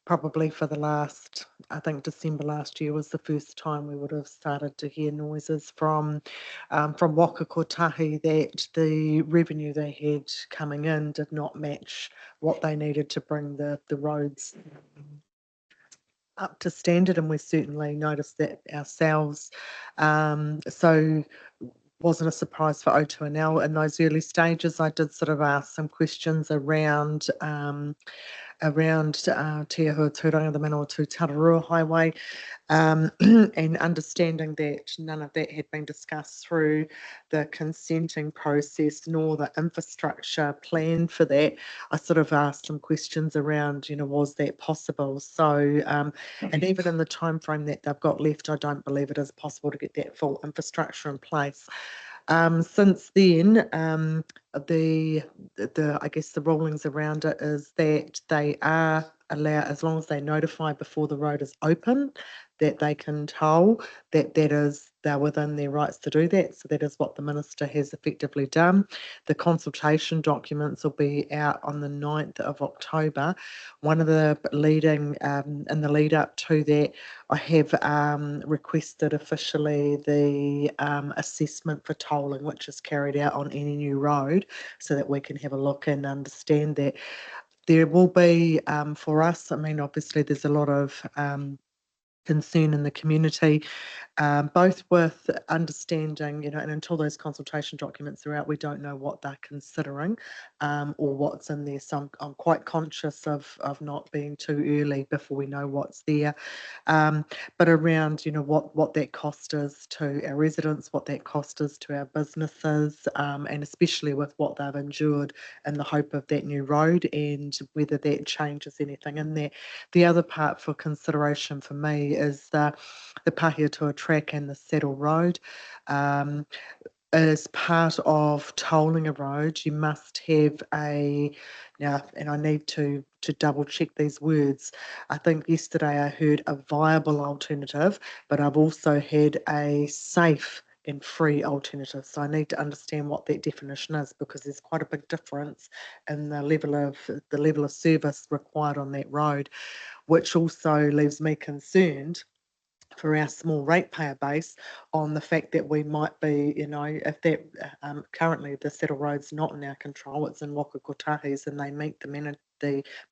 probably for the last, I think December last year was the first time we would have started to hear noises from Waka Kotahi that the revenue they had coming in did not match what they needed to bring the roads up to standard, and we certainly noticed that ourselves. So wasn't a surprise for O2NL in those early stages. I did sort of ask some questions around Te Ahua Tūranga, the Manawatu Tararua Highway, and understanding that none of that had been discussed through the consenting process nor the infrastructure plan for that. I sort of asked some questions around, was that possible? So, and even in the time frame that they've got left, I don't believe it is possible to get that full infrastructure in place. Since then, I guess the rulings around it is that they are allowed, as long as they notify before the road is open, that they can toll, they're within their rights to do that. So that is what the Minister has effectively done. The consultation documents will be out on the 9th of October. One of the in the lead up to that, I have requested officially the assessment for tolling, which is carried out on any new road, so that we can have a look and understand that. There will be, for us, I mean, obviously there's a lot of concern in the community, both with understanding, and until those consultation documents are out, we don't know what they're considering or what's in there. So I'm quite conscious of not being too early before we know what's there. But around, what that cost is to our residents, what that cost is to our businesses, and especially with what they've endured in the hope of that new road and whether that changes anything in there. The other part for consideration for me is the Pahiatua track and the Saddle Road. As part of tolling a road, you must have now, and I need to double check these words. I think yesterday I heard a viable alternative, but I've also had a safe and free alternative. So I need to understand what that definition is, because there's quite a big difference in the level of service required on that road, which also leaves me concerned for our small ratepayer base on the fact that we might be, if that currently the Saddle Road's not in our control, it's in Waka Kotahi's, and they meet the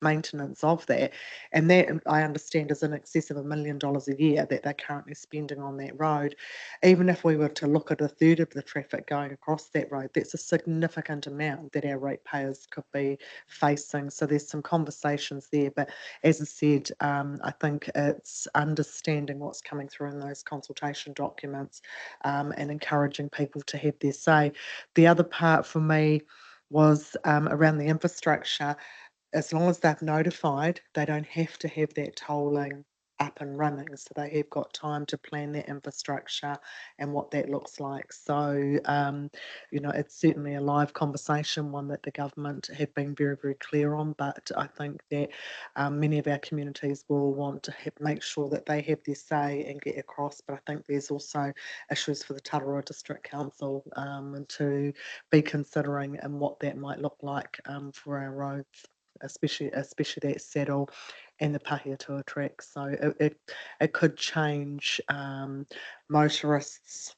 maintenance of that. And that, I understand, is in excess of $1 million a year that they're currently spending on that road. Even if we were to look at a third of the traffic going across that road, that's a significant amount that our ratepayers could be facing. So there's some conversations there. But as I said, I think it's understanding what's coming through in those consultation documents and encouraging people to have their say. The other part for me was around the infrastructure. As long as they've notified, they don't have to have that tolling up and running. So they have got time to plan their infrastructure and what that looks like. So, it's certainly a live conversation, one that the government have been very, very clear on. But I think that many of our communities will want to make sure that they have their say and get across. But I think there's also issues for the Tararua District Council to be considering and what that might look like for our roads, especially that Saddle and the Pahiatua track. So it could change motorists,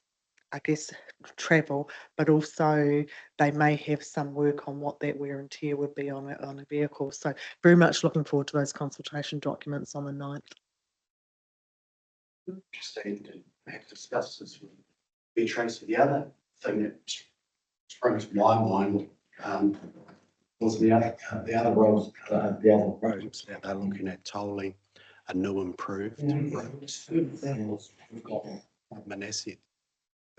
I guess, travel, but also they may have some work on what that wear and tear would be on a vehicle. So very much looking forward to those consultation documents on the 9th. Interesting to have discussed this with Mayor Tracy. The other thing that springs to my mind was the other roads that they're looking at tolling are new improved roads. We've got Manasseh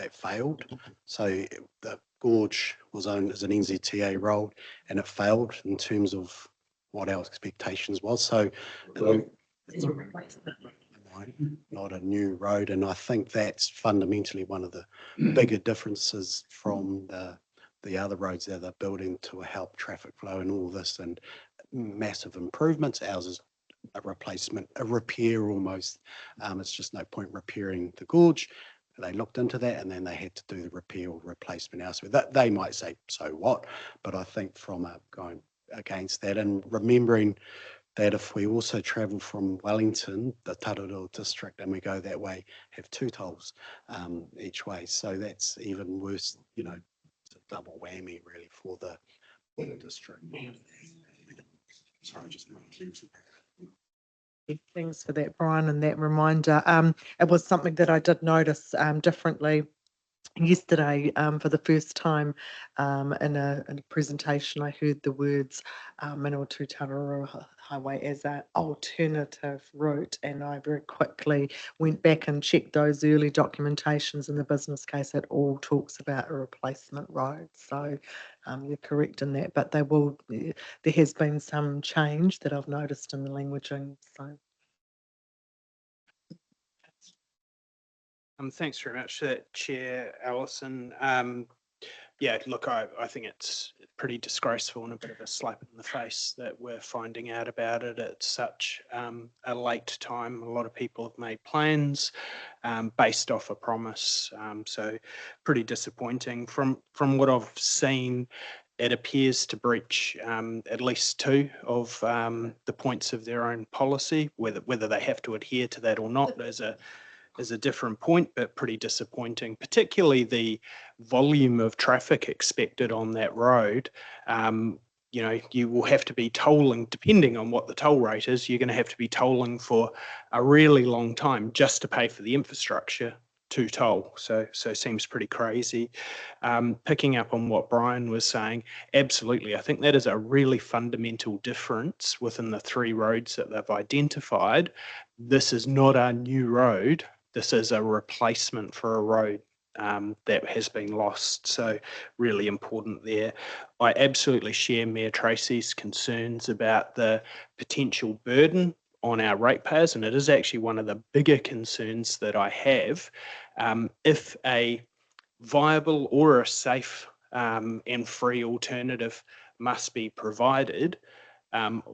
that failed. So the gorge was owned as an NZTA road and it failed in terms of what our expectations was. So it's a replacement, not a new road. And I think that's fundamentally one of the bigger differences from the other roads that they're building to help traffic flow and all this, and massive improvements. Ours is a replacement, a repair almost. It's just no point repairing the gorge. They looked into that and then they had to do the repair or replacement elsewhere. That they might say, so what? But I think from going against that and remembering that if we also travel from Wellington, the Tararua district, and we go that way, have 2 tolls each way. So that's even worse, you know, it's a double whammy really for the district. Sorry, just Thanks for that, Brian, and that reminder. It was something that I did notice differently yesterday. For the first time in a presentation, I heard the words Manawatu Tararua Highway as an alternative route, and I very quickly went back and checked those early documentations in the business case. It all talks about a replacement road, so you're correct in that, but there has been some change that I've noticed in the languaging. So. Thanks very much for that, Chair Alison. Yeah, look, I think it's pretty disgraceful and a bit of a slap in the face that we're finding out about it at such a late time. A lot of people have made plans based off a promise, so pretty disappointing. From what I've seen, it appears to breach at least 2 of the points of their own policy. Whether they have to adhere to that or not is a different point, but pretty disappointing, particularly the volume of traffic expected on that road. You know, you will have to be tolling, depending on what the toll rate is, you're going to have to be tolling for a really long time just to pay for the infrastructure to toll. So seems pretty crazy. Picking up on what Brian was saying, absolutely. I think that is a really fundamental difference within the 3 roads that they've identified. This is not a new road. This is a replacement for a road that has been lost. So really important there. I absolutely share Mayor Tracy's concerns about the potential burden on our ratepayers, and it is actually one of the bigger concerns that I have. If a viable or a safe and free alternative must be provided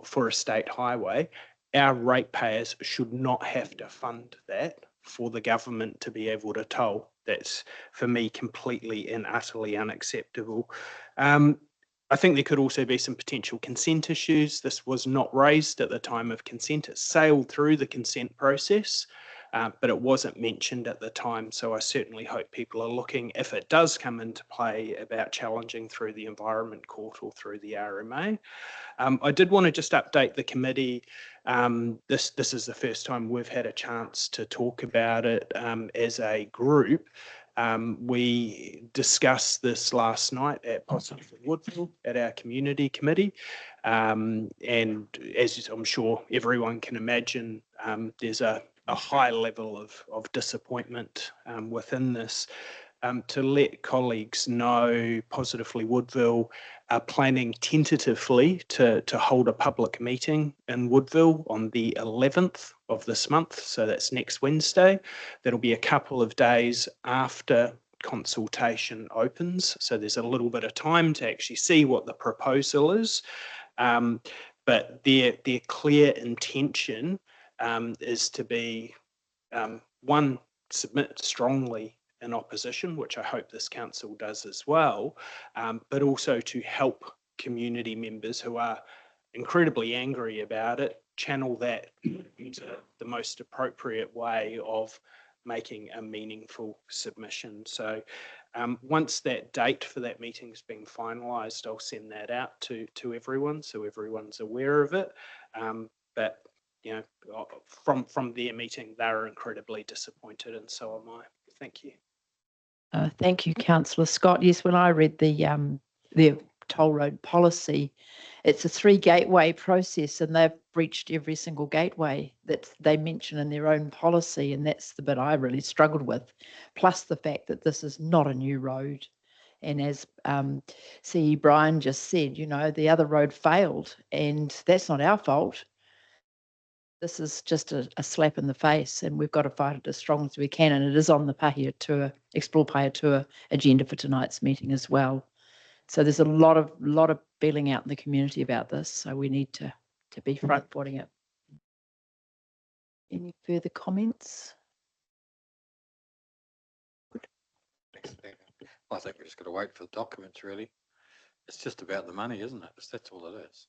for a state highway, our ratepayers should not have to fund that for the government to be able to toll. That's, for me, completely and utterly unacceptable. I think there could also be some potential consent issues. This was not raised at the time of consent. It sailed through the consent process, but it wasn't mentioned at the time. So I certainly hope people are looking, if it does come into play, about challenging through the Environment Court or through the RMA. I did want to just update the committee. This is the first time we've had a chance to talk about it as a group. We discussed this last night at Positive Woodville at our community committee. And as I'm sure everyone can imagine, there's a high level of disappointment within this. To let colleagues know, Positively Woodville are planning tentatively to hold a public meeting in Woodville on the 11th of this month. So that's next Wednesday. That'll be a couple of days after consultation opens. So there's a little bit of time to actually see what the proposal is. But their clear intention is to be, one, submit strongly in opposition, which I hope this council does as well, but also to help community members who are incredibly angry about it, channel that into the most appropriate way of making a meaningful submission. So once that date for that meeting's been finalised, I'll send that out to everyone so everyone's aware of it. But you know, from their meeting, they're incredibly disappointed, and so am I. Thank you. Thank you, Councillor Scott. Yes, when I read the toll road policy. It's a 3 gateway process, and they've breached every single gateway that they mention in their own policy. And that's the bit I really struggled with. Plus the fact that this is not a new road. And as CE Brian just said, you know, the other road failed, and that's not our fault. This is just a slap in the face, and we've got to fight it as strong as we can. And it is on the Pahiatua, Explore Pahiatua agenda for tonight's meeting as well. So there's a lot of feeling out in the community about this. So we need to be front-footing it. Any further comments? I think we're just got to wait for the documents, really. It's just about the money, isn't it? That's all it is.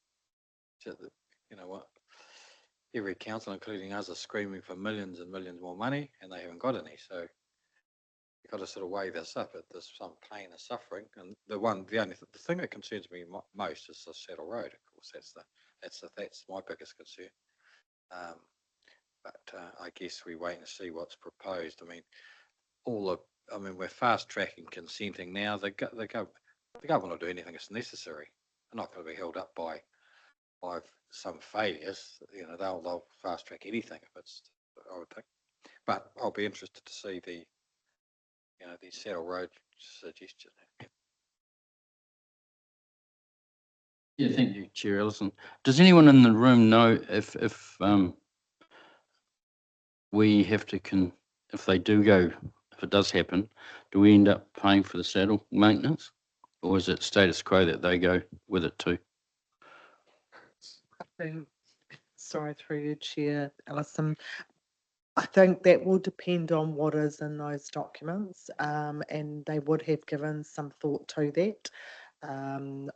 Just that, you know what? Every council, including us, are screaming for millions and millions more money, and they haven't got any. So you've got to sort of weigh this up. There's some pain and suffering, and the thing that concerns me most is the Saddle Road. Of course, that's my biggest concern. But I guess we wait and see what's proposed. I mean, we're fast tracking consenting now. The government will do anything that's necessary. They're not going to be held up by some failures. You know, they'll fast track anything if it's, I would think. But I'll be interested to see the Saddle Road suggestion. Yeah, thank you, Chair Ellison. Does anyone in the room know if we have to if it does happen, do we end up paying for the saddle maintenance, or is it status quo that they go with it too? Sorry, through you, Chair Ellison. I think that will depend on what is in those documents, and they would have given some thought to that.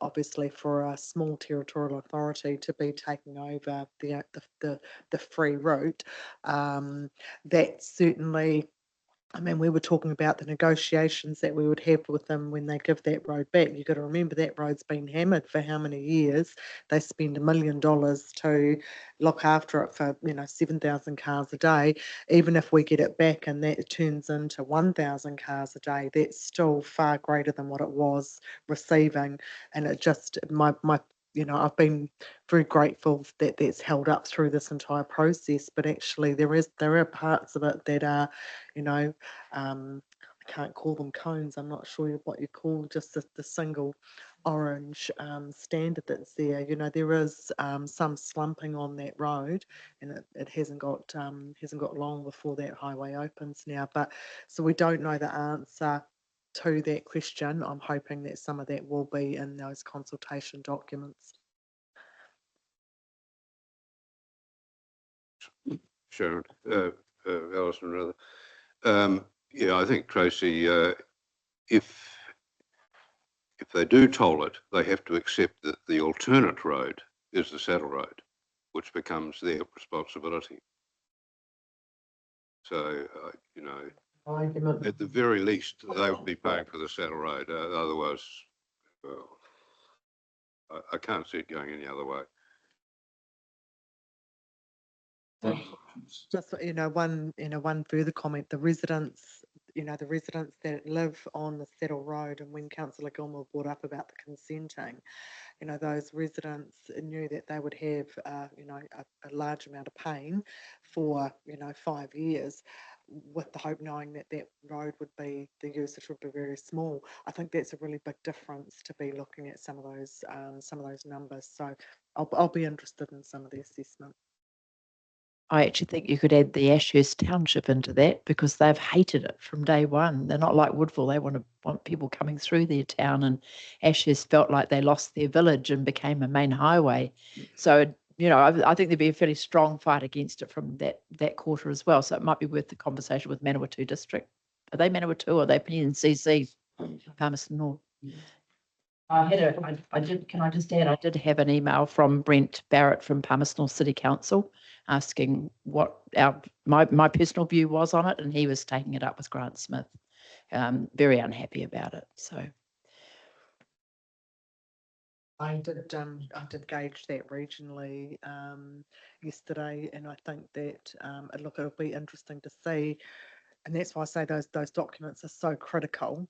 Obviously, for a small territorial authority to be taking over the free route, that certainly. I mean, we were talking about the negotiations that we would have with them when they give that road back. You've got to remember that road's been hammered for how many years? They spend $1 million to look after it for 7,000 cars a day. Even if we get it back and that turns into 1,000 cars a day, that's still far greater than what it was receiving. And it just I've been very grateful that that's held up through this entire process. But actually, there are parts of it that are, I can't call them cones. I'm not sure what you call just the single orange standard that's there. There is some slumping on that road, and it hasn't got long before that highway opens now. But so we don't know the answer to that question. I'm hoping that some of that will be in those consultation documents. Sharon, Alison, rather. I think, Tracy, if they do toll it, they have to accept that the alternate road is the Saddle Road, which becomes their responsibility. So, at the very least, they would be paying for the Saddle Road. Otherwise, well, I can't see it going any other way. Just one further comment. The residents that live on the Saddle Road, and when Councillor Gilmore brought up about the consenting, those residents knew that they would have a large amount of pain for 5 years, with the hope knowing that that road would be, the usage would be very small. I think that's a really big difference to be looking at some of those numbers. So I'll be interested in some of the assessment. I actually think you could add the Ashurst Township into that, because they've hated it from day one. They're not like Woodville. They want people coming through their town, and Ashurst felt like they lost their village and became a main highway. So, I think there'd be a fairly strong fight against it from that quarter as well. So it might be worth the conversation with Manawatu District. Are they Manawatu or are they PNCC? Palmerston North. Can I just add, I did have an email from Brent Barrett from Palmerston North City Council asking what my personal view was on it, and he was taking it up with Grant Smith. Very unhappy about it. So I did gauge that regionally yesterday, and I think that it'll be interesting to see, and that's why I say those documents are so critical.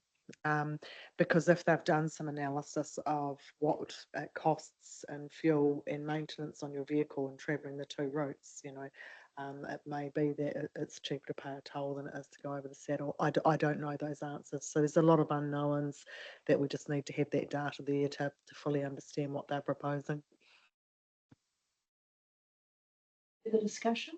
Because if they've done some analysis of what it costs in fuel and maintenance on your vehicle and travelling the two routes, you know, it may be that it's cheaper to pay a toll than it is to go over the saddle. I don't know those answers. So there's a lot of unknowns that we just need to have that data there to fully understand what they're proposing. Further discussion?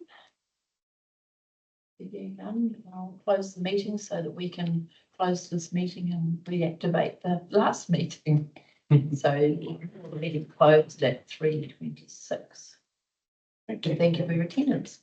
Being none, I'll close the meeting so that we can close this meeting and reactivate the last meeting. So the meeting closed at 3:26. Thank you for your attendance.